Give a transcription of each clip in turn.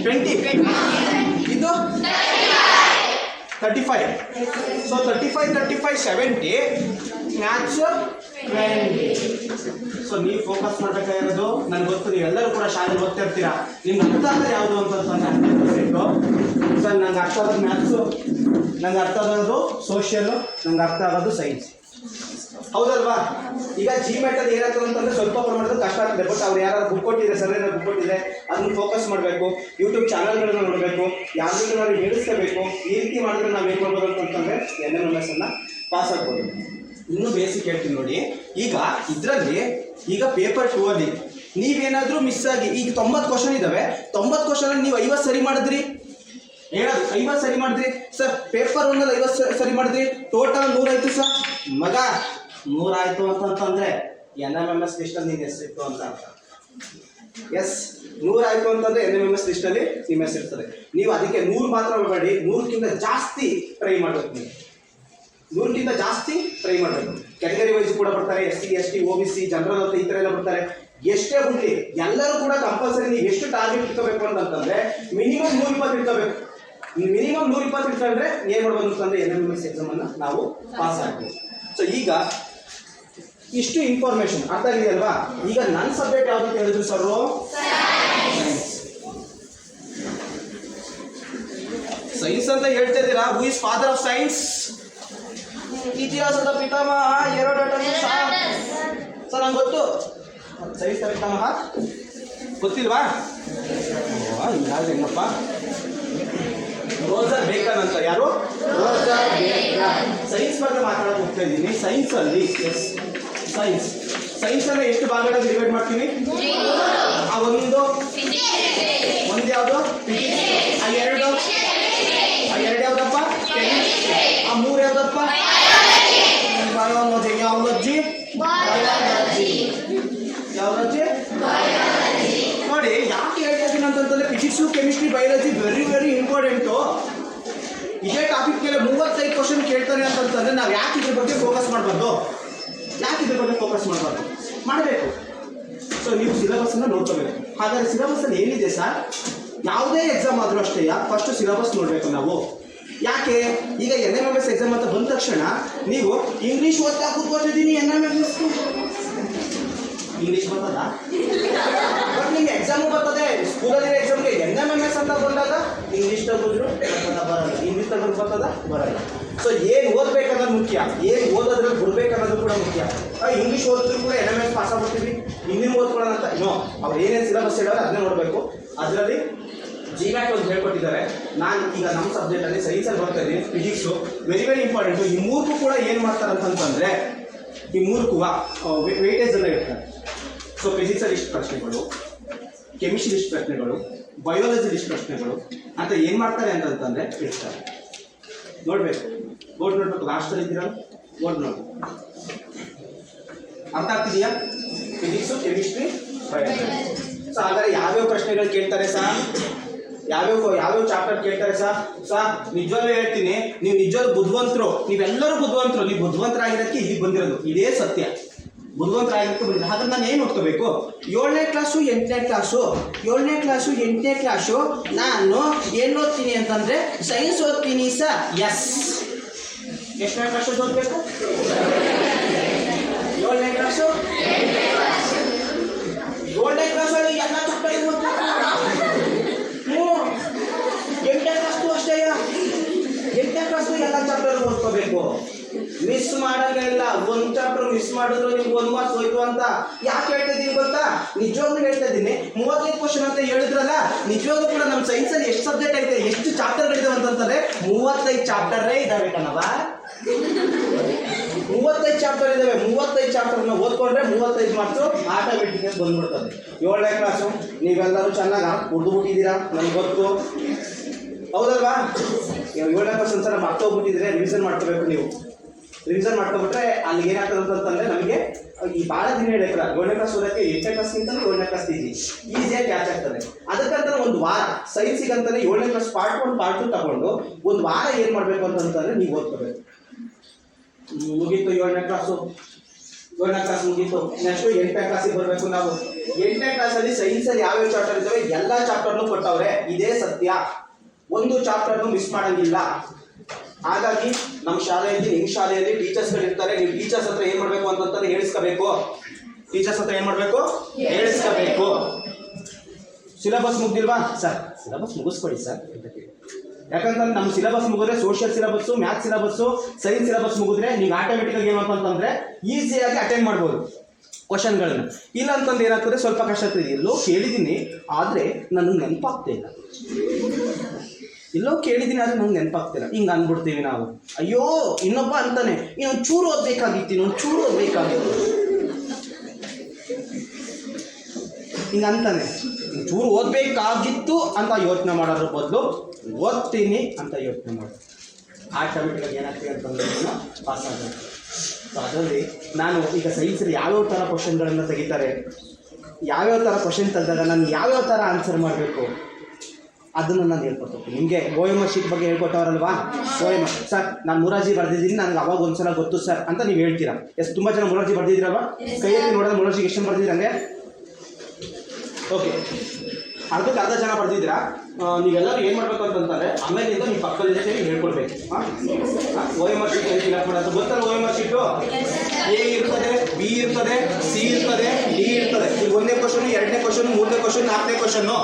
20 ಇದು 35. So 35 70 maths 20. So ನೀವು focus ಮಾಡಬೇಕಾಗಿರೋದು ನನಗೆ ಗೊತ್ತು, ನೀವೆಲ್ಲರೂ ಕೂಡ ಶಾಲೆಗೆ ಓದ್ತಾ ಇರ್ತೀರಾ. ನಿಮ್ಗೆ ಅರ್ಥ ಆಗೋದು ಯಾವುದು ಅಂತಂದ್ರೆ 100%. ಸರ್ ನಂಗೆ ಅರ್ಥ ಆಗೋದು ಮ್ಯಾಥ್ಸು, ನಂಗೆ ಅರ್ಥ ಆಗೋದು ಸೋಷಿಯಲು, ನಂಗೆ ಅರ್ಥ ಆಗೋದು ಸೈನ್ಸ್. ಹೌದಲ್ವಾ? ಈಗ ಜಿಮ್ಯಾಟಲ್ಲಿ ಏನಾಗ್ತದೆ ಅಂತಂದರೆ ಸ್ವಲ್ಪ ಪ್ರಮಾಣದ ಕಷ್ಟ ಆಗ್ತದೆ. ಬಟ್ ಅವ್ರು ಯಾರು ಬುಕ್ ಕೊಟ್ಟಿದ್ದಾರೆ, ಸರ್ ಏನಾದ್ರು ಬುಕ್ ಕೊಟ್ಟಿದೆ, ಅದನ್ನು ಫೋಕಸ್ ಮಾಡಬೇಕು. ಯೂಟ್ಯೂಬ್ ಚಾನಲ್ಗಳನ್ನ ನೋಡಬೇಕು, ಯಾರಿಗೂ ನಾವು ಹೇಳಿಸ್ಕೋಬೇಕು. ಈ ರೀತಿ ಮಾಡಿದ್ರೆ ನಾವು ಏನು ಮಾಡ್ಬೋದು ಅಂತಂದರೆ NMMS ಪಾಸ್ ಆಗ್ಬೋದು. ಇನ್ನೂ ಬೇಸಿಕ್ ಹೇಳ್ತೀನಿ ನೋಡಿ. ಈಗ ಇದರಲ್ಲಿ ಈಗ ಪೇಪರ್ 2 ಅಲ್ಲಿ ನೀವೇನಾದರೂ ಮಿಸ್ ಆಗಿ, ಈಗ 90 ಕ್ವಶನ್ ಇದ್ದಾವೆ, 90 ಕ್ವಶನಲ್ಲಿ ನೀವು 50 ಸರಿ ಮಾಡಿದ್ರಿ, ಹೇಳೋದು 50 ಸರಿ ಮಾಡಿದ್ರಿ ಸರ್. ಪೇಪರ್ 1 50 ಸರಿ ಮಾಡಿದ್ರಿ, ಟೋಟಲ್ 100 ಆಯಿತು ಸರ್. ಮಗ 100 ಆಯಿತು ಅಂತಂದರೆ NMMS ಲಿಸ್ಟಲ್ಲಿ ನೀನು ಹೆಸರಿತ್ತು ಅಂತ ಅರ್ಥ. ಎಸ್, 100 ಆಯಿತು ಅಂತಂದರೆ NMMS ಲಿಸ್ಟಲ್ಲಿ ನಿಮ್ಮ ಹೆಸರಿರ್ತದೆ. ನೀವು ಅದಕ್ಕೆ 100 ಮಾತ್ರ ಮಾಡಬೇಡಿ, 100ಕ್ಕಿಂತ ಜಾಸ್ತಿ ಟ್ರೈ ಮಾಡಬೇಕು. ನೀವು 100ಕ್ಕಿಂತ ಜಾಸ್ತಿ ಟ್ರೈ ಮಾಡಬೇಕು. ಕ್ಯಾಟಗರಿ ವೈಸ್ ಕೂಡ ಬರ್ತಾರೆ, SC ST OBC ಜನರಲ್ ಅಂತ ಈ ಥರ ಎಲ್ಲ ಬರ್ತಾರೆ. ಎಷ್ಟೇ ಬಿಡಲಿ ಎಲ್ಲರೂ ಕೂಡ ಕಂಪಲ್ಸರಿ ನೀವು ಎಷ್ಟು ಟಾರ್ಗೆಟ್ ಇಟ್ಕೋಬೇಕು ಅಂತಂದರೆ ಮಿನಿಮಮ್ 120 ಇಟ್ಕೋಬೇಕು. ಮಿನಿಮಮ್ 120 ಇಟ್ಕೊಂಡ್ರೆ ಏನು ಮಾಡ್ಬೋದು ಅಂತಂದರೆ NMMS ಎಕ್ಸಾಮನ್ನು ನಾವು ಪಾಸ್ ಆಗ್ಬೋದು. ಸೊ ಈಗ ಇಷ್ಟು ಇನ್ಫಾರ್ಮೇಷನ್ ಅರ್ಥ ಆಗಿದೆ ಅಲ್ವಾ? ಈಗ ನನ್ನ ಸಬ್ಜೆಕ್ಟ್ ಯಾವುದು ಅಂತ ಹೇಳಿದ್ರು ಸರ್? ಸೈನ್ಸ್ ಅಂತ ಹೇಳ್ತಾ ಇದ್ದೀರಾ. Who is father of science? ಇತಿಹಾಸದ ಪಿತಾಮಹ ಹೆರೋಡೋಟಸ್ ಸರ್. ನಂಗೆ ಗೊತ್ತು, ಸೈನ್ಸ್ ಪಿತಾಮಹ ಗೊತ್ತಿಲ್ವಾ? ಹೆಂಗಪ್ಪ? ರೋಜರ್ ಬೇಕನ್ ಅಂತ. ಯಾರು? ರೋಜರ್ ಬೇಕನ್. ಸೈನ್ಸ್ ಬಗ್ಗೆ ಮಾತಾಡೋಕೆ ಹೋಗ್ತಾ ಇದ್ದೀನಿ. ಸೈನ್ಸಲ್ಲಿ ಸೈನ್ಸನ್ನು ಎಷ್ಟು ಭಾಗಗಳಲ್ಲಿ ಡಿವೈಡ್ ಮಾಡ್ತೀವಿ? ಆ ಒಂದು ಯಾವುದು? ಆ ಎರಡು ಯಾವುದಪ್ಪ? ಆ 3 ಯಾವುದಪ್ಪ? ಬಯಾಲಜಿ. ನೋಡಿ ಯಾಕೆ ಹೇಳ್ತಾ ಇದ್ದೀನಿ ಅಂತಂದರೆ physics, chemistry, biology very very important. ಇದೇ ಟಾಪಿಕ್ ಮೇಲೆ 35 ಕ್ವಶನ್ ಕೇಳ್ತಾರೆ ಅಂತಂತಂದರೆ ನಾವು ಯಾಕೆ ಇದ್ರ ಬಗ್ಗೆ ಫೋಕಸ್ ಮಾಡಬಾರ್ದು? ಮಾಡಬೇಕು. ಸೊ ನೀವು ಸಿಲೆಬಸ್ಸನ್ನು ನೋಡ್ಕೋಬೇಕು. ಹಾಗಾದರೆ ಸಿಲೆಬಸ್ಸಲ್ಲಿ ಏನಿದೆ ಸರ್? ಯಾವುದೇ ಎಕ್ಸಾಮ್ ಆದರೂ ಅಷ್ಟೇ ಫಸ್ಟ್ ಸಿಲೆಬಸ್ ನೋಡಬೇಕು ನಾವು. ಯಾಕೆ? ಈಗ NMMS ಎಕ್ಸಾಮ್ ಅಂತ ಬಂದ ತಕ್ಷಣ ನೀವು ಇಂಗ್ಲೀಷ್ ಓದ್ತಾ ಕೂತ್ಕೊತಿದ್ದೀನಿ, NMMS ಇಂಗ್ಲೀಷ್ ಬರ್ತದ? ಬಟ್ ನಿಮ್ಗೆ ಎಕ್ಸಾಮು ಬರ್ತದೆ. ಸ್ಕೂಲಲ್ಲಿರೋ ಎಕ್ಸಾಮ್ಗೆ NMMS ಅಂತ ಬಂದಾಗ ಇಂಗ್ಲೀಷ್ ತಗೊಂಡ್ರು ಬರಲ್ಲ, ಇಂಗ್ಲೀಷ್ ತಗೊಂಡು ಬರ್ತದ ಬರಲ್ಲ. ಸೊ ಏನು ಓದಬೇಕನ್ನೋದು ಮುಖ್ಯ, ಏನು ಓದೋದ್ರಲ್ಲಿ ಬಿಡ್ಬೇಕನ್ನೋದು ಕೂಡ ಮುಖ್ಯ. ಇಂಗ್ಲೀಷ್ ಓದಿದ್ರು ಕೂಡ NMMS ಪಾಸ್ ಆಗ್ಬಿಡ್ತೀವಿ, ಹಿಂದಿನ ಓದ್ಕೊಳ್ಳೋಣ ಅಂತ ನೋ. ಅವ್ರು ಏನೇನು ಸಿಲೆಬಸ್ ಹೇಳೋರು ಅದನ್ನೇ ನೋಡಬೇಕು. ಅದರಲ್ಲಿ GMAT ಒಂದು ಹೇಳ್ಕೊಟ್ಟಿದ್ದಾರೆ. ನಾನು ಈಗ ನಮ್ಮ ಸಬ್ಜೆಕ್ಟಲ್ಲಿ ಸೈನ್ಸಲ್ಲಿ ಬರ್ತಾ ಇದ್ದೀನಿ. Physics very very important. ಈ 3ಕ್ಕೂ ಕೂಡ ಏನು ಮಾಡ್ತಾರೆ ಅಂತಂತಂದರೆ ಈ 3ಕ್ಕೂ ವೇಟೇಜ್ ಎಲ್ಲ ಇರ್ತಾರೆ. ಸೊ ಫಿಸಿಕ್ಸಲ್ಲಿ ಇಷ್ಟು ಪ್ರಶ್ನೆಗಳು, ಕೆಮಿಸ್ಟ್ರಿ ಇಷ್ಟು ಪ್ರಶ್ನೆಗಳು, ಬಯಾಲಜಿ ಇಷ್ಟು ಪ್ರಶ್ನೆಗಳು ಅಂತ ಏನು ಮಾಡ್ತಾರೆ ಅಂತಂತಂದರೆ ಇರ್ತಾರೆ. ನೋಡಬೇಕು, ನೋಡಬೇಕು. ಲಾಸ್ಟಲ್ಲಿ ಇದ್ದೀರಲ್ಲ, ನೋಡಿ ಅರ್ಥ ಆಗ್ತಿದೆಯಾ? Physics, chemistry, biology. ಸೊ ಹಾಗಾದರೆ ಯಾವ್ಯಾವ ಪ್ರಶ್ನೆಗಳು ಕೇಳ್ತಾರೆ ಸರ್? ಯಾವ್ಯಾವ ಚಾಪ್ಟರ್ ಕೇಳ್ತಾರೆ ಸರ್? ನಿಜವಾಗ್ಲೂ ಹೇಳ್ತೀನಿ, ನೀವು ನಿಜವಾಗ್ಲೂ ಬುದ್ಧಿವಂತರು, ನೀವೆಲ್ಲರೂ ಬುದ್ಧಿವಂತರು. ನೀವು ಬುದ್ಧಿವಂತರಾಗಿರೋದಕ್ಕೆ ಇಲ್ಲಿಗೆ ಬಂದಿರೋದು, ಇದೇ ಸತ್ಯ. ಬುದ್ಧಿವಂತರಾಗಿರೋದಕ್ಕೆ ಬಂದಿರೋದು. ಹಾಗಾದ್ರೆ ನಾನು ಏನು ಓದ್ಕೋಬೇಕು? 7ನೇ ಕ್ಲಾಸು 8ನೇ ಕ್ಲಾಸು 7ನೇ ಕ್ಲಾಸು 8ನೇ ಕ್ಲಾಸು ನಾನು ಏನು ಓದ್ತೀನಿ ಅಂತಂದರೆ ಸೈನ್ಸ್ ಓದ್ತೀನಿ ಸರ್. ಎಸ್. ಎಷ್ಟನೇ ಕ್ಲಾಸು ಓದಬೇಕು? 7ನೇ ಕ್ಲಾಸು 7ನೇ ಕ್ಲಾಸಲ್ಲಿ ಎಲ್ಲ ಚಾಪ್ಟರ್ ಓದ್ಬೇಕು. 8ನೇ ಕ್ಲಾಸ್ಗೂ ಅಷ್ಟೇ, 8ನೇ ಕ್ಲಾಸ್ಗೂ ಎಲ್ಲ ಚಾಪ್ಟರ್ ಓದ್ಕೋಬೇಕು. ಮಿಸ್ ಮಾಡೋಂಗಿಲ್ಲ. ಒಂದು ಚಾಪ್ಟರ್ ಮಿಸ್ ಮಾಡಿದ್ರು ನಿಮ್ಗೆ 1 ಮಾರ್ಕ್ಸ್ ಹೋಯ್ತು ಅಂತ. ಯಾಕೆ ಹೇಳ್ತಾ ಇದ್ದೀನಿ ಗೊತ್ತಾ? ನಿಜವಾಗ್ಲೂ ಹೇಳ್ತಾ ಇದ್ದೀನಿ. 35 ಕ್ವಶನ್ ಅಂತ ಹೇಳಿದ್ರಲ್ಲ, ನಿಜವಾಗ್ಲೂ ಕೂಡ ನಮ್ಮ ಸೈನ್ಸಲ್ಲಿ ಎಷ್ಟು ಸಬ್ಜೆಕ್ಟ್ ಐತೆ, ಎಷ್ಟು ಚಾಪ್ಟರ್ಗಳಿದಾವೆ ಅಂತಂದರೆ 35 ಚಾಪ್ಟರೇ ಇದ್ದಾವೆ ಕಣವ. 35 ಚಾಪ್ಟರ್ ಇದ್ದಾವೆ. 35 ಚಾಪ್ಟರ್ನ ಓದ್ಕೊಂಡ್ರೆ 35 ಮಾರ್ಕ್ಸು ಆಟೋಮೆಟಿಕ್ ಬಂದ್ಬಿಡ್ತದೆ. 7ನೇ ಕ್ಲಾಸು ನೀವೆಲ್ಲರೂ ಚೆನ್ನಾಗಿ ಕುಡಿದ್ಬಿಟ್ಟಿದ್ದೀರಾ, ನನಗೆ ಗೊತ್ತು. ಹೌದಲ್ವಾ? 7ನೇ ಕ್ಲಾಸ್ ಒಂದ್ಸಲ ಮರ್ತೋಗ್ಬಿಟ್ಟಿದ್ರೆ ರಿವಿಷನ್ ಮಾಡ್ಕೋಬೇಕು. ನೀವು ರಿವಿಷನ್ ಮಾಡ್ಕೊಬಿಟ್ರೆ ಅಲ್ಲಿ ಏನಾಗ್ತದೆ ಅಂತಂದರೆ ನಮಗೆ ಈ ಭಾಳ ದಿನ ಹೇಳಿದ್ರೆ 7ನೇ ಕ್ಲಾಸ್ ಓದೋಕ್ಕೆ 8ನೇ ಕ್ಲಾಸ್ಗಿಂತ 7ನೇ ಕ್ಲಾಸ್ ಈಸಿಯಾಗಿ ಕ್ಯಾಚ್ ಆಗ್ತದೆ. ಅದಕ್ಕಂತ ಒಂದು ವಾರ ಸೈನ್ಸಿಗಂತಲೇ 7ನೇ ಕ್ಲಾಸ್ ಪಾರ್ಟ್ 1 ಪಾರ್ಟ್ 2 ತಗೊಂಡು ಒಂದು ವಾರ ಏನು ಮಾಡಬೇಕು ಅಂತಂತಂದರೆ ನೀವು ಓದ್ಕೋಬೇಕು. ಮುಗೀತು 7ನೇ ಕ್ಲಾಸು. 7ನೇ ಕ್ಲಾಸ್ ಮುಗೀತು. ನೆಕ್ಸ್ಟ್ 8ನೇ ಕ್ಲಾಸಿಗೆ ಬರಬೇಕು ನಾವು. 8ನೇ ಕ್ಲಾಸಲ್ಲಿ ಸೈನ್ಸಲ್ಲಿ ಯಾವ್ಯಾವ ಚಾಪ್ಟರ್ ಇದ್ದಾವೆ ಎಲ್ಲ ಚಾಪ್ಟರ್ನು ಕೊಟ್ಟವ್ರೆ. ಇದೇ ಸತ್ಯ, ಒಂದು ಚಾಪ್ಟರ್ನು ಮಿಸ್ ಮಾಡಂಗಿಲ್ಲ. ಹಾಗಾಗಿ ನಮ್ಮ ಶಾಲೆಯಲ್ಲಿ, ನಿಮ್ಮ ಶಾಲೆಯಲ್ಲಿ ಟೀಚರ್ಸ್ಗಳು ಇರ್ತಾರೆ. ನೀವು ಟೀಚರ್ಸ್ ಹತ್ರ ಏನು ಮಾಡಬೇಕು ಅಂತಂದ್ರೆ ಹೇಳಿಸ್ಕೋಬೇಕು. ಟೀಚರ್ಸ್ ಹತ್ರ ಏನು ಮಾಡಬೇಕು? ಹೇಳಿಸ್ಕೋಬೇಕು. ಸಿಲೆಬಸ್ ಮುಗ್ದಿಲ್ವಾ ಸರ್? ಸಿಲೆಬಸ್ ಮುಗಿಸ್ಕೊಡಿ ಸರ್ ಅಂತ ಕೇಳಿ. ಯಾಕಂತಂದ್ರೆ ನಮ್ಮ ಸಿಲೆಬಸ್ ಮುಗಿದ್ರೆ social syllabus, maths syllabus, science syllabus ಮುಗಿದ್ರೆ ನೀವು ಆಟೋಮೆಟಿಕಾಗಿ ಏನು ಅಂತಂದ್ರೆ ಈಸಿಯಾಗಿ ಅಟೆಂಡ್ ಮಾಡ್ಬೋದು ಕ್ವಶನ್ಗಳನ್ನ. ಇಲ್ಲ ಅಂತಂದ್ರೆ ಏನಾಗ್ತದೆ, ಸ್ವಲ್ಪ ಕಷ್ಟ ಆಗ್ತದೆ. ಎಲ್ಲೋ ಕೇಳಿದ್ದೀನಿ ಆದರೆ ನನಗೆ ನೆನಪಾಗ್ತಾ ಇಲ್ಲ, ಎಲ್ಲೋ ಕೇಳಿದ್ದೀನಿ ಆದರೆ ನಂಗೆ ನೆನಪಾಗ್ತಿಲ್ಲ, ಹಿಂಗೆ ಅಂದ್ಬಿಡ್ತೀವಿ ನಾವು. ಅಯ್ಯೋ ಇನ್ನೊಬ್ಬ ಅಂತಾನೆ ಇನ್ನೊಂದು ಚೂರು ಓದಬೇಕಾಗಿತ್ತು, ಇನ್ನೊಂದು ಚೂರು ಓದಬೇಕಾಗಿತ್ತು, ಹಿಂಗೆ ಅಂತಾನೆ. ಚೂರು ಓದಬೇಕಾಗಿತ್ತು ಅಂತ ಯೋಚನೆ ಮಾಡೋದ್ರ ಬದಲು ಓದ್ತೀನಿ ಅಂತ ಯೋಚನೆ ಮಾಡೋದು. ಆಟೋಮೆಟಿಕಾಗಿ ಏನಾಗ್ತೀವಿ ಅಂತಂದ್ರೆ ಪಾಸ್ ಆಗಬೇಕು. ಸೊ ಅದರಲ್ಲಿ ನಾನು ಈಗ ಸೈನ್ಸಲ್ಲಿ ಯಾವ್ಯಾವ ಥರ ಕ್ವಶನ್ಗಳನ್ನು ತೆಗಿತಾರೆ, ಯಾವ್ಯಾವ ಥರ ಕ್ವಶನ್ ತೆಗೆದಾಗ ನಾನು ಯಾವ್ಯಾವ ಥರ ಆನ್ಸರ್ ಮಾಡಬೇಕು ಅದನ್ನು ನಾನು ಹೇಳ್ಕೊಡ್ತೀನಿ ನಿಮಗೆ. OMR ಶೀಟ್ ಬಗ್ಗೆ ಹೇಳ್ಕೊಟ್ಟವ್ರಲ್ವಾ, OMR ಸರ್ ನಾನು ಮೊರಾರ್ಜಿ ಬರೆದಿದ್ದೀನಿ, ನನಗೆ ಅವಾಗ ಒಂದ್ಸಲ ಗೊತ್ತು ಸರ್ ಅಂತ ನೀವು ಹೇಳ್ತೀರಾ. ಎಷ್ಟು ತುಂಬ ಜನ ಮೊರಾರ್ಜಿ ಬರೆದಿದ್ದೀರಲ್ವಾ? ಕೈಯಲ್ಲಿ ನೋಡಿದ್ರೆ ಮೊರಾರ್ಜಿಗೆ ಎಷ್ಟು ಬರೆದಿದ್ದೀರಂಗೆ? ಓಕೆ, ಅರ್ಧಕ್ಕೆ ಅರ್ಧ ಜನ ಬರೆದಿದ್ದೀರಾ. ನೀವೆಲ್ಲರೂ ಏನು ಮಾಡಬೇಕು ಅಂತಂದರೆ ಆಮೇಲಿಂದ ನೀವು ಪಕ್ಕದ ಜೊತೆ ಹೇಳ್ಕೊಡ್ಬೇಕು. OMR ಶೀಟ್ ಹೇಗೆ ಫಿಲ್ ಮಾಡೋದು ಗೊತ್ತಲ್ಲ? OMR ಶೀಟು A ಇರ್ತದೆ, B ಇರ್ತದೆ, C ಇರ್ತದೆ, D ಇರ್ತದೆ. ಈಗ 1ನೇ ಕ್ವಶನ್, 2ನೇ ಕ್ವಶನ್, 3ನೇ ಕ್ವಶನ್, 4ನೇ ಕ್ವಶನ್ನು.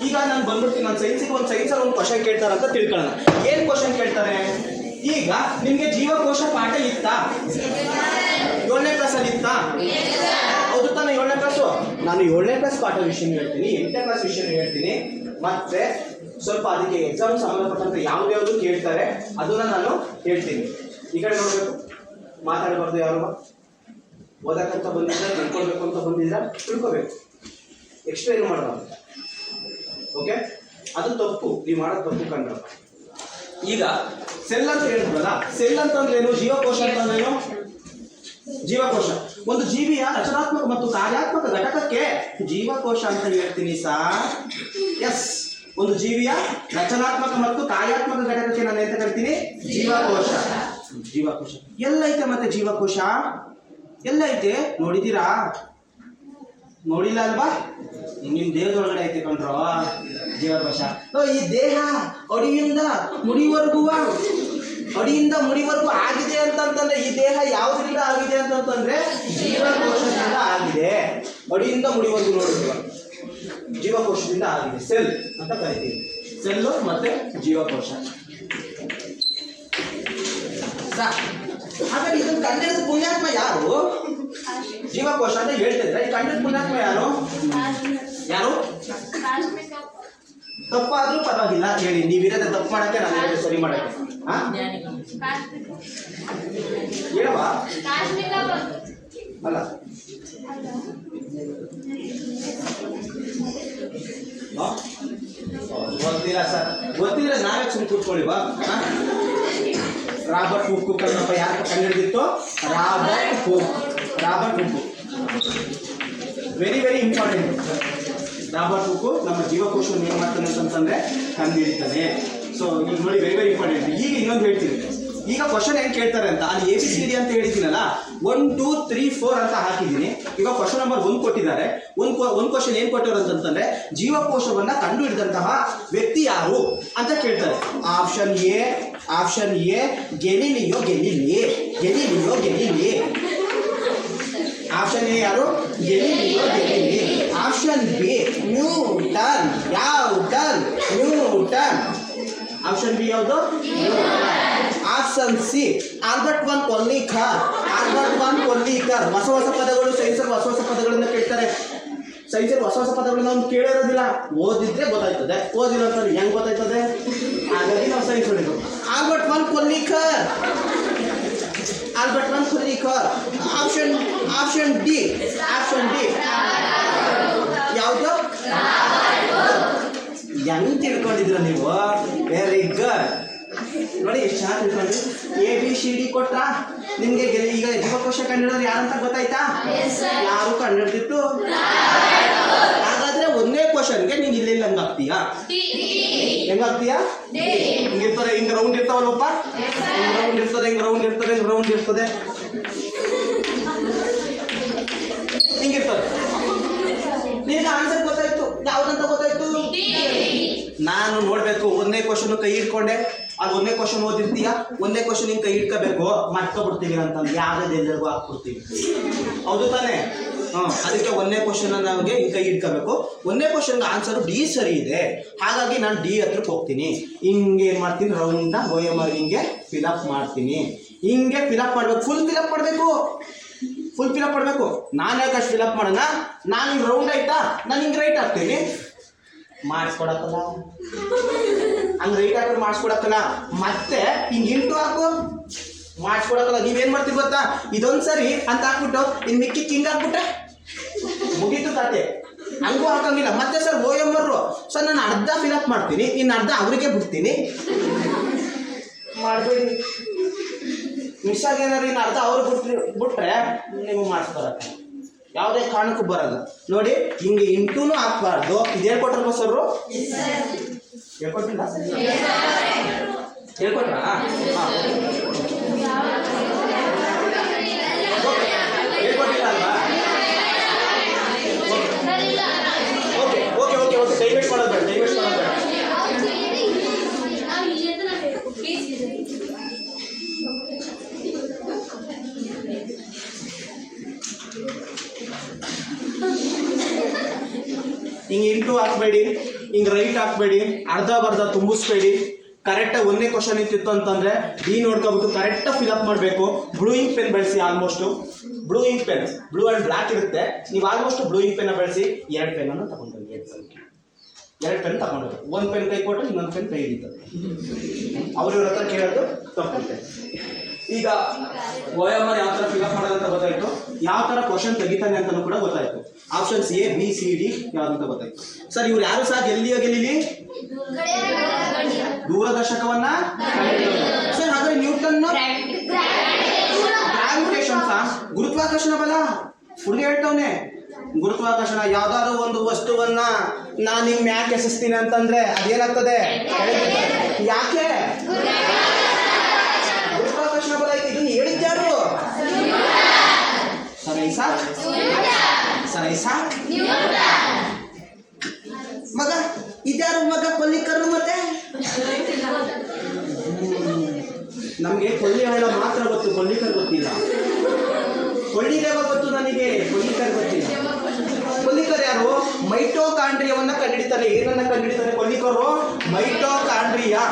ಈಗ ನಾನು ಬಂದ್ಬಿಡ್ತೀನಿ, ನಾನು ಸೈನ್ಸಿಗೆ ಒಂದು ಸೈನ್ಸಲ್ಲಿ ಒಂದು ಕ್ವಶನ್ ಕೇಳ್ತಾರೆ ಅಂತ ತಿಳ್ಕೊಳ್ಳೋಣ. ಏನು ಕ್ವಶನ್ ಕೇಳ್ತಾರೆ? ಈಗ ನಿಮಗೆ ಜೀವಕೋಶ ಪಾಠ ಇತ್ತಾ? 7ನೇ ಕ್ಲಾಸಲ್ಲಿ ಇತ್ತಾ? ಹೌದು ತಾನೆ, 7ನೇ ಕ್ಲಾಸು. ನಾನು 7ನೇ ಕ್ಲಾಸ್ ಪಾಠ ವಿಷಯ ಹೇಳ್ತೀನಿ, 8ನೇ ಕ್ಲಾಸ್ ವಿಷಯ ಹೇಳ್ತೀನಿ, ಮತ್ತೆ ಸ್ವಲ್ಪ ಅದಕ್ಕೆ ಎಕ್ಸಾಮ್ ಸಂಬಂಧಪಟ್ಟಂತೆ ಯಾವ್ದು ಕೇಳ್ತಾರೆ ಅದನ್ನ ನಾನು ಹೇಳ್ತೀನಿ. ಈ ಕಡೆ ನೋಡಬೇಕು, ಮಾತಾಡಬಾರ್ದು. ಯಾರು ಓದಕ್ಕಂತ ಬಂದಿದ್ರೆ, ತಿಳ್ಕೊಳ್ಬೇಕು ಅಂತ ಬಂದಿದ್ರೆ ತಿಳ್ಕೊಬೇಕು, ಎಕ್ಸ್ಟ್ರಾ ಏನು ಮಾಡಬಾರ್ದು. ಓಕೆ, ಅದು ತಪ್ಪು, ನೀವು ಮಾಡೋದು ತಪ್ಪು ಕಂಡ್ರೆ. ಈಗ ಸೆಲ್ ಅಂತ ಹೇಳಿದ್ರಲ್ಲ, ಸೆಲ್ ಅಂತಂದ್ರೆ ಏನು? ಜೀವಕೋಶ ಅಂತಂದ್ರೇನು? ಜೀವಕೋಶ ಒಂದು ಜೀವಿಯ ರಚನಾತ್ಮಕ ಮತ್ತು ಕಾರ್ಯಾತ್ಮಕ ಘಟಕಕ್ಕೆ ಜೀವಕೋಶ ಅಂತ ಹೇಳ್ತೀನಿ ಸರ್. ಎಸ್, ಒಂದು ಜೀವಿಯ ರಚನಾತ್ಮಕ ಮತ್ತು ಕಾರ್ಯಾತ್ಮಕ ಘಟಕಕ್ಕೆ ನಾನು ಎಂತ ಕರಿತೀನಿ? ಜೀವಕೋಶ. ಜೀವಕೋಶ ಎಲ್ಲೈತೆ ಮತ್ತೆ ಜೀವಕೋಶ ಎಲ್ಲೈತೆ ನೋಡಿದ್ದೀರಾ? ನೋಡಿಲ್ಲ ಅಲ್ವಾ? ನಿಮ್ಮ ದೇಹದೊಳಗಡೆ ಐತೆ ಕಣ್ರೋ ಜೀವಕೋಶ. ಈ ದೇಹ ಅಡಿಯಿಂದ ಮುಡಿವರೆಗೂ ಆಗಿದೆ ಅಂತಂತಂದ್ರೆ, ಈ ದೇಹ ಯಾವುದರಿಂದ ಆಗಿದೆ ಅಂತಂತಂದ್ರೆ ಜೀವಕೋಶದಿಂದ ಆಗಿದೆ. ಅಡಿಯಿಂದ ಮುಡಿವರೆಗೂ ನೋಡಿದ್ವಿ, ಜೀವಕೋಶದಿಂದ ಆಗಿದೆ. ಸೆಲ್ ಅಂತ ಕರಿತೀವಿ. ಸೆಲ್ಲು ಮತ್ತೆ ಜೀವಕೋಶ. ಹಾಗಾದ್ರೆ ಇದನ್ನು ಕಂಡಿಡಿದ ಪುಣ್ಯಾತ್ಮ ಯಾರು? ಜೀವಕೋಶ ಅಂತ ಹೇಳ್ತಿದ್ರೆ ಈ ಕಂಡಿಡಿದ ಪುಣ್ಯಾತ್ಮ ಯಾರು? ತಪ್ಪಾದ್ರೂ ಪರವಾಗಿಲ್ಲ ಹೇಳಿ, ನೀವಿರೋದೇ ತಪ್ಪು ಮಾಡಕ್ಕೆ, ನಾನು ಸರಿ ಮಾಡಕ್ಕೆ. ಹೇಳುವ ಅಲ್ಲ, ಗೊತ್ತಿಲ್ಲ ಸರ್, ಗೊತ್ತಿಲ್ಲ, ನಾವೇ ಸುಮ್ಮನೆ ಕೂತ್ಕೊಳ್ಳಿ. ರಾಬರ್ಟ್ ಹುಕ್ ಕನ್ನಪ್ಪ ಯಾರು ಕಂಡುಹಿಡಿದಿತ್ತು? Robert Hooke. Very very important. Robert Hooke ನಮ್ಮ ಜೀವಕೋಶವನ್ನು ಏನು ಮಾಡ್ತಾನೆ ಅಂತಂದ್ರೆ ಕಂಡುಹಿಡಿತಾನೆ. ಸೊ ಈಗ ನೋಡಿ, ವೆರಿ ವೆರಿ ಇಂಪಾರ್ಟೆಂಟ್. ಈಗ ಇನ್ನೊಂದು ಹೇಳ್ತೀನಿ. ಈಗ ಕ್ವಶನ್ ಹೆಂಗೆ ಕೇಳ್ತಾರೆ ಅಂತ, ಅಲ್ಲಿ ABCD ಅಂತ ಹೇಳಿದ್ದೀನಲ್ಲ, 1 2 3 4 ಅಂತ ಹಾಕಿದ್ದೀನಿ. ಈಗ ಕ್ವಶನ್ ನಂಬರ್ 1 ಕೊಟ್ಟಿದ್ದಾರೆ. ಒಂದು ಕ್ವಶನ್ ಏನು ಕೊಟ್ಟರು ಅಂತಂದ್ರೆ ಜೀವಕೋಶವನ್ನ ಕಂಡು ಹಿಡಿದಂತಹ ವ್ಯಕ್ತಿ ಯಾರು ಅಂತ ಕೇಳ್ತಾರೆ. Option A Galileo Galilei. Option A ಯಾರು? Galileo Galilei. Option B Newton. Newton. Option B ಯಾವುದು? Option C Albert von Kolliker. ಹೊಸ ಪದಗಳು ಸೈನ್ಸಲ್ಲಿ ಹೊಸ ಪದಗಳನ್ನ ಕೇಳ್ತಾರೆ. ಸೈನ್ಸಲ್ಲಿ ಹೊಸ ಪದಗಳನ್ನ ನಾವು ಕೇಳಿರೋದಿಲ್ಲ, ಓದಿದ್ರೆ ಗೊತ್ತಾಯ್ತದೆ, ಓದಿಲ್ಲ ಅಂತಂದ್ರೆ ಹೆಂಗೆ ಗೊತ್ತಾಯ್ತದೆ? ಹಾಗಾಗಿ ನಾವು ಸೈನ್ಸ್ ಹೊಡಿಬೇಕು. Albert von Kolliker. Option D ಯಾವುದು? ಹೆಂಗ್ ತಿಳ್ಕೊಂಡಿದ್ರ ನೀವು? Very good. ನೋಡಿ ಎಷ್ಟು ಚೆನ್ನಾಗಿ ತಿಳ್ಕೊಂಡ್ರಿ. ABCD ಕೊಟ್ರ ನಿಮ್ಗೆ ಈಗ ಜೀವಕೋಶ ಕಂಡಿಡಿದ್ರೆ ಯಾರಂತ ಗೊತ್ತಾಯ್ತಾ? ಯಾರು ಕಂಡಿಡ್ದಿತ್ತು? ಹಾಗಾದ್ರೆ 1ನೇ ಕ್ವಶನ್ಗೆ ನೀನು ಇಲ್ಲಿ ಹಂಗಾಗ್ತೀಯಾ? ಹೆಂಗಾಗ್ತೀಯಾ? ಹಿಂಗಿರ್ತಾರೆ, ಹಿಂಗೆ ರೌಂಡ್ ಇರ್ತಾವಲ್ಲಪ್ಪ, ಹಿಂಗೆ ರೌಂಡ್ ಇರ್ತದೆ. ಹಿಂಗಿರ್ತದೆ. ನಿನಗೆ ಆನ್ಸರ್ ಗೊತ್ತಾಯ್ತು, ಯಾವ್ದಂತ ಗೊತ್ತಾಯ್ತು? ನಾನು ನೋಡ್ಬೇಕು ಒಂದೇ ಕ್ವಶನ್ ಕೈ ಇಟ್ಕೊಂಡೆ, ಅದು ಒಂದೇ ಕ್ವಶನ್ ಓದಿರ್ತೀಯ, ಒಂದೇ ಕ್ವಶನ್ ಹಿಂಗೆ ಕೈ ಇಟ್ಕೋಬೇಕು, ಮರ್ಕೊಬಿಡ್ತೀವಿ ಅಂತಂದು ಯಾವ್ದು ಎಲ್ಲರಿಗೂ ಹಾಕ್ಬಿಡ್ತೀವಿ. ಹೌದು ತಾನೇ? ಅದಕ್ಕೆ ಒಂದೇ ಕ್ವಶನ್ ನಮಗೆ ಹಿಂಗೆ ಕೈ ಇಟ್ಕೋಬೇಕು. ಒಂದೇ ಕ್ವಶನ್ಗೆ ಆನ್ಸರ್ ಡಿ ಸರಿ ಇದೆ, ಹಾಗಾಗಿ ನಾನು ಡಿ ಹತ್ರಕ್ಕೆ ಹೋಗ್ತೀನಿ. ಹಿಂಗೆ ಏನು ಮಾಡ್ತೀನಿ, ರೌಂಡ್ನ OMR ಹಿಂಗೆ ಫಿಲಪ್ ಮಾಡ್ತೀನಿ. ಹಿಂಗೆ ಫಿಲಪ್ ಮಾಡ್ಬೇಕು, ಫುಲ್ ಫಿಲಪ್ ಮಾಡಬೇಕು, ಫುಲ್ ಫಿಲಪ್ ಮಾಡಬೇಕು. ನಾನು ಯಾಕೆ ಅಷ್ಟು ಫಿಲಪ್ ಮಾಡೋಣ? ನಾನು ಹಿಂಗೆ ರೌಂಡ್ ಆಯ್ತಾ, ನಾನು ಹಿಂಗೆ ರೈಟ್ ಹಾಕ್ತೀನಿ, ಮಾಡಿಸ್ಕೊಡಕ್ಕಲ್ಲ. ಹಂಗೆ ರೈಟ್ ಹಾಕಿದ್ರೆ ಮಾಡಿಸ್ಕೊಡಕ್ಕಲ್ಲ. ಮತ್ತೆ ಹಿಂಗೆ ಇಂಟು ಹಾಕು, ಮಾಡಿಸ್ಕೊಡಕ್ಕಲ್ಲ. ನೀವೇನು ಮಾಡ್ತೀವಿ ಗೊತ್ತಾ, ಇದೊಂದು ಸರಿ ಅಂತ ಹಾಕ್ಬಿಟ್ಟು ಇನ್ನು ಮಿಕ್ಕಿ ಹಿಂಗೆ ಹಾಕ್ಬಿಟ್ರೆ ಮುಗೀತು ಕತೆ. ಹಂಗೂ ಹಾಕಂಗಿಲ್ಲ. ಮತ್ತೆ ಸರ್ OMR ಸರ್ ನಾನು ಅರ್ಧ ಫಿಲಪ್ ಮಾಡ್ತೀನಿ, ಇನ್ನು ಅರ್ಧ ಅವರಿಗೆ ಬಿಡ್ತೀನಿ, ಮಾಡಬೇಡಿ. ಮಿಸ್ ಆಗಿ ಏನಾದ್ರು ಇನ್ನು ಅರ್ಧ ಅವ್ರಿಗೆ ಬಿಟ್ರೆ ನೀವು ಮಾಡಿಸ್ಬರತ್ತೆ, ಯಾವುದೇ ಕಾರಣಕ್ಕೂ ಬರಲ್ಲ. ನೋಡಿ ಹಿಂಗೆ ಇಂಟೂನು ಹಾಕ್ಬಾರ್ದು. ಇದು ಹೇಳ್ಕೊಟ್ರಲ್ವ ಸರ್? ಹೇಳ್ಕೊಟ್ಟಿಲ್ಲ? ಹೇಳ್ಕೊಟ್ರಾ? ಹೇಳ್ಕೊಟ್ಟಿಲ್ಲ ಅಲ್ವಾ? ಓಕೆ ಓಕೆ ಓಕೆ ಓಕೆ ದಯವಿಟ್ಟು ಮಾಡೋದು ಬೇಡ, ದಯವಿಟ್ಟು ಮಾಡೋದು ಬೇಡ. ಹಿಂಗೆ ಇಂಟು ಹಾಕ್ಬೇಡಿ, ಹಿಂಗೆ ರೈಟ್ ಹಾಕ್ಬೇಡಿ, ಅರ್ಧ ಬರ್ಧ ತುಂಬಿಸ್ಬೇಡಿ. ಕರೆಕ್ಟಾಗಿ ಒಂದೇ ಕ್ವಶನ್ ಇತ್ತಿತ್ತು ಅಂತಂದರೆ ಡಿ ನೋಡ್ಕೊಬಿಟ್ಟು ಕರೆಕ್ಟಾಗಿ ಫಿಲಪ್ ಮಾಡಬೇಕು. ಬ್ಲೂ ಇಂಕ್ ಪೆನ್ ಬಳಸಿ, almost blue ink pen, blue and black ಇರುತ್ತೆ, ನೀವು ಆಲ್ಮೋಸ್ಟ್ ಬ್ಲೂ ಇಂಕ್ ಪೆನ್ನ ಬಳಸಿ. 2 ಪೆನ್ನನ್ನು ತಗೊಂಡ್ಬನ್ನಿ, 2 ಪೆನ್ ತಗೊಂಡ್ರು. 1 ಪೆನ್ ಕೈ ಕೊಟ್ಟರೆ ಇನ್ನೊಂದು ಪೆನ್ ಕೈ ಹಿಡಿತದೆ. ಅವ್ರಿವ್ರ ಹತ್ರ ಕೇಳೋದು ತಪ್ಪುತ್ತೆ. ಈಗ OMR ಯಾವ ಥರ ಫಿಲಪ್ ಮಾಡೋದಂತ ಗೊತ್ತಾಯಿತು, ಯಾವ ಥರ ಕ್ವಶನ್ ತೆಗಿತಾನೆ ಅಂತಲೂ ಕೂಡ ಗೊತ್ತಾಯಿತು. Options A B C D ಯಾವ್ದಂತ ಗೊತ್ತಾಯಿತು. ಸರ್ ಇವ್ರು ಯಾರು ಸಹ ಗೆಲ್ಲಿಯೋ ಗೆಲ್ಲಿ ದೂರದರ್ಶಕವನ್ನ ಸರ್, ಹಾಗಾದ್ರೆ ನ್ಯೂಟನ್ ಗ್ರಾವಿಟೇಷನ್ ಸಹ ಗುರುತ್ವಾಕರ್ಷಣ ಬಲ. ಹುಡುಗ ಹೇಳ್ತವನೆ ಗುರುತ್ವಾಕರ್ಷಣ. ಯಾವ್ದಾದ್ರು ಒಂದು ವಸ್ತುವನ್ನ ನಾನು ನಿಮ್ ಮ್ಯಾಕ್ ಎಸೆಸ್ತೀನಿ ಅಂತಂದ್ರೆ ಅದೇನಾಗ್ತದೆ? ಯಾಕೆ? ಗುರುತ್ವಾಕರ್ಷಣ ಬಲ ಐತಿ. ಇದನ್ನು ಹೇಳಿದ್ಯಾರು? ಸರೈಸಾ ಮಗ. ಇದ್ಯಾರು ಮಗ? ಕೊಲ್ಲಿಕರು. ಮತ್ತೆ ನಮಗೆ ಕೊಳ್ಳಿ ಹೇಳೋ ಮಾತ್ರ ಗೊತ್ತು, ಕೊಲ್ಲಿಕರ್ ಗೊತ್ತಿಲ್ಲ. ಕೊಳ್ಳಿದೇವ ಗೊತ್ತು ನನಗೆ, ಕೊಲ್ಲಿಕರ್ ಗೊತ್ತಿಲ್ಲ. ಕೊಲ್ಲಿಕರ್ ಯಾರು? ಮೈಟೋಕಾಂಡ್ರಿಯವನ್ನ ಕಂಡುಹಿಡಿತಾರೆ. ಏನನ್ನ ಕಂಡುಹಿಡಿತಾರೆ Kolliker? Mitochondria.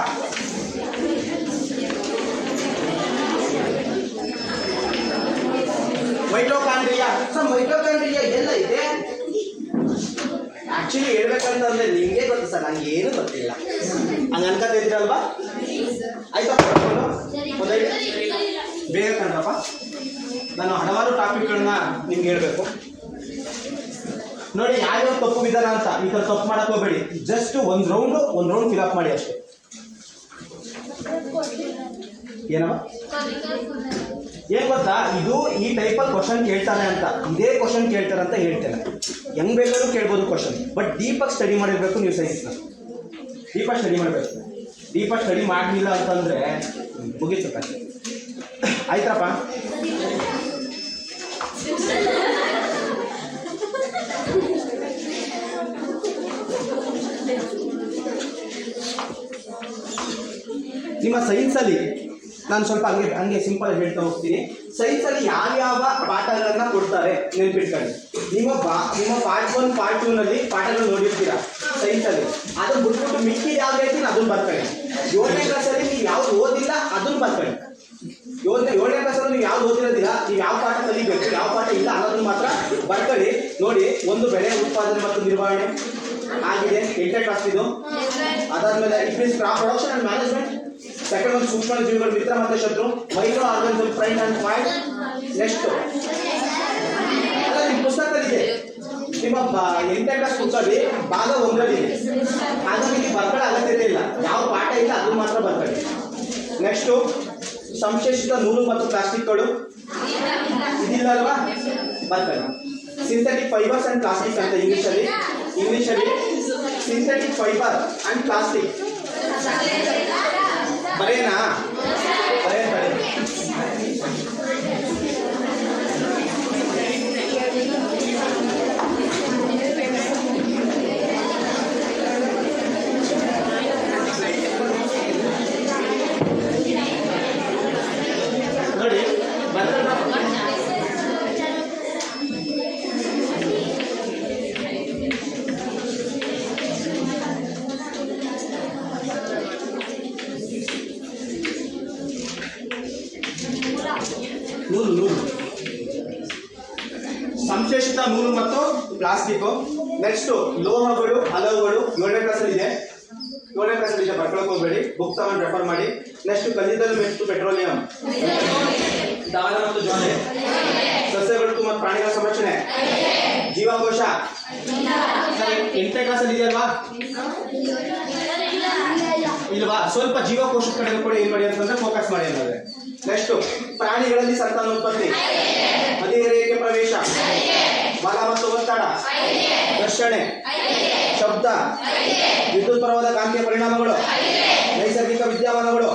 Mitochondria. Sir mitochondria ಎಲ್ಲೈತೆ? ಆಕ್ಚುಲಿ ಹೇಳ್ಬೇಕಂತಂದ್ರೆ ನಿಮಗೆ ಗೊತ್ತು ಸರ್, ನಂಗೆ ಏನು ಗೊತ್ತಿಲ್ಲ. ಹಂಗ ಅನ್ಕೋತಾ ಇದ್ದೀರಲ್ವಾ? ಆಯ್ತಪ್ಪ, ಬೇಗ ಕಂಡ್ರಪ್ಪ. ನಾನು ಹಲವಾರು ಟಾಪಿಕ್ಗಳನ್ನ ನಿಮ್ಗೆ ಹೇಳ್ಬೇಕು. ನೋಡಿ ಯಾವ್ಯಾವ ತಪ್ಪು ವಿಧಾನ ಅಂತ. ಈ ಥರ ತಪ್ಪು ಮಾಡಕ್ ಹೋಗ್ಬೇಡಿ. ಜಸ್ಟ್ ಒಂದು ರೌಂಡ್ ಫಿಲಪ್ ಮಾಡಿ ಅಷ್ಟೇ. ಏನವ ಏನ್ ಗೊತ್ತಾ, ಇದು ಈ ಟೈಪಲ್ಲಿ ಕ್ವಶನ್ ಕೇಳ್ತಾರೆ ಅಂತ, ಇದೇ ಕ್ವಶನ್ ಕೇಳ್ತಾರೆ ಅಂತ ಹೇಳ್ತೇನೆ. ಹೆಂಗ್ ಬೇಕಾದ್ರೂ ಕೇಳ್ಬೋದು ಕ್ವಶನ್, ಬಟ್ ಡೀಪಾಗಿ ಸ್ಟಡಿ ಮಾಡಿರ್ಬೇಕು ನೀವು ಸೈನ್ಸ್ನ. ಡೀಪಾಗಿ ಸ್ಟಡಿ ಮಾಡಬೇಕು. ಡೀಪಾಗಿ ಸ್ಟಡಿ ಮಾಡಲಿಲ್ಲ ಅಂತಂದ್ರೆ ಮುಗಿಸುತ್ತ. ಆಯ್ತಪ್ಪ? ನಿಮ್ಮ ಸೈನ್ಸಲ್ಲಿ ನಾನು ಸ್ವಲ್ಪ ಹಂಗೆ ಸಿಂಪಲ್ ಹೇಳ್ತಾ ಹೋಗ್ತೀನಿ. ಸೈನ್ಸಲ್ಲಿ ಯಾವ್ಯಾವ ಪಾಠಗಳನ್ನ ಕೊಡ್ತಾರೆ ನೆನ್ಪಿಟ್ಕೊಳ್ಳಿ. ನಿಮ್ಮ ಪಾರ್ಟ್ 1 ಪಾರ್ಟ್ 2ನಲ್ಲಿ ಪಾಠಗಳು ನೋಡಿರ್ತೀರಾ ಸೈನ್ಸಲ್ಲಿ. ಅದನ್ನ ಬಿಟ್ಬಿಟ್ಟು ಮಿಕ್ಕಿ ಯಾವ್ದು ಹೇಳ್ತೀನಿ ಅದನ್ನ ಬರ್ಕೊಳ್ಳಿ. 7ನೇ ಕ್ಲಾಸಲ್ಲಿ ನೀವು ಯಾವ್ದು ಓದಿಲ್ಲ ಅದನ್ನ ಬರ್ಕೊಳ್ಳಿ. 7ನೇ ಕ್ಲಾಸಲ್ಲಿ ನೀವು ಯಾವ್ದು ಓದಿರೋದಿಲ್ಲ, ನೀವು ಯಾವ ಪಾಠ ಕಲಿಬೇಕು, ಯಾವ ಪಾಠ ಇಲ್ಲ ಅನ್ನೋದನ್ನ ಮಾತ್ರ ಬರ್ಕೊಳ್ಳಿ. ನೋಡಿ, ಒಂದು ಬೆಳೆ ಉತ್ಪಾದನೆ ಮತ್ತು ನಿರ್ವಹಣೆ ಆಗಿದೆ, 8ನೇ ಕ್ಲಾಸ್ ಇದು. ಅದಾದ್ಮೇಲೆ it means crop production and management. Second ಒಂದು ಸೂಕ್ಷ್ಮ ಜೀವಿಗಳು ಮಿತ್ರ ಮತ್ತು ಶತ್ರು, micro organism friend and fight. Next ಅಲ್ಲ ನಿಮ್ಮ ಪುಸ್ತಕದಲ್ಲಿದೆ, ನಿಮ್ಮ 8ನೇ ಕ್ಲಾಸ್ ಪುಸ್ತಕದಲ್ಲಿ ಭಾಗ 1ರಲ್ಲಿದೆ. ಹಾಗಾಗಿ ನೀವು ಬರ್ಕೊಳ್ಳೋ ಅಗತ್ಯತೆ ಇಲ್ಲ. ಯಾವ ಪಾಠ ಇಲ್ಲ ಅದು ಮಾತ್ರ ಬರ್ಕೊಳ್ಳಿ. ನೆಕ್ಸ್ಟು ಸಂಶ್ಲೇಷಿತ ನೂಲು ಮತ್ತು ಪ್ಲಾಸ್ಟಿಕ್ಗಳು ಇದಿಲ್ಲ ಅಲ್ವಾ, ಬರ್ಕೊಳ್ಳಿ. ಸಿಂಥೆಟಿಕ್ ಫೈಬರ್ಸ್ ಅಂಡ್ ಪ್ಲಾಸ್ಟಿಕ್ ಅಂತ ಇಂಗ್ಲಿಷಲ್ಲಿ ಸಿಂಥೆಟಿಕ್ ಫೈಬರ್ ಅಂಡ್ ಪ್ಲಾಸ್ಟಿಕ್ ಬರೇನಾ? ಬರೇ ನೂಲು ಸಂಶ್ಲೇಷಿತ ನೂಲು ಮತ್ತು ಪ್ಲಾಸ್ಟಿಕ್. ನೆಕ್ಸ್ಟ್ ಲೋಹಗಳು, ಹಲವುಗಳು 7ನೇ ಕ್ಲಾಸಲ್ಲಿ ಇದೆ. 7ನೇ ಕ್ಲಾಸಲ್ಲಿ ಇದೆ, ಬರ್ಕೊಳಕ್ ಹೋಗ್ಬೇಡಿ, ಬುಕ್ ತಗೊಂಡು ರೆಫರ್ ಮಾಡಿ. ನೆಕ್ಸ್ಟ್ ಕಲ್ಲಿದ್ದಲು ಮತ್ತು ಪೆಟ್ರೋಲಿಯಂ, ದಾನ ಮತ್ತು ಜ್ವಾಲೆ, ಸಸ್ಯಗಳು ಮತ್ತು ಪ್ರಾಣಿಗಳ ಸಂರಕ್ಷಣೆ, ಜೀವಕೋಶ. 8ನೇ ಕ್ಲಾಸಲ್ಲಿ ಇದೆಯಲ್ವಾ? ಇಲ್ವಾ? ಸ್ವಲ್ಪ ಜೀವಕೋಶದ ಕಡೆ ಕೂಡ ಏನ್ ಮಾಡಿ ಅಂತಂದ್ರೆ ಫೋಕಸ್ ಮಾಡಿ ಅನ್ನೋದು. ನೆಕ್ಸ್ಟ್ ಪ್ರಾಣಿಗಳಲ್ಲಿ ಸಂತಾನೋತ್ಪತ್ತಿ, ಹದಿಹರೆಯಕ್ಕೆ ಪ್ರವೇಶ, ಬಲ ಮತ್ತು ಒತ್ತಡ, ಘರ್ಷಣೆ, ಶಬ್ದ, ವಿದ್ಯುತ್ ಪ್ರವಾಹದ ಕಾಂತೀಯ ಪರಿಣಾಮಗಳು, ನೈಸರ್ಗಿಕ ವಿದ್ಯಮಾನಗಳು,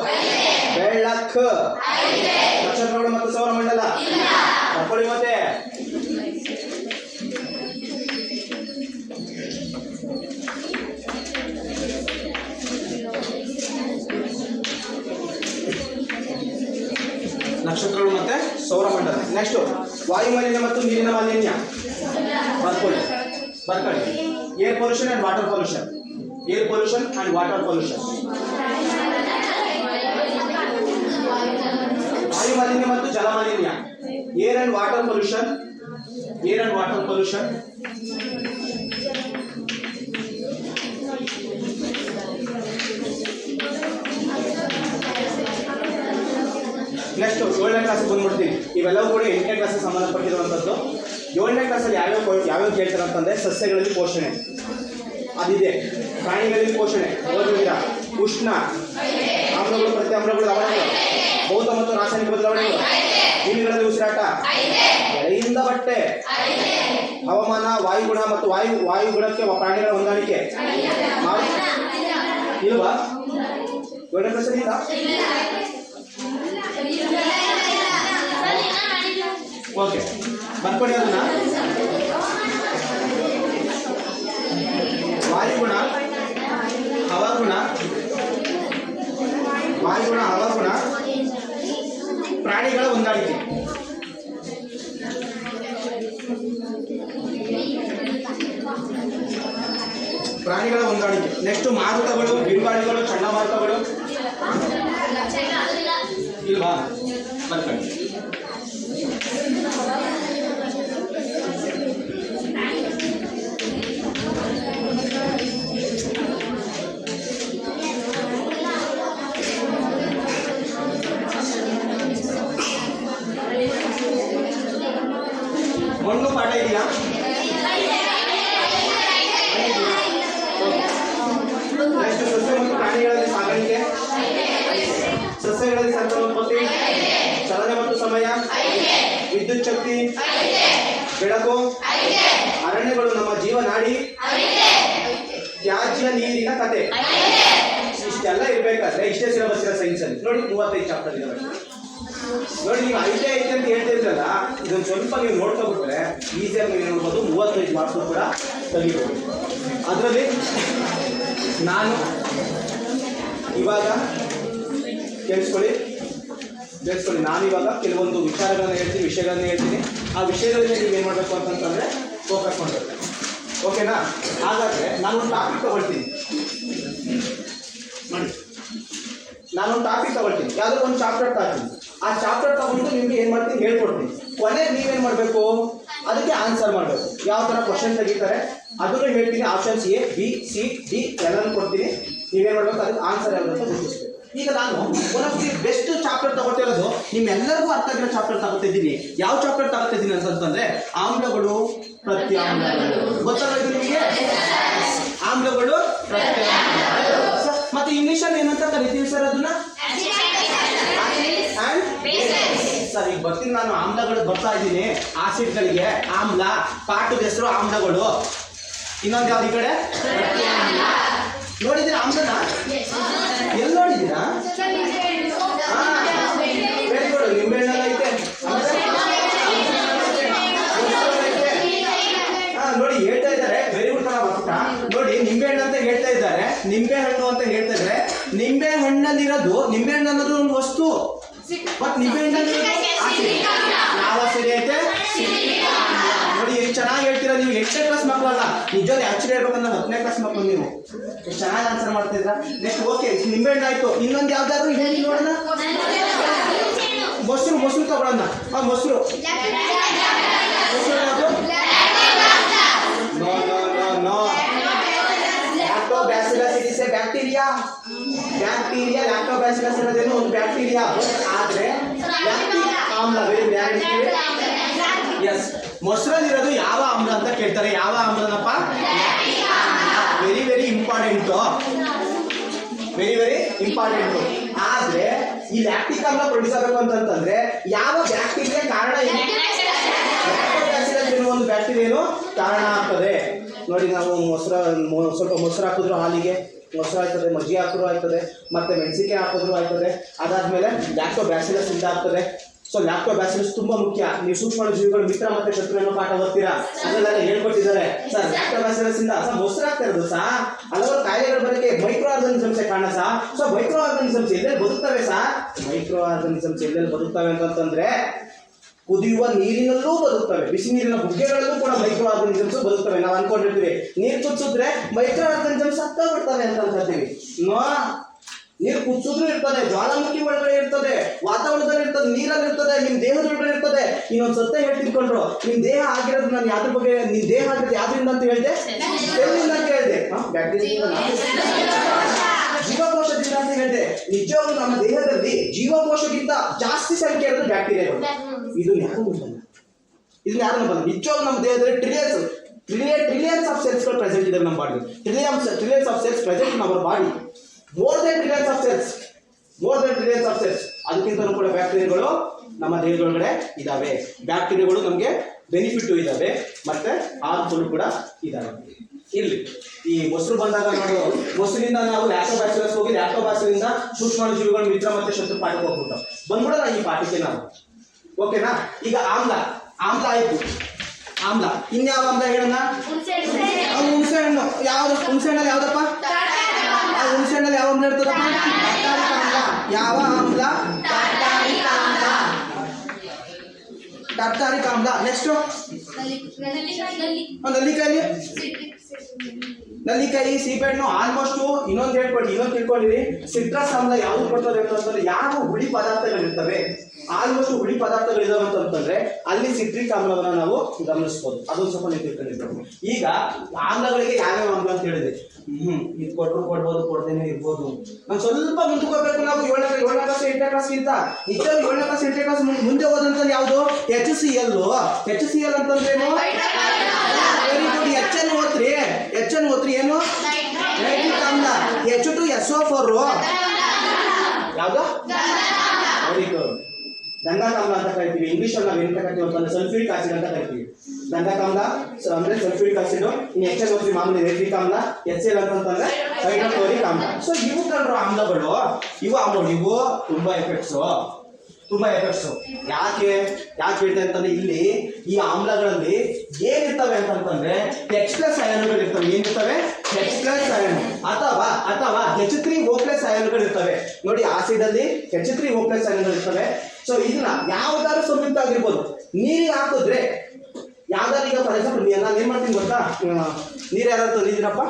ಬೆಳಕು, ನಕ್ಷತ್ರಗಳು ಮತ್ತು ಸೌರಮಂಡಲ. ಬರ್ಕೊಳ್ಳಿ ಮತ್ತೆ. ನಕ್ಷತ್ರಗಳು ಮತ್ತೆ ಸೌರಮಂಡಲ. ನೆಕ್ಸ್ಟ್ ವಾಯು ಮಾಲಿನ್ಯ ಮತ್ತು ನೀರಿನ ಮಾಲಿನ್ಯ. ಬರ್ಕೊಳ್ಳಿ. Air pollution and water pollution. Air pollution and water pollution. ವಾಯು ಮಾಲಿನ್ಯ ಮತ್ತು ಜಲ ಮಾಲಿನ್ಯ. Air and water pollution. Next 7ನೇ ಕ್ಲಾಸಿಗೆ ಬಂದ್ಬಿಡ್ತೀನಿ. ಇವೆಲ್ಲವೂ ಕೂಡ 8ನೇ ಕ್ಲಾಸಿಗೆ ಸಂಬಂಧಪಟ್ಟಿರುವಂಥದ್ದು. 7ನೇ ಕ್ಲಾಸಲ್ಲಿ ಯಾವ್ಯಾವ ಕೇಳ್ತಾರೆ ಅಂತಂದ್ರೆ ಸಸ್ಯಗಳಲ್ಲಿ ಪೋಷಣೆ ಅದಿದೆ, ಪ್ರಾಣಿಗಳಲ್ಲಿ ಪೋಷಣೆ ಓದುವಿರ, ಉಷ್ಣ, ಆಮ್ಲಗಳು, ಪ್ರತ್ಯಾಮ್ಲಗಳು, ಲವಣಗಳು, ಭೌತ ಮತ್ತು ರಾಸಾಯನಿಕ ಬದಲಾವಣೆಗಳು, ಮೀನುಗಳಲ್ಲಿ ಉಸಿರಾಟ, ಎಳೆಯಿಂದ ಬಟ್ಟೆ, ಹವಾಮಾನ, ವಾಯುಗುಣ ಮತ್ತು ವಾಯುಗುಣಕ್ಕೆ ಪ್ರಾಣಿಗಳ ಹೊಂದಾಣಿಕೆ ಇಲ್ವಾ? 7ನೇ ಕ್ಲಾಸಲ್ಲಿ ಇಲ್ಲ? ಓಕೆ, ಬರ್ಕೊಳ್ಳಿ ಅದನ್ನ. ವಾಯುಗುಣ, ಹವಾಗುಣ, ಪ್ರಾಣಿಗಳ ಹೊಂದಾಣಿಕೆ. ನೆಕ್ಸ್ಟ್ ಮಾರುತಗಳು, ಬಿರುಗಾಳಿಗಳು, ಚಂಡಮಾರುತಗಳು ಇಲ್ವಾ? ಬರ್ಕೊಳ್ಳಿ. ಮಣ್ಣು ಪಾಠ ಇದೆಯಾ? ನೆಕ್ಸ್ಟ್ ಸಸ್ಯ ಮತ್ತು ಪ್ರಾಣಿಗಳಲ್ಲಿ ಸಾಗಾಣಿಕೆ, ಸಸ್ಯಗಳಲ್ಲಿ ಸಂತಾನೋತ್ಪತ್ತಿ, ಚಲನೆ ಮತ್ತು ಸಮಯ, ವಿದ್ಯುತ್ ಶಕ್ತಿ, ಬೆಳಕು, ಅರಣ್ಯಗಳು ನಮ್ಮ ಜೀವನಾಡಿ, ತ್ಯಾಜ್ಯ ನೀರಿನ ಕತೆ. ಇಷ್ಟೆಲ್ಲ ಇರ್ಬೇಕಾದ್ರೆ ಇಷ್ಟೇ ಸಿಲೆಬಸ್ ಇರೋ ಸೈನ್ಸ್ ಅಲ್ಲಿ ನೋಡಿ 35 ಚಾಪ್ಟರ್ ಇದಾವೆ. ನೋಡಿ ನೀವು 5 ಅಂತ ಹೇಳ್ತಿದ್ರಲ್ಲ, ಇದೊಂದು ಸ್ವಲ್ಪ ನೀವು ನೋಡ್ಕೊಬಿಟ್ರೆ ಈಸಿಯಾಗಿ ನೀವು ನೋಡ್ಬೋದು. 35 ಮಾರ್ಕ್ಸ್ ಕೂಡ ತೆಗಿಬೋದು. ಅದರಲ್ಲಿ ನಾನು ಇವಾಗ ಕೇಳಿಸ್ಕೊಳ್ಳಿ, ನಾನು ಇವಾಗ ಕೆಲವೊಂದು ವಿಷಯಗಳನ್ನ ಹೇಳ್ತೀನಿ. ಆ ವಿಷಯಗಳಲ್ಲಿ ನೀವು ಏನು ಮಾಡಬೇಕು ಅಂತಂತಂದರೆ ಫೋಕಸ್ ಮಾಡಬೇಕು. ಓಕೆನಾ? ಹಾಗಾದರೆ ನಾನೊಂದು ಟಾಪಿಕ್ ತಗೊಳ್ತೀನಿ. ಯಾವುದೋ ಒಂದು ಚಾಪ್ಟರ್ ತಗೊಳ್ತೀನಿ. ಆ ಚಾಪ್ಟರ್ ತಗೊಂಡು ನಿಮ್ಗೆ ಏನು ಮಾಡ್ತೀನಿ ಹೇಳ್ಕೊಡ್ತೀನಿ. ಕೊನೆಗೆ ನೀವೇನು ಮಾಡಬೇಕು, ಅದಕ್ಕೆ ಆನ್ಸರ್ ಮಾಡಬೇಕು. ಯಾವ ಥರ ಕ್ವಶನ್ ತೆಗಿತಾರೆ ಅದನ್ನು ಹೇಳ್ತೀನಿ. Options A, B, C, D ಎಲ್ಲನೂ ಕೊಡ್ತೀನಿ. ನೀವೇನು ಮಾಡಬೇಕು, ಅದಕ್ಕೆ ಆನ್ಸರ್ ಯಾವುದು ಅಂತ ಗುರುತಿಸಬೇಕು. ಈಗ ನಾನು one of the best chapter ತಗೋತಿರೋದು ನಿಮ್ಮೆಲ್ಲರಿಗೂ ಅರ್ಥ ಆಗಿರೋ ಚಾಪ್ಟರ್ ತಗೋತಿದ್ದೀನಿ. ಯಾವ ಚಾಪ್ಟರ್ ತಗೋತಿದ್ದೀನಿ ಅಂತಂದ್ರೆ ಆಮ್ಲಗಳು, ಪ್ರತ್ಯಾಮ್ಲಗಳು. ಗೊತ್ತಾಗೋದು ನಿಮಗೆ? ಆಮ್ಲಗಳು, ಪ್ರತ್ಯಾಮ್ಲಗಳು. ಮತ್ತೆ ಇಂಗ್ಲಿಷಲ್ಲಿ ಏನಂತ ಕರಿತೀವಿ ಸರ್ ಅದನ್ನ? ಸರ್ ಈಗ ಬರ್ತೀನಿ ನಾನು. ಆಮ್ಲಗಳು ಬರ್ತಾ ಇದ್ದೀನಿ. ಆಸಿಡ್ಗಳಿಗೆ ಆಮ್ಲ, ಪಾಠದ ಹೆಸರು ಆಮ್ಲಗಳು. ಇನ್ನೊಂದು ಯಾವ್ದು ಈ ಕಡೆ? ನೋಡಿದ್ದೀರಾ ಆಮ್ಲನ? ಎಲ್ಲಿ ನೋಡಿದ್ದೀರಾ? Very good. ನಿಂಬೆಹಣ್ಣು ಐತೆ. ನೋಡಿ ಹೇಳ್ತಾ ಇದ್ದಾರೆ. ವೆರಿ ಗುಡ್ ಕಣ ಭಕ್ತ. ನೋಡಿ ನಿಂಬೆಹಣ್ಣು ಅಂತ ಹೇಳ್ತಾ ಇದ್ದಾರೆ. ನಿಂಬೆಹಣ್ಣು ಅಂತ ಹೇಳ್ತಾ ಇದ್ದಾರೆ. ನಿಂಬೆಹಣ್ಣಲ್ಲಿರೋದು, ನಿಂಬೆಹಣ್ಣು ಅನ್ನೋದು ಒಂದು ವಸ್ತು. ಬಟ್ ನಿಂಬೆಹಣ್ಣಲ್ಲಿ ಯಾವ ಸರಿ ಐತೆ? ನೋಡಿ ಎಷ್ಟು ಚೆನ್ನಾಗಿ ಹೇಳ್ತೀರಾ ನೀವು. 8ನೇ ಕ್ಲಾಸ್ ಮಕ್ಕಳಲ್ಲ, ನಿಜವಾಗಿ ಆಕ್ಚುಲಿ ಹೇಳ್ಬೇಕಂದ್ರೆ 10ನೇ ಕ್ಲಾಸ್ ಮಕ್ಕಳು ನೀವು. ಎಷ್ಟು ಚೆನ್ನಾಗಿ ಆನ್ಸರ್ ಮಾಡ್ತಿದ್ರ. ನೆಕ್ಸ್ಟ್ ಓಕೆ, ನಿಂಬೆಹಣ್ಣು ಆಯ್ತು. ಇನ್ನೊಂದು ಯಾವ್ದಾದ್ರು ಹೇಳಿ ನೋಡೋಣ. ಮೊಸರು ತಗೊಳ್ಳೋಣ. ಆ ಮೊಸರು ಯಾವುದು? No. Lactobacillus it is a bacteria. Lactobacillus ಅನ್ನೋದೇನು ಒಂದು ಬ್ಯಾಕ್ಟೀರಿಯಾ. ಆದ್ರೆ ಲ್ಯಾಕ್ಟಿಕ್ ಆಮ್ಲ ಎಸ್. ಮೊಸರಲ್ಲಿರೋದು ಯಾವ ಆಮ್ಲ ಅಂತ ಕೇಳ್ತಾರೆ. ಯಾವ ಆಮ್ಲನಪ್ಪ? Very very important. ಆದ್ರೆ ಈ ಲ್ಯಾಕ್ಟಿಕ್ ಆಮ್ಲ ಪ್ರೊಡ್ಯೂಸ್ ಆಗಬೇಕು ಅಂತಂದ್ರೆ ಯಾವ ಬ್ಯಾಕ್ಟೀರಿಯಾ ಕಾರಣ? ಲ್ಯಾಕ್ಟೋಬ್ಯಾಸಿಲಸ್ ಎನ್ನುವ ಒಂದು ಬ್ಯಾಕ್ಟೀರಿಯಾ ಕಾರಣ ಆಗ್ತದೆ. ನೋಡಿ, ನಾವು ಸ್ವಲ್ಪ ಮೊಸರು ಹಾಕಿದ್ರು ಹಾಲಿಗೆ ಮೊಸರು ಆಯ್ತದೆ, ಮಜ್ಜಿಗೆ ಹಾಕಿದ್ರು ಆಯ್ತದೆ, ಮತ್ತೆ ಮೆಣಸಿನಕಾಯಿ ಹಾಕಿದ್ರು ಆಯ್ತದೆ. ಅದಾದ್ಮೇಲೆ ಲ್ಯಾಕ್ಟೋಬ್ಯಾಸಿಲಸ್ ಇಂದ ಆಗ್ತದೆ. ಸೊ ಲ್ಯಾಕ್ಟೋಬ್ಯಾಸಿಲಸ್ ತುಂಬಾ ಮುಖ್ಯ. ನೀವು ಸೂಕ್ಷ್ಮ ಜೀವಿಗಳು ಮಿತ್ರ ಮತ್ತೆ ಶತ್ರು ಅನ್ನೋ ಪಾಠ ಓದ್ತೀರಾ, ಅದನ್ನೆಲ್ಲ ಹೇಳ್ಕೊಟ್ಟಿದ್ದಾರೆ ಸರ್. ಲ್ಯಾಕ್ಟೋಬ್ಯಾಸಿಲಸ್ ಇಂದ ಮೊಸರು ಆಗ್ತಾ ಇರೋದು ಹಲವಾರು ಕಾಯಿಲೆಗಳು ಬರೋಕ್ಕೆ ಮೈಕ್ರೋ ಆರ್ಗಾನಿಸಮ್ಸ್ ಕಾರಣ ಸೊ ಮೈಕ್ರೋ ಆರ್ಗಾನಿಸಮ್ಸ್ ಎಲ್ಲೆಲ್ಲಿ ಬದುಕ್ತವೆ ಮೈಕ್ರೋ ಆರ್ಗಾನಿಸಮ್ಸ್ ಎಲ್ಲೆಲ್ಲಿ ಬದುಕ್ತವೆ ಅಂತಂದ್ರೆ ಕುದಿಯುವ ನೀರಿನಲ್ಲೂ ಬದುಕ್ತವೆ, ಬಿಸಿ ನೀರಿನ ಬುಗ್ಗೆಗಳಲ್ಲೂ ಕೂಡ ಮೈಕ್ರೋ ಆರ್ಗಾನಿಸಮ್ಸ್ ಬದುಕ್ತವೆ. ನಾವು ಅನ್ಕೊಂಡಿರ್ತೀವಿ ನೀರು ಕುದಿಸಿದ್ರೆ ಮೈಕ್ರೋ ಆರ್ಗಾನಿಸಮ್ಸ್ ಸತ್ತ ಬಿಡ್ತವೆ ಅಂತ ಅನ್ಕೊಳ್ತೀವಿ. ನೀರು ಕುದಿಸಿದ್ರು ಇರ್ತದೆ, ಜ್ವಾಲಾಮುಖಿ ಒಳಗಡೆ ಇರ್ತದೆ, ವಾತಾವರಣದಲ್ಲಿ ಇರ್ತದೆ, ನೀರಲ್ಲಿ ಇರ್ತದೆ, ನಿಮ್ ದೇಹದೊಳಗಡೆ ಇರ್ತದೆ. ಇನ್ನೊಂದು ಸತ್ತ ಹೇಳ್ತಿದ್ಕೊಂಡ್ರು ನಿಮ್ ದೇಹ ಆಗಿರೋದು ನಾನು ಯಾವ್ದ್ರ ಬಗ್ಗೆ, ನಿಮ್ ದೇಹ ಆಗಿರೋದು ಯಾವ್ದ್ರಿಂದ ಅಂತ ಹೇಳಿದೆ? ಸೆಲ್ಲಿಂದ ಅಂತ ಹೇಳಿದೆ. ಬ್ಯಾಕ್ಟೀರಿಯಾ ಜೀವಕೋಶದಿಂದ ಅಂತ ಹೇಳಿದೆ. ನಿಜವಾಗ್ಲೂ ನಮ್ಮ ದೇಹದಲ್ಲಿ ಜೀವಕೋಶಕ್ಕಿಂತ ಜಾಸ್ತಿ ಸಂಖ್ಯೆ ಇರೋದು ಬ್ಯಾಕ್ಟೀರಿಯಾಗಳು. ಇದು ಯಾರು ನಂಬಲ್ಲ. ನಿಜವಾಗ್ಲೂ ನಮ್ಮ ದೇಹದಲ್ಲಿ ಟ್ರಿಲಿಯನ್ಸ್ ಆಫ್ ಸೆಲ್ಸ್ಗಳು ಪ್ರೆಸೆಂಟ್ ಇದೆ ನಮ್ಮ body. Trillions of cells present in our body. More than trillions of cells. ಅದಕ್ಕಿಂತಲೂ ಕೂಡ ಬ್ಯಾಕ್ಟೀರಿಯಾಗಳು ನಮ್ಮ ದೇಹದೊಳಗಡೆ ಇದಾವೆ. ಬ್ಯಾಕ್ಟೀರಿಯಾಗಳು ನಮಗೆ ಬೆನಿಫಿಟ್ ಇದಾವೆ, ಮತ್ತೆ ಹಾರ್ಮ್ಫುಲ್ ಕೂಡ ಇದಾವೆ. ಇರ್ಲಿ, ಈ ಮೊಸರು ಬಂದಾಗ ನೋಡು, ಮೊಸರಿನಿಂದ ನಾವು ಲ್ಯಾಕ್ಟೋಬ್ಯಾಸಿಲಸ್ ಹೋಗಿ ಲ್ಯಾಕ್ಟೋಬ್ಯಾಸಿಲಿಂದ ಸೂಕ್ಷ್ಮ ಜೀವಿಗಳ ಮಿತ್ರ ಮತ್ತೆ ಶತ್ರು ಪಾಠಕ್ಕೆ ಹೋಗ್ಬಿಟ್ಟು ಬಂದ್ಬಿಡೋಣ ಈ ಪಾಠಕ್ಕೆ ನಾವು. ಓಕೆನಾ? ಈಗ ಆಮ್ಲ ಆಯ್ತು. ಆಮ್ಲ ಇನ್ಯಾವ ಆಮ್ಲ ಹೇಳೋಣ? ಹುಣಸೆ ಹಣ್ಣು. ಯಾವ್ದು ಹುಣಸೆ ಹಣ್ಣಲ್ಲಿ ಯಾವ್ದಪ್ಪ? ಹುಣಸೆ ಹಣ್ಣಲ್ಲಿ ಯಾವ ಆಮ್ಲ ಇರ್ತದಪ್ಪ? ಯಾವ ಆಮ್ಲ? ಟಾರ್ಟಾರಿಕ್ ಆಮ್ಲ. ನೆಕ್ಸ್ಟ್ ನಲ್ಲಿಕಾಯಿ, ಸೀಬೆಹಣ್ಣು. ಆಲ್ಮೋಸ್ಟ್ ಇನ್ನೊಂದು ತಿಳ್ಕೊಂಡಿರಿ. ಸಿಟ್ರಸ್ ಆಮ್ಲ ಯಾವ್ದು ಕೊಡ್ತದೆ ಅಂತಂದ್ರೆ ಯಾವ ಹುಳಿ ಪದಾರ್ಥಗಳಿರ್ತವೆ, ಆಲ್ಮೋಸ್ಟ್ ಹುಳಿ ಪದಾರ್ಥಗಳಿದಾವೆ ಅಂತಂದ್ರೆ ಅಲ್ಲಿ ಸಿಟ್ರಿಕ್ ಆಮ್ಲವನ್ನ ನಾವು ಗಮನಿಸಬಹುದು. ಅದೊಂದು ಸ್ವಲ್ಪ ನೀವು ತಿಳ್ಕೊಂಡಿರ್ಬೇಕು. ಈಗ ಆಮ್ಲಗಳಿಗೆ ಯಾವ್ಯಾವ ಆಮ್ಲ ಅಂತ ಹೇಳಿದೆ, ಇದು ಕೊಡ್ಬೋದು, ಕೊಡ್ದೇನೆ ಇರ್ಬೋದು. ನಾನು ಸ್ವಲ್ಪ ಮುಂದಕ್ಕೆ ನಾವು 7ನೇ ಕ್ಲಾಸ್ 8ನೇ ಕ್ಲಾಸ್ಗಿಂತ ನಿಜವಾಗಿ 7ನೇ ಕ್ಲಾಸ್ 8ನೇ ಕ್ಲಾಸ್ ಮುಂದೆ ಹೋದಂತಂದ್ರೆ ಯಾವುದು? HCl. HCl ಅಂತಂದ್ರೇನು? Very good. ಹೆಚ್ಚನ್ನು ಓದ್ರಿ. ಏನು? ನೈಟ್ರಿಕ್ ಆಮ್ಲ. H2SO4 ಯಾವುದು? Very good. ಗಂಧಕಾಮ್ಲ ಅಂತ ಕರಿತೀವಿ. ಇಂಗ್ಲಿಷ್ ಅಲ್ಲಿ ನಾವು ಏನಂತ ಕರಿತೀವಿ ಅಂತಂದ್ರೆ ಸಲ್ಫ್ಯೂರಿಕ್ ಆಸಿಡ್ ಅಂತ ಕರಿತೀವಿ. ಗಂಧಕಾಮ್ಲ ಅಂದ್ರೆ ಸಲ್ಫ್ಯೂರಿಕ್ ಆಸಿಡ್. ಇನ್ನು HNO3 ಮಾಮೂಲಿ ನೈಟ್ರಿಕ್ ಆಮ್ಲ. HCl ಅಂತಂದ್ರೆ ಹೈಡ್ರೋಕ್ಲೋರಿಕ್ ಆಮ್ಲ. ಸೊ ಇವು ಕಂಡ್ರು ಆಮ್ಲಗಳು. ಇವು ತುಂಬಾ ಎಫೆಕ್ಟ್ಸ್. ಯಾಕೆ ಹೇಳ್ತಾ ಅಂತಂದ್ರೆ ಇಲ್ಲಿ ಈ ಆಮ್ಲಗಳಲ್ಲಿ ಏನಿರ್ತವೆ ಅಂತಂದ್ರೆ H+ ಅಯಾನುಗಳು ಇರ್ತವೆ. ಏನಿರ್ತವೆ? H+ ಅಯಾನು ಅಥವಾ H3O+ ಅಯಾನುಗಳು ಇರ್ತವೆ. ನೋಡಿ, ಆಸಿಡ್ ಅಲ್ಲಿ H3O+ ಅಯಾನುಗಳು ಇರ್ತವೆ. ಸೊ ಇದನ್ನ ಯಾವ್ದಾದ್ರು ಸಂಯುಕ್ತ ಆಗಿರ್ಬೋದು. ನೀರಿಗೆ ಹಾಕಿದ್ರೆ ಯಾವ್ದಾದ್ರು, ಈಗ ಫಾರ್ ಎಕ್ಸಾಂಪಲ್ ನಾನು ಏನ್ ಮಾಡ್ತೀನಿ ಗೊತ್ತಾ? ನೀರು ಯಾರು ತಂದಿದ್ದೀರಪ್ಪ?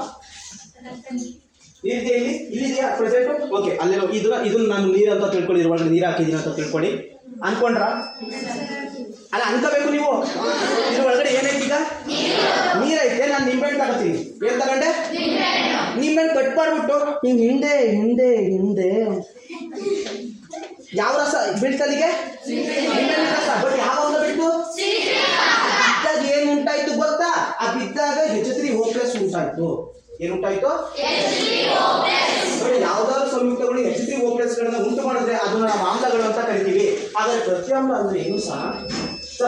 ನೀರಿದೆಯಾ? ಇಲ್ಲಿದೆಯಾ ಪ್ರೆಸೆಂಟ್? ಓಕೆ, ಅಲ್ಲೇ ಇದನ್ನ ನಾನು ನೀರು ಅಂತ ತಿಳ್ಕೊಳ್ಳಿ, ಇದ್ರೊಳಗೆ ನೀರು ಹಾಕಿದ್ದೀನಿ ಅಂತ ತಿಳ್ಕೊಳ್ಳಿ. ಅನ್ಕೊಂಡ್ರ? ಅಲ್ಲ, ಅನ್ಕೋಬೇಕು ನೀವು. ಇದ್ರ ಒಳಗಡೆ ಏನೈತಿ? ಈಗ ನೀರೈತೆ. ನಾನು ನಿಂಬೆಹಣ್ಣು ತಗೋತೀನಿ. ಏನ್ ತಗೊಂಡೆ? ನಿಂಬೆಹಣ್ಣು ಕಟ್ ಮಾಡ್ಬಿಟ್ಟು ಹಿಂದೆ ಯಾವ ರಸ ಬೀಳ್ತಲ್ಲಿಗೆ? ನಿಂಬೆಹಣ್ಣು ರಸ. ಬಟ್ ಯಾವ ಬೇಕು? ಬಿದ್ದಾಗ ಏನು ಉಂಟಾಯ್ತು ಗೊತ್ತಾ? ಆ ಬಿದ್ದಾಗ H3O+ ಉಂಟಾಯ್ತು. ಏನುಂಟಾಯ್ತು? ನೋಡಿ, ಯಾವ್ದಾದ್ರು ಸಂಯುಕ್ತಗಳು H3O+ ಉಂಟು ಮಾಡಿದ್ರೆ ಅದನ್ನ ನಾವು ಆಮ್ಲಗಳು ಅಂತ ಕರಿತೀವಿ. ಆದರೆ ಪ್ರತ್ಯಾಮ್ಲ ಅಂದ್ರೆ ಏನು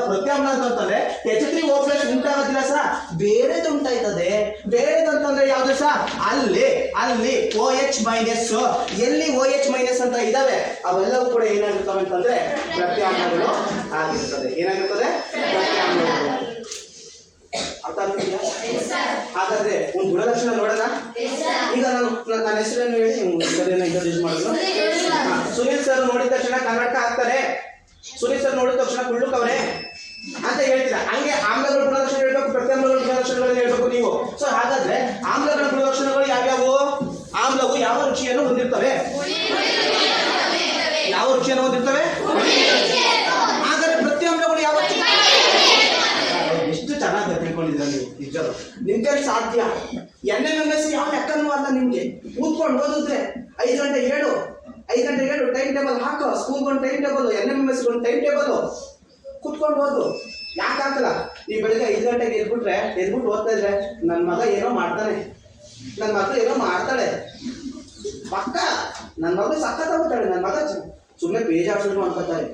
ಪ್ರತ್ಯಾಮ್ಲ ಅಂತಂದ್ರೆ H3O+ ಉಂಟಾಗೋದಿಲ್ಲ ಬೇರೆದು ಉಂಟಾಯ್ತದೆ. ಬೇರೆದಂತಂದ್ರೆ ಯಾವ್ದು ಅಲ್ಲಿ OH-. ಎಲ್ಲಿ OH- ಅಂತ ಇದಾವೆ ಅವೆಲ್ಲವೂ ಕೂಡ ಏನಾಗಿರ್ತವೆ ಅಂತಂದ್ರೆ ಪ್ರತ್ಯಾಮ್ಲಗಳು ಆಗಿರ್ತದೆ. ಏನಾಗಿರ್ತದೆ? ಪ್ರತ್ಯಾಮ್ಲಗಳು. ಅರ್ಥ ಆಗ್ತಿದೆಯಾ? ಹಾಗಾದ್ರೆ ಒಂದು ಗುಣಲಕ್ಷಣ ನೋಡೋಣ. ಈಗ ನನ್ನ ಹೆಸರನ್ನು ಹೇಳಿ ಸರಿಯನ್ನು ಇಂಟ್ರೊಡ್ಯೂಸ್ ಮಾಡಿದ್ರು. ಸುನೀಲ್ ಸರ್ ನೋಡಿದ ತಕ್ಷಣ ಕನ್ನಡಕ ಹಾಕ್ತಾರೆ. ಸುನೀಲ್ ಸರ್ ನೋಡಿದ ತಕ್ಷಣ ಕುಳ್ಳುಕವ್ರೆ ಅಂತ ಹೇಳ್ತೀರಾ. ಹಂಗೆ ಆಮ್ಲಗಳ ಗುಣಲಕ್ಷಣ ಹೇಳ್ಬೇಕು, ಪ್ರತ್ಯಾಮ್ಲಗಳ ಗುಣಲಕ್ಷಣಗಳನ್ನ ಹೇಳ್ಬೇಕು ನೀವು. ಸೊ ಹಾಗಾದ್ರೆ ಆಮ್ಲಗಳ ಗುಣಲಕ್ಷಣಗಳು ಯಾವ್ಯಾವು? ಆಮ್ಲವು ಯಾವ ರುಚಿಯನ್ನು ಹೊಂದಿರ್ತವೆ? ಹೇಳೋದು ನಿಮ್ಗೆ ಸಾಧ್ಯ. NMMS ಯಾವ ಲೆಕ್ಕನೂ ಅಲ್ಲ ನಿಮ್ಗೆ. ಕೂತ್ಕೊಂಡು ಓದಿದ್ರೆ 5 ಗಂಟೆ ಹೇಳು ಟೈಮ್ ಟೇಬಲ್ ಹಾಕೋ. ಸ್ಕೂಲ್ಗೊಂದು ಟೈಮ್ ಟೇಬಲ್, NMMS ಒಂದು ಟೈಮ್ ಟೇಬಲ್, ಕೂತ್ಕೊಂಡು ಓದು. ಯಾಕೆ ಹಾಕಲ್ಲ? ಈ ಬೆಳಿಗ್ಗೆ 5 ಗಂಟೆಗೆ ಎದ್ಬಿಟ್ಟು ಓದ್ತಾ ಇದ್ರೆ ನನ್ನ ಮಗ ಏನೋ ಮಾಡ್ತಾನೆ, ನನ್ನ ಮಗಳು ಏನೋ ಮಾಡ್ತಾಳೆ, ಪಕ್ಕ ನನ್ನ ಮಗಳು ಸಕ್ಕತ್ತಾಗ್ತಾಳೆ, ನನ್ನ ಮಗ ಸುಮ್ಮನೆ ಬೇಜಾಡ್ಸಿದ್ರು ಅನ್ಕೋತಾರೆ.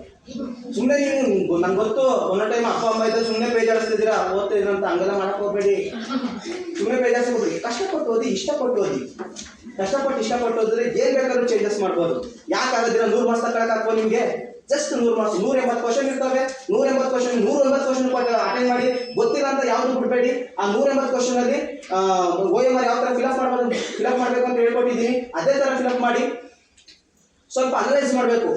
ಸುಮ್ಮನೆ ನೀವು ನಂಗೆ ಗೊತ್ತು ಒಂದೊಂದು ಟೈಮ್ ಅಪ್ಪ ಅಮ್ಮ ಇದ್ದರೆ ಸುಮ್ಮನೆ ಬೇಜಾಡಿಸ್ತಿದ್ದೀರಾ, ಓದ್ತಾ ಇದ್ರ ಅಂತ ಹಂಗೆಲ್ಲ ಮಾಡಕ್ಕೆ ಹೋಗ್ಬೇಡಿ. ಸುಮ್ಮನೆ ಬೇಜಾರಿಸ್ಕೊಬೇಡಿ. ಕಷ್ಟಪಟ್ಟು ಓದಿ, ಇಷ್ಟಪಟ್ಟು ಓದಿ. ಇಷ್ಟಪಟ್ಟು ಓದಿದ್ರೆ ಏನು ಬೇಕಾದ್ರೂ ಚೇಂಜಸ್ ಮಾಡ್ಬೋದು. ಯಾಕಾಗದಿರ 100 ಮಾರ್ಕ್ಸ್ ತಗೊಳಕ್ಕಾಗ್ಬೋದು ನಿಮಗೆ? ಜಸ್ಟ್ 100 ಮಾರ್ಕ್ಸ್, 180 ಕ್ವಶನ್ ಇರ್ತವೆ. 180 ಕ್ವಶನ್ ಅಟೆಂಡ್ ಮಾಡಿ. ಗೊತ್ತಿಲ್ಲ ಅಂತ ಯಾವುದು ಬಿಡಬೇಡಿ. ಆ 180 ಕ್ವಶನ್ ಅಲ್ಲಿ OMR ಯಾವ ಥರ ಫಿಲಪ್ ಮಾಡಬೇಕು ಅಂತ ಹೇಳ್ಕೊಟ್ಟಿದ್ದೀನಿ, ಅದೇ ಥರ ಫಿಲಪ್ ಮಾಡಿ. ಸ್ವಲ್ಪ ಅನಲೈಸ್ ಮಾಡಬೇಕು.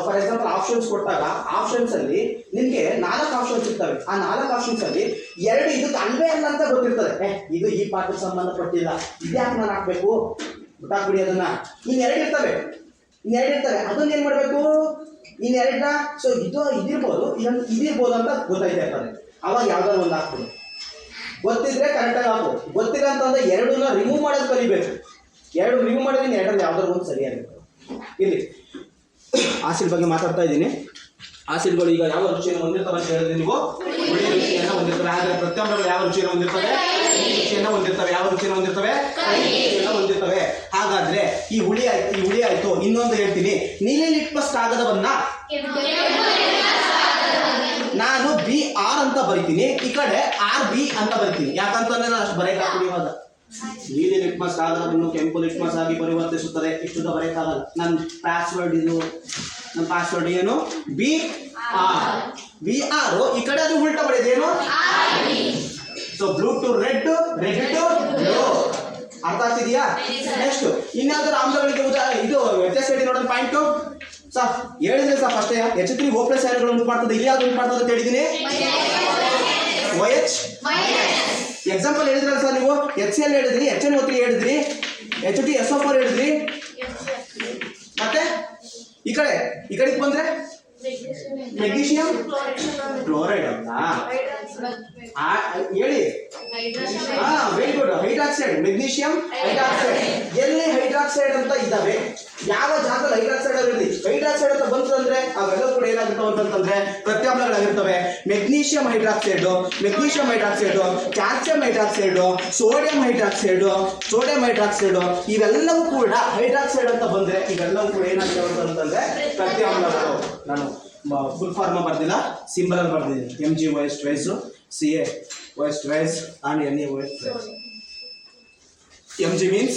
ಫಾರ್ ಎಕ್ಸಾಂಪಲ್ ಆಪ್ಷನ್ಸ್ ಕೊಟ್ಟಾಗ ಆಪ್ಷನ್ಸ್ ಅಲ್ಲಿ ನಿಮಗೆ 4 ಆಪ್ಷನ್ಸ್ ಇರ್ತವೆ. ಆ 4 ಆಪ್ಷನ್ಸ್ ಅಲ್ಲಿ 2 ಇದಕ್ಕೆ ಅಲ್ವೇ ಅಲ್ಲ ಅಂತ ಗೊತ್ತಿರ್ತದೆ. ಇದು ಈ ಪಾಠಕ್ಕೆ ಸಂಬಂಧಪಟ್ಟಿಲ್ಲ, ಇದ್ಯಾಕೆ ನಾನು ಹಾಕ್ಬೇಕು, ಬಿಟ್ಟಾಕ್ಬಿಡಿ ಅದನ್ನ. ಇನ್ನೆರಡು ಇರ್ತವೆ. ಅದನ್ನ ಏನ್ ಮಾಡಬೇಕು? ಇನ್ನೆರಡನ್ನ ಸೊ ಇದಿರ್ಬೋದು ಅಂತ ಗೊತ್ತಾಯ್ತು. ಅವಾಗ ಯಾವ್ದಾದ್ರು ಒಂದು ಹಾಕ್ಬಿಡು. ಗೊತ್ತಿದ್ರೆ ಕರೆಕ್ಟಾಗಿ ಹಾಕು. ಗೊತ್ತಿಲ್ಲ ಅಂತಂದ್ರೆ 2ನ್ನ ರಿಮೂವ್ ಮಾಡೋದು ಕಲಿಬೇಕು. 2 ರಿಮೂವ್ ಮಾಡಿದ್ರೆ 2ರಲ್ಲಿ ಯಾವ್ದಾದ್ರು ಒಂದು ಸರಿಯಾಗಿರುತ್ತೆ. ಇಲ್ಲಿ ಆಸಿಡ್ ಬಗ್ಗೆ ಮಾತಾಡ್ತಾ ಇದ್ದೀನಿ. ಆಸಿಡ್ಗಳು ಈಗ ಯಾವ ರುಚಿಯನ್ನು ಹೊಂದಿರ್ತವೆ ಅಂತ ಹೇಳಿದ್ರೆ ನೀವು ಹುಳಿ ರುಚಿಯನ್ನು ಹೊಂದಿರ್ತವೆ. ಆದರೆ ಪ್ರತ್ಯಾಮ್ಲಗಳು ಯಾವ ರುಚಿಯನ್ನು ಹೊಂದಿರ್ತವೆ? ಯಾವ ರುಚಿಯನ್ನು ಹೊಂದಿರ್ತವೆ? ಹಾಗಾದ್ರೆ ಈ ಹುಳಿ ಆಯ್ತು. ಇನ್ನೊಂದು ಹೇಳ್ತೀನಿ, ನೀಲಿ ಲಿಟ್ಮಸ್ ಕಾಗದವನ್ನ ನಾನು BR ಅಂತ ಬರಿತೀನಿ, ಈ ಕಡೆ RB ಅಂತ ಬರಿತೀನಿ. ಯಾಕಂತಂದ್ರೆ ನಾನು ಅಷ್ಟು ಬರೆಯಕ್ಕಾಗ್ತೀನಿ. ಇವಾಗ ನೀಲಿ ಲಿಟ್ಮಸ್ ಕಾಗದವನ್ನು ಕೆಂಪು ಲಿಟ್ಮಸ್ ಆಗಿ ಪರಿವರ್ತಿಸುತ್ತದೆ. ಇಷ್ಟುದ ಬರೆಯಕ್ಕಾಗಲ್ಲ. ನನ್ನ ಪಾಸ್ವರ್ಡ್ ಏನು? BR. ಈ ಕಡೆ ಅದು ಉಲ್ಟಾ ಬರೆಯೋದೇನು? So blue to red, red to blue. ಅರ್ಥ ಆಗ್ತಿದೆಯಾ? ನೆಕ್ಸ್ಟ್ ಇನ್ಯಾವುದಾದ್ರು ಆಮ್ಲಗಳಿಗೆ ಇದು ವ್ಯತ್ಯಾಸ ಹೇಳಿ ನೋಡೋಣ. ಪಾಯಿಂಟು ಸರ್ ಹೇಳಿದ್ರೆ ಸರ್ ಫಸ್ಟ್ H3O+ ಯಾರುಗಳು ಉಂಟು ಮಾಡ್ತದೆ, ಇಲ್ಲಿ ಯಾವ್ದು ಉಂಟು ಮಾಡ್ತದೆ ಅಂತ ಹೇಳಿದ್ದೀನಿ? OH. ಎಕ್ಸಾಂಪಲ್ ಹೇಳಿದ್ರಲ್ಲ ಸರ್ ನೀವು, HCl ಹೇಳಿದ್ರಿ, HNO3 ಹೇಳಿದ್ರಿ, H2SO4 ಹೇಳಿದ್ರಿ. ಮತ್ತೆ ಈ ಕಡೆ ಬಂದ್ರೆ ಮೆಗ್ನೀಷಿಯಂ ಕ್ಲೋರೈಡ್ ಅಂತ ಹೇಳಿ. Very good. Hydroxide, magnesium hydroxide. ಎಲ್ಲಿ ಹೈಡ್ರಾಕ್ಸೈಡ್ ಅಂತ ಇದ್ದಾವೆ, ಯಾವ ಜಾಗದಲ್ಲಿ ಹೈಡ್ರಾಕ್ಸೈಡ್ ಇರಲಿ, ಹೈಡ್ರಾಕ್ಸೈಡ್ ಅಂತ ಬಂತಂದ್ರೆ ಅವೆಲ್ಲ ಕೂಡ ಏನಾಗಿರ್ತಾವೆ ಅಂತಂದ್ರೆ ಪ್ರತ್ಯಾಮ್ಲಗಳಾಗಿರ್ತವೆ. Magnesium hydroxide, calcium hydroxide, sodium hydroxide, ಇವೆಲ್ಲವೂ ಕೂಡ ಹೈಡ್ರಾಕ್ಸೈಡ್ ಅಂತ ಬಂದ್ರೆ ಇವೆಲ್ಲವೂ ಕೂಡ ಏನಾಗ್ತವೆ ಅಂತಂದ್ರೆ ಪ್ರತ್ಯಾಮ್ಲಗಳು. ನಾನು ಫುಲ್ ಫಾರ್ಮ್ ಬರ್ದಿಲ್ಲ, ಸಿಂಬಲ್ ಅಲ್ಲಿ ಬರ್ದಿದ್ದೀನಿ. MgOH twice, CaOH twice and NaOH twice. Mg means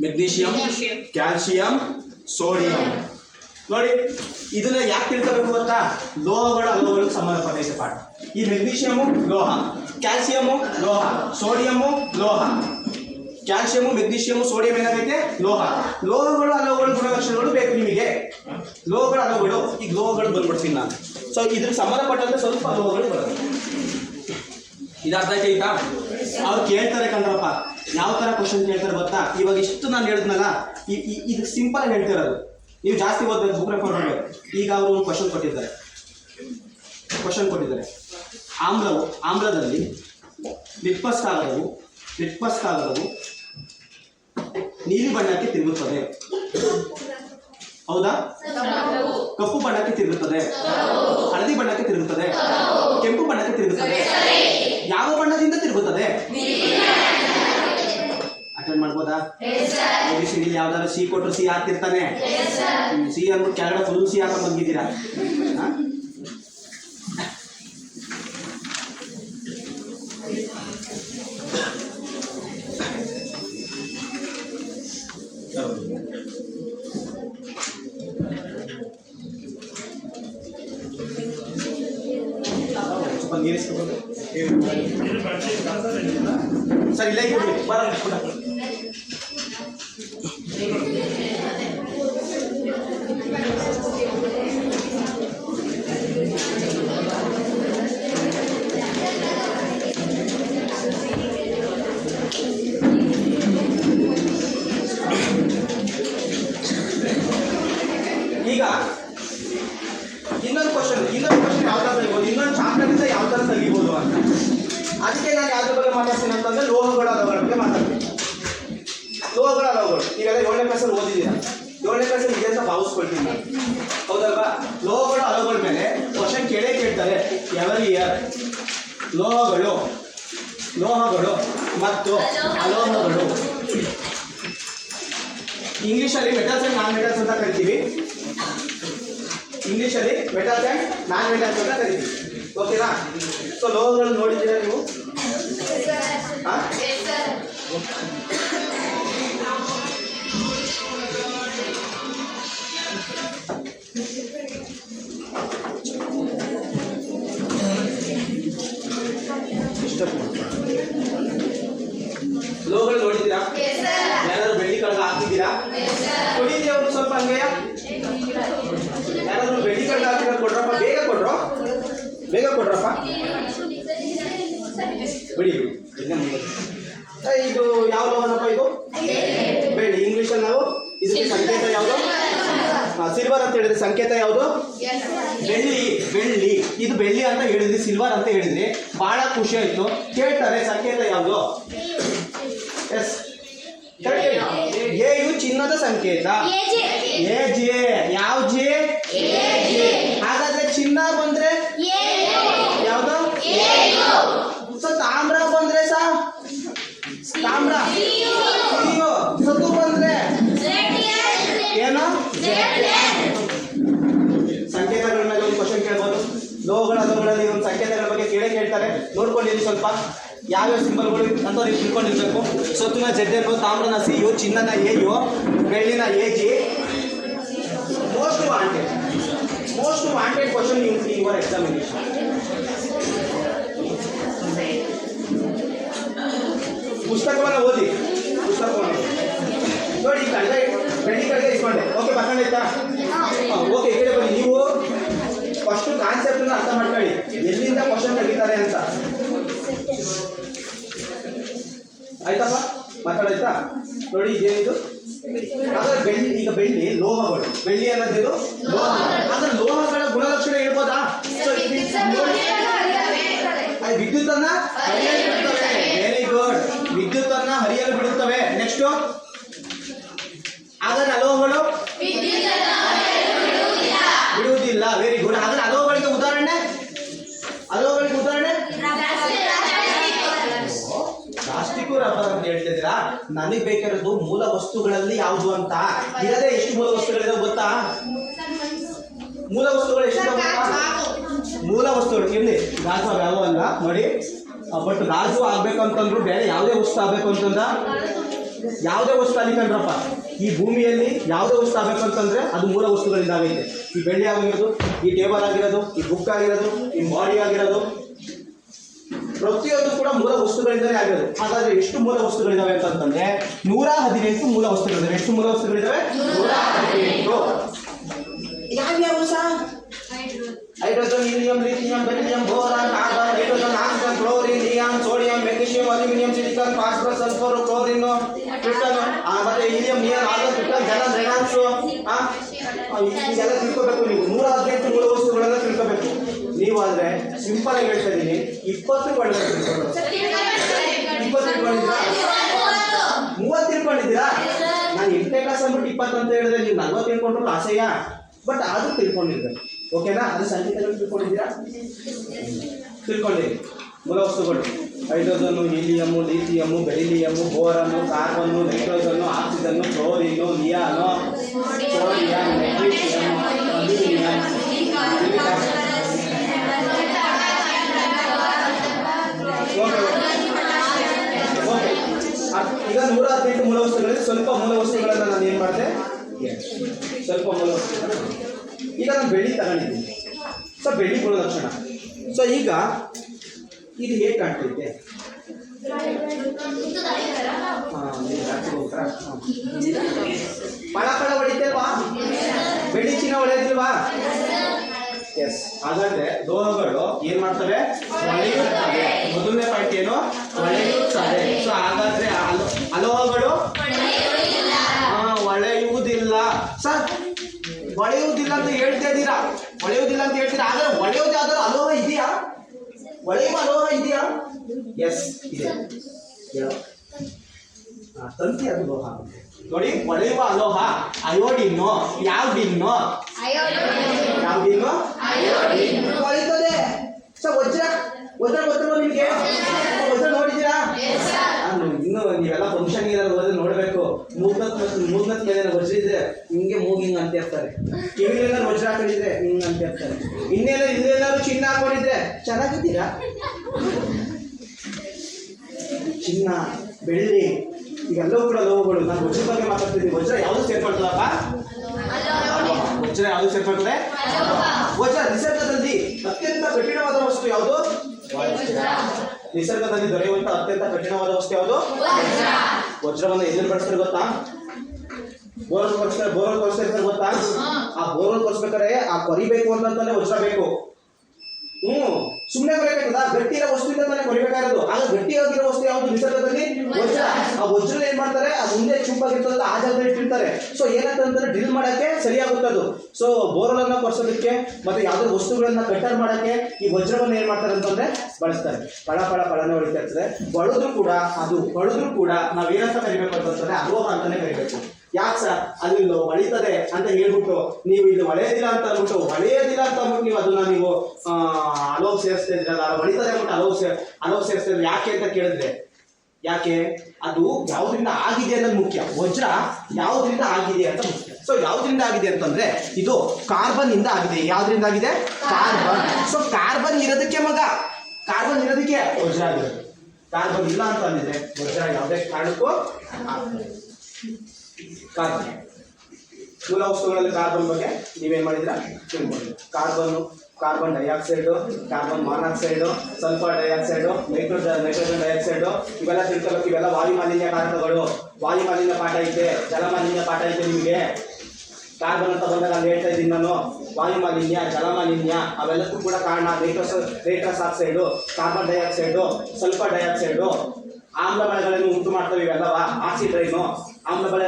magnesium, calcium, sodium. ನೋಡಿ ಇದನ್ನ ಯಾಕೆ ತಿಳ್ಕೋಬೇಕು ಗೊತ್ತಾ? ಲೋಹಗಳಿಗೆ ಸಂಬಂಧಪಟ್ಟ ಪಾಠ. ಈ ಮೆಗ್ನೀಷಿಯಮು ಲೋಹ, ಕ್ಯಾಲ್ಸಿಯಮು ಲೋಹ, ಸೋಡಿಯಮು ಲೋಹ. ಕ್ಯಾಲ್ಸಿಯಮು, ಮೆಗ್ನೀಷಿಯಮು, ಸೋಡಿಯಂ ಏನಾಗೈತೆ? ಲೋಹಗಳು ಅಲೋಹಗಳು ಗುಣಲಕ್ಷಣಗಳು ಬೇಕು ನಿಮಗೆ. ಅಲೋಹಗಳು ಈಗ ಲೋಹಗಳು ಬಂದ್ಬಿಡ್ತೀನಿ ನಾನು. ಸೊ ಇದ್ರ ಸಂಬಂಧಪಟ್ಟಂತೆ ಸ್ವಲ್ಪ ಲೋಹಗಳು ಬರೋದು. ಇದು ಅರ್ಥ ಆಯ್ತಾ? ಅವ್ರು ಕೇಳ್ತಾರೆ ಕಣ್ರಪ್ಪ, ಯಾವ ಥರ ಕ್ವಶನ್ ಕೇಳ್ತಾರೆ ಗೊತ್ತಾ? ಇವಾಗ ಇಷ್ಟು ನಾನು ಹೇಳಿದ್ನಲ್ಲ, ಇದು ಸಿಂಪಲ್ ಆಗಿ ಹೇಳ್ತಿರೋದು. ನೀವು ಜಾಸ್ತಿ ಓದಬೇಕು, ಬುಕ್ ರೆಫರ್ ಮಾಡಬೇಕು. ಈಗ ಅವರು ಒಂದು ಕ್ವಶನ್ ಕೊಟ್ಟಿದ್ದಾರೆ. ಆಮ್ಲದಲ್ಲಿ ಲಿಟ್ಮಸ್ ಕಾಗದವು ನೀಲಿ ಬಣ್ಣಕ್ಕೆ ತಿರುಗುತ್ತದೆ, ಹೌದಾ? ಕಪ್ಪು ಬಣ್ಣಕ್ಕೆ ತಿರುಗುತ್ತದೆ, ಹಳದಿ ಬಣ್ಣಕ್ಕೆ ತಿರುಗುತ್ತದೆ, ಕೆಂಪು ಬಣ್ಣಕ್ಕೆ ತಿರುಗುತ್ತದೆ. ಯಾವ ಬಣ್ಣದಿಂದ ತಿರುಗುತ್ತದೆ? ಅಟೆಂಡ್ ಮಾಡ್ಬೋದಾ? ABCD ಯಾವ್ದಾದ್ರು C ಕೊಟ್ಟರು C ಹಾಕ್ತಿರ್ತಾನೆ. C ಅಂದ್ಬಿಟ್ಟು ಕೆಳಗಡೆ ಫುಲ್ C ಹಾಕೊಂಡು ಬಂದಿದ್ದೀರಾ? ಸ್ವಲ್ಪ ನೀರಿಸ್ಕೊಂಡು ಸರ್ ಇಲ್ಲ ಈಗ ಇನ್ನೊಂದು ಕ್ವಶನ್ ಯಾವ ಥರ ತೆಗಿಬೋದು, ಇನ್ನೊಂದು ಚಾಪ್ಟರಿಂದ ಯಾವ ಥರ ತೆಗಿಬೋದು ಅಂತ. ಅದಕ್ಕೆ ನಾನು ಯಾವ್ದ್ರ ಬಗ್ಗೆ ಮಾತಾಡ್ತೀನಿ ಎವರಿ ಇಯರ್. ಲೋಹಗಳು ಮತ್ತು ಅಲೋಹಗಳು. ಇಂಗ್ಲಿಷಲ್ಲಿ ಮೆಟಲ್ಸ್ ಅಂಡ್ ನಾನ್ ಮೆಟಲ್ಸ್ ಅಂತ ಕರಿತೀವಿ. ಇಂಗ್ಲಿಷಲ್ಲಿ ಮೆಟಲ್ಸ್ ಅಂಡ್ ನಾನ್ ಮೆಟಲ್ಸ್ ಅಂತ ಕರಿತೀವಿ. ಓಕೆನಾ? ಸೊ ಲೋಹಗಳನ್ನು ನೋಡಿದ್ದೀರಾ ನೀವು? ಹಾಂ, ಲೋಹಗಳು ನೋಡಿದ್ದೀರಾ? ಯಾರಾದ್ರೂ ಬೆಳ್ಳಿ ಕಡಗ ಹಾಕಿದ್ದೀರಾ? ಕೊಡಿದ್ರಿ ಅವರು ಸ್ವಲ್ಪ ಹಂಗೆ. ಯಾರಾದ್ರೂ ಬೆಳ್ಳಿ ಕಡಗ ಹಾಕಿದ್ರೆ ಕೊಡ್ರಪ್ಪ, ಬೇಗ ಕೊಡ್ರಪ್ಪ. ಬಿಡಿ ಇದು ಯಾವ ಲೋಹನಪ್ಪ? ಇದು ಬೆಳ್ಳಿ. ಇಂಗ್ಲಿಷಲ್ಲಿ ನಾವು ಇದಕ್ಕೆ ಸಂಕೇತ ಯಾವುದು? ಸಿಲ್ವರ್ ಅಂತ ಹೇಳಿದ್ರೆ ಸಂಕೇತ ಯಾವುದು? ಬೆಳ್ಳಿ. ಇದು ಬೆಳ್ಳಿ ಅಂತ ಹೇಳಿದ್ರಿ, ಸಿಲ್ವರ್ ಅಂತ ಹೇಳಿದ್ರಿ, ಬಹಳ ಖುಷಿ ಆಯ್ತು. ಕೇಳ್ತಾರೆ ಸಂಕೇತ ಯಾವುದು? ಎಸ್, ಎ ಚಿನ್ನದ ಸಂಕೇತ. ಎ ಯಾವ ಜೆ? ಹಾಗಾದ್ರೆ ಚಿನ್ನ ಬಂದ್ರೆ ಯಾವುದು? ಸೊ ತಾಮ್ರ ಬಂದ್ರೆ ತಾಮ್ರ. ಸತು ಬಂದ್ರೆ ಏನು? ಸಂಕೇತಗಳ ಮೇಲೆ ಒಂದು ಕ್ವಶನ್ ಕೇಳ್ಬೋದು. ಲೋಹಗಳಲ್ಲಿ ಒಂದು ಸಂಕೇತಗಳ ಬಗ್ಗೆ ಕೇಳ್ತಾರೆ, ನೋಡ್ಕೊಂಡಿರಿ ಸ್ವಲ್ಪ. ಯಾವ್ಯಾವ ಸಿಂಬಲ್ಗಳು ಅಂತ ನೀವು ತಿಳ್ಕೊಂಡಿರ್ಬೇಕು. ಸತುನ ಜೆಡ್ಡನ್ನು, ತಾಮ್ರನ ಸಿಯು, ಚಿನ್ನನ ಎಯು, ಬೆಳ್ಳಿನ A G. Most wanted question in your examination. ಪುಸ್ತಕವನ್ನು ಓದಿ ನೋಡಿ. ಬೆಳ್ಳಿ ಕಡೆಗೆ ಇಸ್ಕೊಂಡೆ. ಓಕೆ, ಬರ್ಕೊಂಡಾಯ್ತಾ? ಓಕೆ, ಈ ಕಡೆ ಬನ್ನಿ. ನೀವು ಫಸ್ಟ್ ಕಾನ್ಸೆಪ್ಟನ್ನು ಅರ್ಥ ಮಾಡ್ಕೊಳ್ಳಿ, ಎಲ್ಲಿಂದ ಕ್ವಶನ್ ತೆಗಿತಾರೆ ಅಂತ. ಆಯ್ತಪ್ಪ, ಮಾತಾಡಾಯ್ತಾ? ನೋಡಿ, ಇದೇನಿದು? ಹಾಗಾದ್ರೆ ಈಗ ಬೆಳ್ಳಿ ಲೋಹಗಳು. ಬೆಳ್ಳಿ ಅನ್ನೋದೇನು? ಆದ್ರೆ ಲೋಹಗಳ ಗುಣಲಕ್ಷಣ ಹೇಳ್ಬೋದಾ? ವಿದ್ಯುತ್ತನ್ನ ಹರಿಯಲು ಬಿಡುತ್ತವೆ. ವೆರಿ ಗುಡ್, ವಿದ್ಯುತ್ತನ್ನ ಹರಿಯಲು ಬಿಡುತ್ತವೆ. ನೆಕ್ಸ್ಟ್, ಹಾಗಾದ್ರೆ ಅಲೋಹಗಳು ಬಿಡುವುದಿಲ್ಲ. Very good. ಹಾಗಾದ್ರೆ ಅಲೋಹಗಳಿಗೆ ಉದಾಹರಣೆ? ಪ್ಲಾಸ್ಟಿಕ್, ರಬ್ಬರ್ ಅಂತ ಹೇಳ್ತಿದ್ದೀರಾ? ನನಗೆ ಬೇಕಾಗಿರೋದು ಮೂಲ ವಸ್ತುಗಳಲ್ಲಿ ಯಾವುದು ಅಂತ. ಇರದೇ ಎಷ್ಟು ಮೂಲ ವಸ್ತುಗಳಿದಾವೆ ಗೊತ್ತಾ? ಮೂಲ ವಸ್ತುಗಳು ಎಷ್ಟು ಗೊತ್ತಾ? ಮೂಲ ವಸ್ತುಗಳು ಇರಲಿ, ಗಾಜು ಯಾವ ಅಲ್ಲ ನೋಡಿ. ಬಟ್ ಗಾಜು ಆಗ್ಬೇಕಂತಂದ್ರು ಬೇರೆ ಯಾವುದೇ ವಸ್ತು ಆಗ್ಬೇಕು ಅಂತಂದ, ಯಾವುದೇ ವಸ್ತು ಅಲ್ಲಿಕಂದ್ರಪ್ಪ, ಈ ಭೂಮಿಯಲ್ಲಿ ಯಾವುದೇ ವಸ್ತು ಆಗ್ಬೇಕು ಅಂತಂದ್ರೆ ಅದು ಮೂಲ ವಸ್ತುಗಳಿಂದ ಆಗೈತೆ. ಈ ಬೆಳ್ಳಿ ಆಗಿರೋದು, ಈ ಟೇಬಲ್ ಆಗಿರೋದು, ಈ ಬುಕ್ ಆಗಿರೋದು, ಈ ಬಾಡಿ ಆಗಿರೋದು, ಪ್ರತಿಯೊಂದು ಕೂಡ ಮೂಲ ವಸ್ತುಗಳಿಂದಲೇ ಆಗಿರೋದು. ಹಾಗಾದ್ರೆ ಎಷ್ಟು ಮೂಲ ವಸ್ತುಗಳಿದಾವೆ ಅಂತಂದ್ರೆ 118 ಮೂಲ ವಸ್ತುಗಳಿದಾವೆ. ಎಷ್ಟು ಮೂಲ ವಸ್ತುಗಳಿದಾವೆ? 118. ಯಾವ್ಯಾವು ಸಹ? Hydrogen, helium, lithium, beryllium, boron, argon, hydrogen, oxygen, chlorine, neon, sodium, magnesium, aluminium, silicon, phosphorus, sulphur, chlorine, krypton, ಮತ್ತೆ ಹೀಲಿಯಂ, ನಿಯಾನ್, ಆರ್ಗಾನ್, ಪ್ಲೂಟನ್, ಜಲನ್, ರೆನಾನ್ಸು. ಇದೆಲ್ಲ ತಿಳ್ಕೋಬೇಕು ನೀವು. 118 ಮೂಲ ವಸ್ತುಗಳನ್ನ ತಿಳ್ಕೋಬೇಕು. ನೀವಾದ್ರೆ ಸಿಂಪಲ್ ಆಗಿ ಹೇಳ್ತಾ ಇದ್ದೀನಿ, 20 ತಿಳ್ಕೊಂಡು 20 ತಿಳ್ಕೊಂಡಿದ್ದೀರಾ? 30 ತಿಳ್ಕೊಂಡಿದ್ದೀರಾ? ನಾನು 8ನೇ ಕ್ಲಾಸ್ ಅಂದ್ಬಿಟ್ಟು 20 ಅಂತ ಹೇಳಿದ್ರೆ ನೀವು 40 ತಿಳ್ಕೊಂಡ್ರು ಆಸೆಯ. ಬಟ್ ಅದು ತಿಳ್ಕೊಂಡಿರ್ಬೇಕು. ಓಕೆನಾ? ಅದು ಸಂಕೇತಗಳು ತಿಳ್ಕೊಂಡಿದ್ದೀರಾ? ತಿಳ್ಕೊಂಡಿರಿ. ಮೂಲ ವಸ್ತುಗಳು hydrogen, helium, lithium, beryllium, boron, carbon, nitrogen, oxygen, chlorine, neon, sodium, magnesium, aluminium. ಈಗ 118 ಮೂಲ ವಸ್ತುಗಳಲ್ಲಿ ಸ್ವಲ್ಪ ಮೂಲ ವಸ್ತುಗಳನ್ನು ನಾನು ಏನು ಮಾಡಿದೆ? ಸ್ವಲ್ಪ ಮೂಲ ವಸ್ತುಗಳನ್ನು ಈಗ ನಾನು ಬೆಳ್ಳಿ ತಗೊಂಡಿದ್ದೀನಿ. ಸೊ ಬೆಳ್ಳಿ ಗುಣಲಕ್ಷಣ. ಸೊ ಈಗ ಇದು ಹೇಗೆ ಕಾಣ್ತೈತೆ? ಪಳ ಹೊಡಿತೇಲ್ವಾ? ಬೆಳ್ಳಿ ಚಿನ್ನ ಹೊಡೆಯೋದಿಲ್ವಾ? ಎಸ್. ಹಾಗಾದ್ರೆ ಲೋಹಗಳು ಏನ್ ಮಾಡ್ತವೆ? ಹೊಳೆಯುತ್ತವೆ. ಮೊದಲನೇ ಪಾಯಿಂಟ್ ಏನು? ಹೊಳೆಯುತ್ತವೆ. ಸೊ ಹಾಗಾದ್ರೆ ಅಲೋಹಗಳು ಹೊಳೆಯುವುದಿಲ್ಲ. ಸರ್, ಹೊಳೆಯುವುದಿಲ್ಲ ಅಂತ ಹೇಳ್ತಾ ಇದ್ದೀರಾ? ಹೊಳೆಯುವುದಿಲ್ಲ ಅಂತ ಹೇಳ್ತೀರಾ? ಹಾಗಾದ್ರೆ ಹೊಳೆಯೋದು ಯಾವ್ದಾದ್ರು ಅಲೋಹ ಇದೆಯಾ? ಹೊಳೆಯುವ ಅಲೋಹ ಇದೆಯಾ? ಎಸ್, ಇದೆ. ತಂತಿ ಅದು ಲೋಹ ನೋಡಿ. ಹೊಳೆಯುವ ಅಲೋಹ ಅಯೋಡಿನ್ನು. ಯಾವ ಡಿನ್ನು? ಹೊಳಿತದೆ. ಸೊ ವಜ್ರ ವಜ್ರ ಗೊತ್ತಲ್ವ ನಿಮಗೆ? ವಜ್ರ ನೋಡಿದ್ದೀರಾ? ಇನ್ನು ನೀವೆಲ್ಲ ಫಂಕ್ಷನ್ ಏನಾದ್ರು ಹೋದ್ರೆ ನೋಡ್ಬೇಕು. ಮೂಗ್ನತ್ ಮೇಲೆ ವಜ್ರ ಇದ್ರೆ ಹಿಂಗೆ ಮೂಗಿಂಗ್ ಅಂತ ಇರ್ತಾರೆ. ಕಿವಿಲೇನಾದ್ರು ವಜ್ರ ಹಾಕೊಂಡಿದ್ರೆ ಹಿಂಗ್ ಅಂತ ಇರ್ತಾರೆ. ಇನ್ನೇನಾದ್ರು ಚಿನ್ನ ಹಾಕೊಂಡಿದ್ರೆ ಚೆನ್ನಾಗಿದ್ದೀರಾ? ಚಿನ್ನ, ಬೆಳ್ಳಿ ಇವೆಲ್ಲವೂ ಕೂಡ ಲೋಹಗಳು. ನಾನು ವಜ್ರ ಬಗ್ಗೆ ಮಾತಾಡ್ತಿದ್ದೀನಿ. ವಜ್ರ ಯಾವುದು ಸೇರ್ಕೊಳ್ತದಪ್ಪ? ವಜ್ರ ಯಾವುದು ಸೇರ್ಕೊಳ್ತದೆ? ವಜ್ರ ನಿಸರ್ಗದಲ್ಲಿ ಅತ್ಯಂತ ಕಠಿಣವಾದ ವಸ್ತು ಯಾವುದು? ನಿಸರ್ಗದಲ್ಲಿ ದೊರೆಯುವಂತ ಅತ್ಯಂತ ಕಠಿಣವಾದ ವಸ್ತು ಯಾವುದು? ವಜ್ರವನ್ನು ಎಲ್ಲಿ ಬಳಸ್ತಾರೆ ಗೊತ್ತಾ? ಬೋರ್ವೆಲ್ ಕೊಡಿಸ್ತಾರೆ ಗೊತ್ತಾ? ಆ ಬೋರ್ವೆಲ್ ಕೊಡಿಸ್ಬೇಕಾದ್ರೆ ಆ ಕೊರಿಬೇಕು ಅಂತಂತಾನೆ ವಜ್ರ ಬೇಕು. ಸುಮ್ಮನೆ ಕೊರಿಬೇಕಲ್ಲ, ಗಟ್ಟಿ ಇರೋ ವಸ್ತುವಿಂದ ತಾನೇ ಕೊರಿಬೇಕಾಗಿರೋದು. ಆಗ ಗಟ್ಟಿಯಾಗಿರೋ ವಸ್ತು ಯಾವುದು ನಿಸರ್ಗದಲ್ಲಿ? ವಜ್ರ. ಆ ವಜ್ರ ಏನ್ ಮಾಡ್ತಾರೆ, ಆ ಮುಂದೆ ಚುಂಪಾಗಿರ್ತದಲ್ಲ ಆ ಜಾಗದಲ್ಲಿ ಇಟ್ಟಿರ್ತಾರೆ. ಸೊ ಏನಂತಂದ್ರೆ ಡ್ರಿಲ್ ಮಾಡಕ್ಕೆ ಸರಿಯಾಗುತ್ತೆ ಅದು. ಸೊ ಬೋರ್ವೆಲ್ ಅನ್ನ ಕೊರ್ಸೋದಕ್ಕೆ ಮತ್ತೆ ಯಾವ್ದಾದ್ರು ವಸ್ತುಗಳನ್ನ ಕಟ್ಟರ್ ಮಾಡಕ್ಕೆ ಈ ವಜ್ರವನ್ನು ಏನ್ ಮಾಡ್ತಾರೆ ಅಂತಂದ್ರೆ ಬಳಸ್ತಾರೆ. ಪಳನೆ ಹೊಡಿತಾ ಇರ್ತದೆ. ಹೊಡೆದ್ರು ಕೂಡ ನಾವೇನಂತ ಕರಿಬೇಕು ಅಂತಂದ್ರೆ ಅಲೋಹ ಅಂತಾನೆ ಕರಿಬೇಕು. ಯಾಕೆ ಸರ್ ಅಲ್ಲಿ ಹೊಳಿತದೆ ಅಂತ ಹೇಳ್ಬಿಟ್ಟು ನೀವು ಇಲ್ಲಿ ಹೊಳೆಯೋದಿಲ್ಲ ಅಂತ ಅಂದ್ಬಿಟ್ಟು ನೀವು ಅದನ್ನ ನೀವು ಅಲೋವ್ ಸೇರಿಸ್ತಾ ಇದ್ರಲ್ಲ, ಹೊಳಿತದೆ ಅಂದ್ಬಿಟ್ಟು ಅಲೋವ್ ಸೇರಿಸ್ತಾ ಇದ್ರೆ ಯಾಕೆ ಅಂತ ಕೇಳಿದ್ರೆ, ಯಾಕೆ ಅದು ಯಾವುದರಿಂದ ಆಗಿದೆ ಅನ್ನೋದು ಮುಖ್ಯ. ವಜ್ರ ಯಾವುದರಿಂದ ಆಗಿದೆ ಅಂತ ಮುಖ್ಯ. ಸೊ ಯಾವುದರಿಂದ ಆಗಿದೆ ಅಂತಂದ್ರೆ ಇದು ಕಾರ್ಬನ್ ಇಂದ ಆಗಿದೆ. ಯಾವ್ದ್ರಿಂದ ಆಗಿದೆ? ಕಾರ್ಬನ್. ಸೊ ಕಾರ್ಬನ್ ಇರೋದಕ್ಕೆ ವಜ್ರ ಆಗಿರೋದು. ಕಾರ್ಬನ್ ಇಲ್ಲ ಅಂತ ಅಂದಿದ್ರೆ ವಜ್ರ ಯಾವುದೇ ಕಾರಣಕ್ಕೂ ಕಾರ್ಬನ್. ಮೂಲ ವಸ್ತುಗಳಲ್ಲಿ ಕಾರ್ಬನ್ ಬಗ್ಗೆ ನೀವೇನ್ ಮಾಡಿದ್ರ ತಿಳ್ಕೊಂಡಿದ್ದೀರಾ. Carbon dioxide, carbon monoxide, sulphur dioxide, nitrogen dioxide ಇವೆಲ್ಲ ತಿಳ್ಕೊಬೇಕು. ಇವೆಲ್ಲ ವಾಯು ಮಾಲಿನ್ಯ ಕಾರಕಗಳು. ವಾಯು ಮಾಲಿನ್ಯ ಪಾಠ ಐತೆ, ಜಲ ಮಾಲಿನ್ಯ ಪಾಠ ಐತೆ ನಿಮಗೆ. ಕಾರ್ಬನ್ ಅಂತ ಬಂದಾಗ ಅಲ್ಲಿ ಹೇಳ್ತಾ ಇದ್ದೀನಿ ನಾನು, ವಾಯು ಮಾಲಿನ್ಯ, ಜಲ ಮಾಲಿನ್ಯ ಅವೆಲ್ಲಕ್ಕೂ ಕೂಡ ಕಾರಣ nitrous oxide, carbon dioxide, sulphur dioxide. ಆಮ್ಲಮಳೆಗಳನ್ನು ಉಂಟು ಮಾಡ್ತವೆ ಇವೆಲ್ಲವ. ಆಸಿಡ್ ರೈನು, ಆಮ್ಲಮಳೆ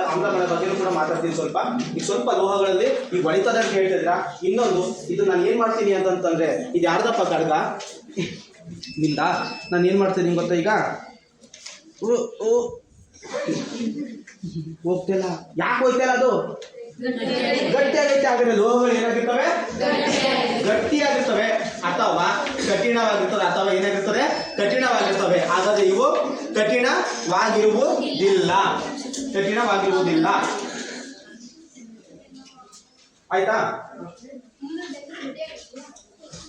ಬಗ್ಗೆನೂ ಕೂಡ ಮಾತಾಡ್ತೀನಿ ಸ್ವಲ್ಪ. ಈಗ ಸ್ವಲ್ಪ ಲೋಹಗಳಲ್ಲಿ ಈಗ ಹೊಳಿತದೆ ಅಂತ ಹೇಳ್ತಿದ್ರ. ಇನ್ನೊಂದು ಇದು ನಾನು ಏನ್ ಮಾಡ್ತೀನಿ ಅಂತಂದ್ರೆ, ಇದು ಯಾರ್ದಪ್ಪ ಕಡ್ಗ ನಿಂದ? ನಾನು ಏನ್ ಮಾಡ್ತೀನಿ ಗೊತ್ತಾ, ಈಗ ಹೋಗ್ತಿಲ್ಲ. ಯಾಕೆ ಹೋಗ್ತಿಲ್ಲ? ಅದು ಗಟ್ಟಿಯಾಗೈತೆ. ಹಾಗಾದ್ರೆ ಲೋಹಗಳು ಏನಾಗಿರ್ತವೆ? ಗಟ್ಟಿಯಾಗಿರ್ತವೆ ಅಥವಾ ಕಠಿಣವಾಗಿರ್ತವೆ. ಕಠಿಣವಾಗಿರ್ತವೆ. ಹಾಗಾದ್ರೆ ಇವು ಕಠಿಣವಾಗಿರುವುದಿಲ್ಲ. ಆಯ್ತಾ?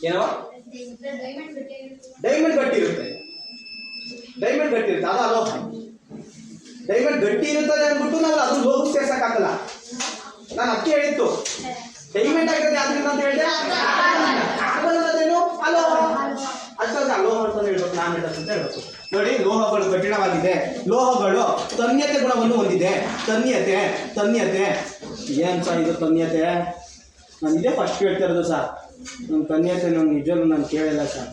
ಏನೋ ಡೈಮಂಡ್ ಗಟ್ಟಿ ಇರುತ್ತೆ. ಅದ ಲೋಹ. ಡೈಮಂಡ್ ಗಟ್ಟಿ ಇರುತ್ತದೆ ಅಂದ್ಬಿಟ್ಟು ನಾವು ಅದು ಲೋಹ ಸೇರ್ಸಕ್ಕಾಗಲ್ಲ. ನಾನು ಅದಕ್ಕೆ ಹೇಳಿತ್ತು ಡೈಮಂಡ್ ಆಗಿರೋದು ಯಾವ್ದ್ರಿಂದ ಅಂತ ಹೇಳಿದೆ? ಕಾರ್ಬನ್ ಅನ್ನೋದೇನು? ಅಲೋಹ. ಅಷ್ಟೊಂದು ಅಲೋಹ ಅಂತ ಹೇಳ್ಬೇಕು, ನಾನು ಅಂತ ಹೇಳ್ಬೇಕು. ನೋಡಿ, ಲೋಹಗಳು ಕಠಿಣವಾಗಿದೆ. ಲೋಹಗಳು ತನ್ಯತೆ ಗುಣವನ್ನು ಹೊಂದಿದೆ. ತನ್ಯತೆ ಏನ್ ಸರ್ ಇದು ತನ್ಯತೆ? ನಾನು ಇದೇ ಫಸ್ಟ್ ಕೇಳ್ತಿರೋದು ಸರ್. ನನ್ನ ತನ್ಯತೆ ನಿಜವೂ ನಾನು ಕೇಳಿಲ್ಲ ಸರ್.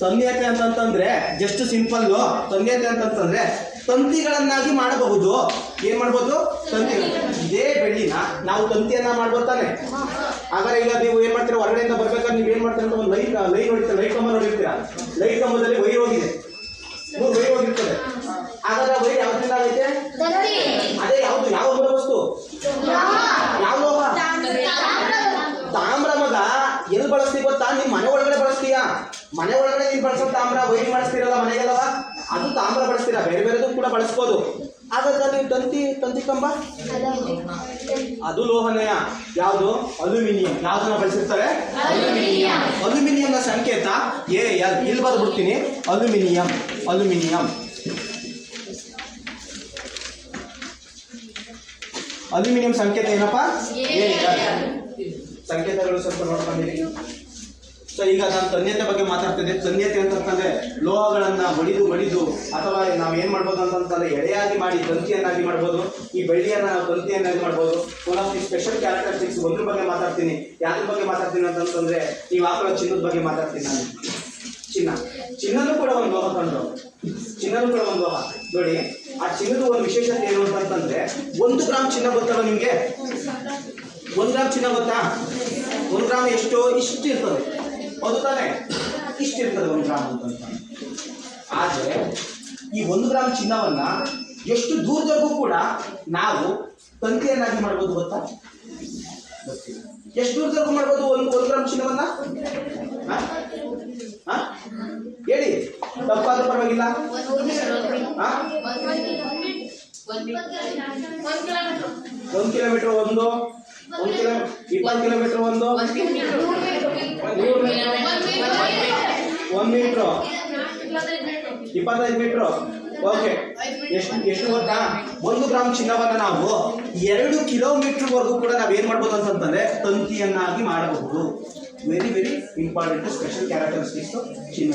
ತನ್ಯತೆ ಅಂತಂತಂದ್ರೆ ಜಸ್ಟ್ ಸಿಂಪಲ್. ತನ್ಯತೆ ಅಂತಂತಂದ್ರೆ ತಂತಿಗಳನ್ನಾಗಿ ಮಾಡಬಹುದು. ಏನ್ ಮಾಡ್ಬೋದು? ತಂತಿಗಳು. ಇದೇ ಬೆಳ್ಳಿನ ನಾವು ತಂತಿಯನ್ನ ಮಾಡ್ಬೋದು ತಾನೆ. ಹಾಗಾದ್ರೆ ಈಗ ನೀವು ಏನ್ ಮಾಡ್ತೀರಾ, ಹೊರಗಡೆಯಿಂದ ಬರ್ಬೇಕಾದ್ರೆ ನೀವು ಏನ್ ಮಾಡ್ತೀರ ಅಂತ ಒಂದು ಲೈಟ್ ಹೊಡಿತೀರ, ಲೈಟ್ ಕಂಬ ನೋಡಿರ್ತೀರಾ. ಲೈಟ್ ಕಂಬದಲ್ಲಿ ವೈರ್ ಹೋಗಿದೆ, ವೈರ್ ಹೋಗಿರ್ತದೆ. ಹಾಗಾದ್ರೆ ವೈರ್ ಯಾವ್ದ್ರಿಂದ ಆಗೈತೆ? ಅದೇ ಯಾವ್ದು? ಯಾವ ಮೂಲ ವಸ್ತು? ಯಾವ ಲೋಹ? ತಾಮ್ರ. ಮಗ ಎಲ್ಲಿ ಬಳಸ್ತೀವಿ ಗೊತ್ತಾ? ನಿಮ್ ಮನೆ ಒಳಗಡೆ ಬಳಸ್ತೀಯಾ? ಮನೆ ಒಳಗಡೆ ನೀನ್ ಬಳಸೋ ತಾಮ್ರ ವೈರ್ ಮಾಡಿಸ್ತೀರಲ್ಲ ಮನೆಗೆಲ್ಲವ, ಅದು ತಾಮ್ರ ಬಳಸ್ತೀರಾ. ಬೇರೆದು ಕೂಡ ಬಳಸ್ಬೋದು. ಹಾಗಾದ್ರೆ ನೀವು ತಂತಿ ಕಂಬ ಅದು ಲೋಹನಯ. ಯಾವುದು? ಅಲ್ಯೂಮಿನಿಯಂ. ಯಾವ್ದನ್ನ ಬಳಸಿರ್ತಾರೆ? ಅಲ್ಯೂಮಿನಿಯಂನ ಸಂಕೇತ AL. ಇಲ್ಲಿ ಬರ್ಬಿಡ್ತೀನಿ. ಅಲ್ಯೂಮಿನಿಯಂ. ಅಲ್ಯೂಮಿನಿಯಂ ಸಂಕೇತ ಏನಪ್ಪ? AL. ಸಂಕೇತಗಳು ಸ್ವಲ್ಪ ನೋಡ್ಕೊಂಡಿರಿ. ಸೊ ಈಗ ನಾನು ತನ್ಯತೆ ಬಗ್ಗೆ ಮಾತಾಡ್ತಿದ್ದೆ. ತನ್ಯತೆ ಅಂತಂದ್ರೆ ಲೋಹಗಳನ್ನ ಬಡಿದು ಅಥವಾ ನಾವು ಏನ್ ಮಾಡ್ಬೋದು ಅಂತಂದ್ರೆ ಎಳೆಯಾಗಿ ಮಾಡಿ ತಂತಿಯನ್ನಾಗಿ ಮಾಡ್ಬೋದು. ಈ ಬೆಳ್ಳಿಯನ್ನ ನಾವು ತಂತಿಯನ್ನಾಗಿ ಮಾಡ್ಬೋದು. One of the special characteristics ಒಂದ್ರ ಬಗ್ಗೆ ಮಾತಾಡ್ತೀನಿ. ಯಾವ್ದ್ರ ಬಗ್ಗೆ ಮಾತಾಡ್ತೀನಿ ಅಂತಂದ್ರೆ ನೀವು ಹಾಕೊಳ್ಳೋ ಚಿನ್ನದ ಬಗ್ಗೆ ಮಾತಾಡ್ತೀನಿ ನಾನು. ಚಿನ್ನನೂ ಕೂಡ ಒಂದು ಲೋಹ ಕಂಡು. ನೋಡಿ, ಆ ಚಿನ್ನದ ಒಂದು ವಿಶೇಷತೆ ಏನು ಅಂತಂದ್ರೆ 1 ಗ್ರಾಮ್ ಚಿನ್ನ ಗೊತ್ತಲ್ಲ ನಿಮ್ಗೆ? 1 ಗ್ರಾಮ್ ಚಿನ್ನ ಗೊತ್ತಾ? 1 ಗ್ರಾಮ್ ಎಷ್ಟು? ಇಷ್ಟು ಇರ್ತದೆ. ಹೌದು ತಾನೆ? ಇಷ್ಟು ಇರ್ತದೆ 1 ಗ್ರಾಮ್ ಅಂತ. ಆದ್ರೆ ಈ 1 ಗ್ರಾಮ್ ಚಿನ್ನವನ್ನ ಎಷ್ಟು ದೂರದವರೆಗೂ ಕೂಡ ನಾವು ತಂತಿಯನ್ನಾಗಿ ಮಾಡ್ಬೋದು ಗೊತ್ತಾ? ಎಷ್ಟು ದೂರದವರೆಗೂ ಮಾಡ್ಬೋದು 1 ಗ್ರಾಮ್ ಚಿನ್ನವನ್ನ? ತಪ್ಪಾದ್ರೂ ಪರವಾಗಿಲ್ಲ. ಹಾ 1 kilometre 1 20 kilometre 1 metre 25 metre. Okay, ಎಷ್ಟು ಗೊತ್ತಾ? 1 ಗ್ರಾಮ್ ಚಿನ್ನವನ್ನ ನಾವು 2 ಕಿಲೋಮೀಟರ್ ವರೆಗೂ ಕೂಡ ನಾವು ಏನ್ ಮಾಡ್ಬೋದು ಅಂತಂದ್ರೆ ತಂತಿಯನ್ನಾಗಿ ಮಾಡಬಹುದು. Very very important special characteristics ಚಿನ್ನ.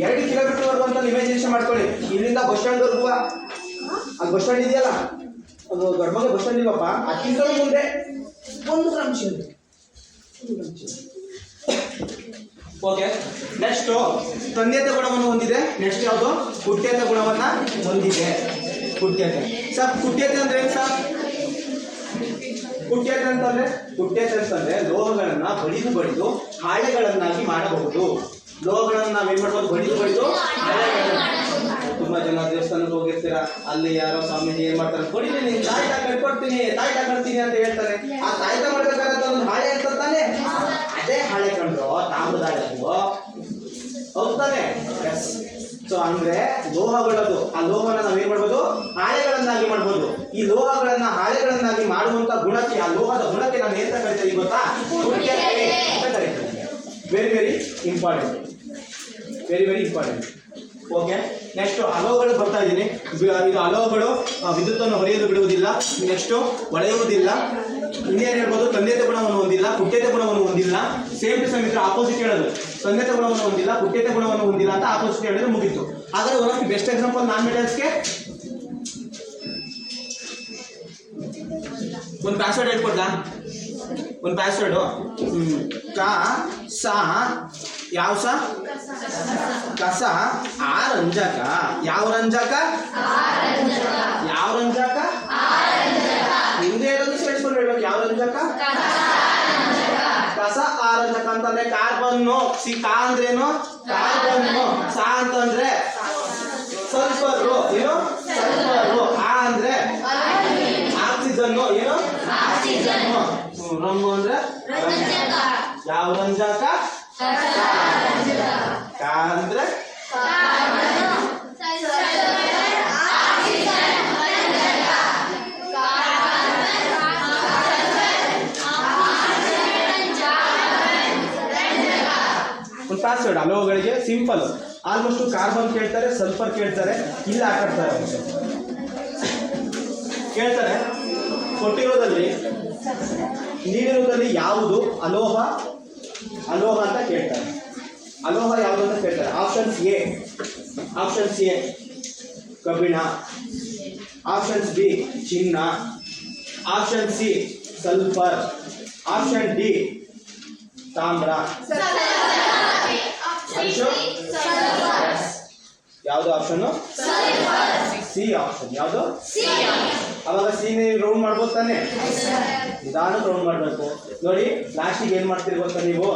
2 ಕಿಲೋಮೀಟರ್ ವರೆಗೂ ಅಂತ ಇಮ್ಯಾಜಿನೇಷನ್ ಮಾಡ್ಕೊಳ್ಳಿ. ಇಲ್ಲಿಂದ ಬಸ್ ಸ್ಟ್ಯಾಂಡ್ ವರೆಗೂ, ಅಲ್ಲಿ ಬಸ್ ಸ್ಟ್ಯಾಂಡ್ ಇದೆಯಲ್ಲ, ಅದು ದೊಡ್ಡ ಮಗ ಬಸ್ ಸ್ಟ್ಯಾಂಡ್ ಇಲ್ಲಪ್ಪ, ಅದಕ್ಕಿಂತ ಮುಂದೆ 1 ಗ್ರಾಮ್ ಚಿನ್ನ. ಓಕೆ, ನೆಕ್ಸ್ಟ್ ತಂದೆತ ಗುಣವನ್ನು ಹೊಂದಿದೆ. ನೆಕ್ಸ್ಟ್ ಯಾವುದು? ಕುಟ್ಯತ ಗುಣವನ್ನ ಹೊಂದಿದೆ. ಕುಟ್ಯತೆ ಸರ್, ಕುಟ್ಯತೆ ಅಂದ್ರೆ ಏನು ಸರ್? ಕುಟ್ಯತೆ ಅಂತಂದ್ರೆ ಲೋಹಗಳನ್ನ ಬಡಿದು ಹಾಳೆಗಳನ್ನಾಗಿ ಮಾಡಬಹುದು. ಲೋಹಗಳನ್ನ ನಾವೇನ್ ಮಾಡ್ಬೋದು? ಬಡಿದು ತುಂಬಾ ಜನ ದೇವಸ್ಥಾನಕ್ಕೆ ಹೋಗಿರ್ತೀರಾ, ಅಲ್ಲಿ ಯಾರೋ ಸ್ವಾಮೀಜಿ ಏನ್ ಮಾಡ್ತಾರೆ, ಬಡಿತೀನಿ, ತಾಯ್ತ ಕಟ್ಕೊಡ್ತೀನಿ ಅಂತ ಹೇಳ್ತಾರೆ. ಆ ತಾಯ್ತ ಮಾಡ್ಬೇಕಾದ್ರೆ ಒಂದು ಹಾಳೆ ಇರ್ತಾನೆ, ಅದೇ ಹಾಳೆ ಕಂಡ್ರು ತಾಮ್ರದ ಹಾಳೆ ಹೋಗ್ತಾನೆ. ಸೊ ಅಂದ್ರೆ ಲೋಹಗಳದು, ಆ ಲೋಹನ ನಾವೇನ್ ಮಾಡ್ಬೋದು? ಹಾಳೆಗಳನ್ನಾಗಿ ಮಾಡ್ಬೋದು. ಈ ಲೋಹಗಳನ್ನ ಹಾಳೆಗಳನ್ನಾಗಿ ಮಾಡುವಂತ ಗುಣಕ್ಕೆ, ಆ ಲೋಹದ ಗುಣಕ್ಕೆ ನಾವು ಏನ್ ಕರಿತೀವಿ ಗೊತ್ತಾ? ಕುಟ್ಯತೆ ಅಂತ ಕರಿತೀವಿ. Very very important. Okay, next ಅಲೋಹಗಳು ಬರ್ತಾ ಇದ್ದೀನಿ. ಇದು ಅಲೋಹಗಳು ವಿದ್ಯುತ್ತನ್ನು ಹೊರೆಯಲು ಬಿಡುವುದಿಲ್ಲ, ನೆಕ್ಸ್ಟ್ ಒಳೆಯುವುದಿಲ್ಲ. ಇನ್ನೇನು ಹೇಳ್ಬೋದು? ತಂದೆತ ಗುಣವನ್ನು ಹೊಂದಿಲ್ಲ, ಕುಟ್ಯತೆ ಗುಣವನ್ನು ಹೊಂದಿಲ್ಲ. ಸೇಮ್ ಟು ಸೇಮ್ ಇದ್ರೆ ಆಪೋಸಿಟ್ ಹೇಳೋದು. ತಂದೆತ ಗುಣವನ್ನು ಹೊಂದಿಲ್ಲ, ಕುಟ್ಯತೆ ಗುಣವನ್ನು ಹೊಂದಿಲ್ಲ ಅಂತ ಆಪೋಸಿಟ್ ಹೇಳಿದ್ರೆ ಮುಗಿತು. ಹಾಗಾದ್ರೆ one of the best example non ಮೆಟಲ್ಸ್ಗೆ ಒಂದು ಪಾಸ್ವರ್ಡ್ ಹೇಳ್ಕೊಡ್ಲಾ? ಒಂದು ಪಾಸ್ವರ್ಡು ಯಾವ ಕಸ ರಂಜಕ. ಯಾವ ರಂಜಕ? ಹಿಂದೆ ಇರೋದು ಸೇರಿಸ್ಕೊಂಡು ಹೇಳ್ಬೇಕು. ಯಾವ ರಂಜಕ? ಕಸ ಆರಂಜಕ ಅಂತಂದ್ರೆ ಕಾರ್ಬನ್ನು. ಕಾ ಅಂದ್ರೇನು? ಕಾರ್ಬನ್ನು. ಸಾ ಅಂತಂದ್ರೆ ಸಲ್ಫರು. ಏನು? ಸಲ್ಫರು. ಆ ಅಂದ್ರೆ ಆಕ್ಸಿಜನ್ನು. ಏನು? ಆಕ್ಸಿಜನ್ನು. ರಮ್ಮು ಅಂದ್ರೆ ಯಾವ ರಂಜಕ? ಕಾ ಅಂದ್ರೆ ಒಂದು ಪಾಸ್ವರ್ಡ್ ಅಲೋಹಗಳಿಗೆ ಸಿಂಪಲ್. ಆಲ್ಮೋಸ್ಟ್ ಕಾರ್ಬನ್ ಕೇಳ್ತಾರೆ, ಸಲ್ಫರ್ ಕೇಳ್ತಾರೆ, ಇಲ್ಲ ಹಾಕಿರ್ತಾರೆ ಕೇಳ್ತಾರೆ. ಕೊಟ್ಟಿರೋದಲ್ಲಿ ನೀಡಿರೋದಲ್ಲಿ ಯಾವುದು ಅಲೋಹ ಅಂತ ಕೇಳ್ತಾರೆ. ಅಲೋಹ ಯಾವುದು ಅಂತ ಕೇಳ್ತಾರೆ. ಆಪ್ಷನ್ಸ್ ಎ ಕಬ್ಬಿಣ, ಆಪ್ಷನ್ಸ್ ಬಿ ಚಿನ್ನ, option C sulphur, option D ತಾಮ್ರ. ಯಾವುದು ಆಪ್ಷನ್? C option. ಯಾವುದು? ಅವಾಗ ಸಿ ರೌಂಡ್ ಮಾಡ್ಬೋದು ತಾನೆ? ನಿಧಾನಕ್ಕೆ ರೌಂಡ್ ಮಾಡಬೇಕು. ನೋಡಿ, ಲಾಸ್ಟಿಗೆ ಏನ್ ಮಾಡ್ತೀರಿ ಗೊತ್ತಾ? ನೀವು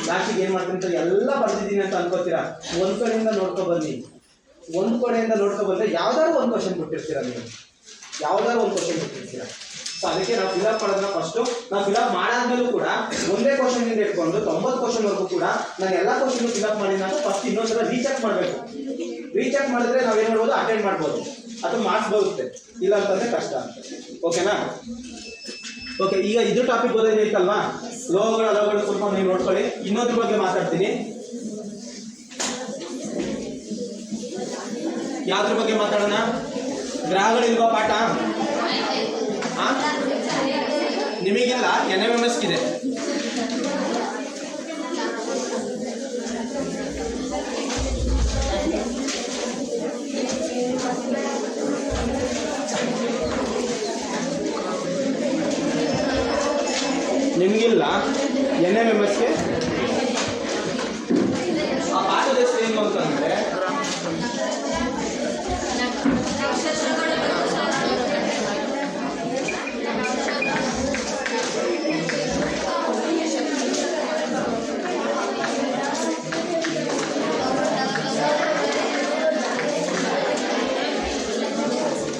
ಲಾಸ್ಟಿಗೆ ಏನ್ ಮಾಡ್ತೀರಿ ಅಂತ ಎಲ್ಲ ಬರ್ದಿದ್ದೀನಿ ಅಂತ ಅನ್ಕೋತೀರಾ. ಒಂದು ಕಡೆಯಿಂದ ನೋಡ್ಕೊ ಬಂದ್ರೆ ಯಾವ್ದಾದ್ರು ಒಂದು ಕ್ವಶನ್ ಬಿಟ್ಟಿರ್ತೀರಾ. ನೀವು ಯಾವ್ದಾದ್ರು ಒಂದು ಕ್ವಶನ್ ಬಿಟ್ಟಿರ್ತೀರಾ. ಸೊ ಅದಕ್ಕೆ ನಾವು ಫಿಲಪ್ ಮಾಡೋದನ್ನ ಫಸ್ಟು ನಾವು ಫಿಲಪ್ ಮಾಡಾದ್ಮೇಲೂ ಕೂಡ ಒಂದೇ ಕ್ವಶನ್ ಇಂದ ಇಟ್ಕೊಂಡು 90 ಕ್ವಶನ್ ವರೆಗೂ ಕೂಡ ನಾನು ಎಲ್ಲ ಕ್ವಶನ್ ಫಿಲಪ್ ಮಾಡಿದ ಫಸ್ಟ್ ಇನ್ನೊಂದ್ಸಲ ರೀಚೆಕ್ ಮಾಡಬೇಕು. ರೀಚೆಕ್ ಮಾಡಿದ್ರೆ ನಾವೇನು ಮಾಡ್ಬೋದು? ಅಟೆಂಡ್ ಮಾಡ್ಬೋದು, ಅದು ಮಾರ್ಕ್ಸ್ ಬರುತ್ತೆ. ಇಲ್ಲ ಅಂತಂದ್ರೆ ಕಷ್ಟ. ಓಕೆನಾ? ಓಕೆ, ಈಗ ಇದು ಟಾಪಿಕ್ ಓದೋದೈತಲ್ವಾ? ಲೋಹಗಳು ಸ್ವಲ್ಪ ನೀವು ನೋಡ್ಕೊಳ್ಳಿ. ಇನ್ನೊಂದ್ರ ಬಗ್ಗೆ ಮಾತಾಡ್ತೀನಿ. ಯಾವ್ದ್ರ ಬಗ್ಗೆ ಮಾತಾಡೋಣ? ಗ್ರಹಗಳಿಲ್ವಾ ಪಾಠ? ನಿಮಗಿಲ್ಲ, NMMS ಇದೆ. ನಿಮಗಿಲ್ಲ, NMMSಗೆ ಆ ಪಾಠದ ಹೆಸರು ಏನು ಅಂತಂದ್ರೆ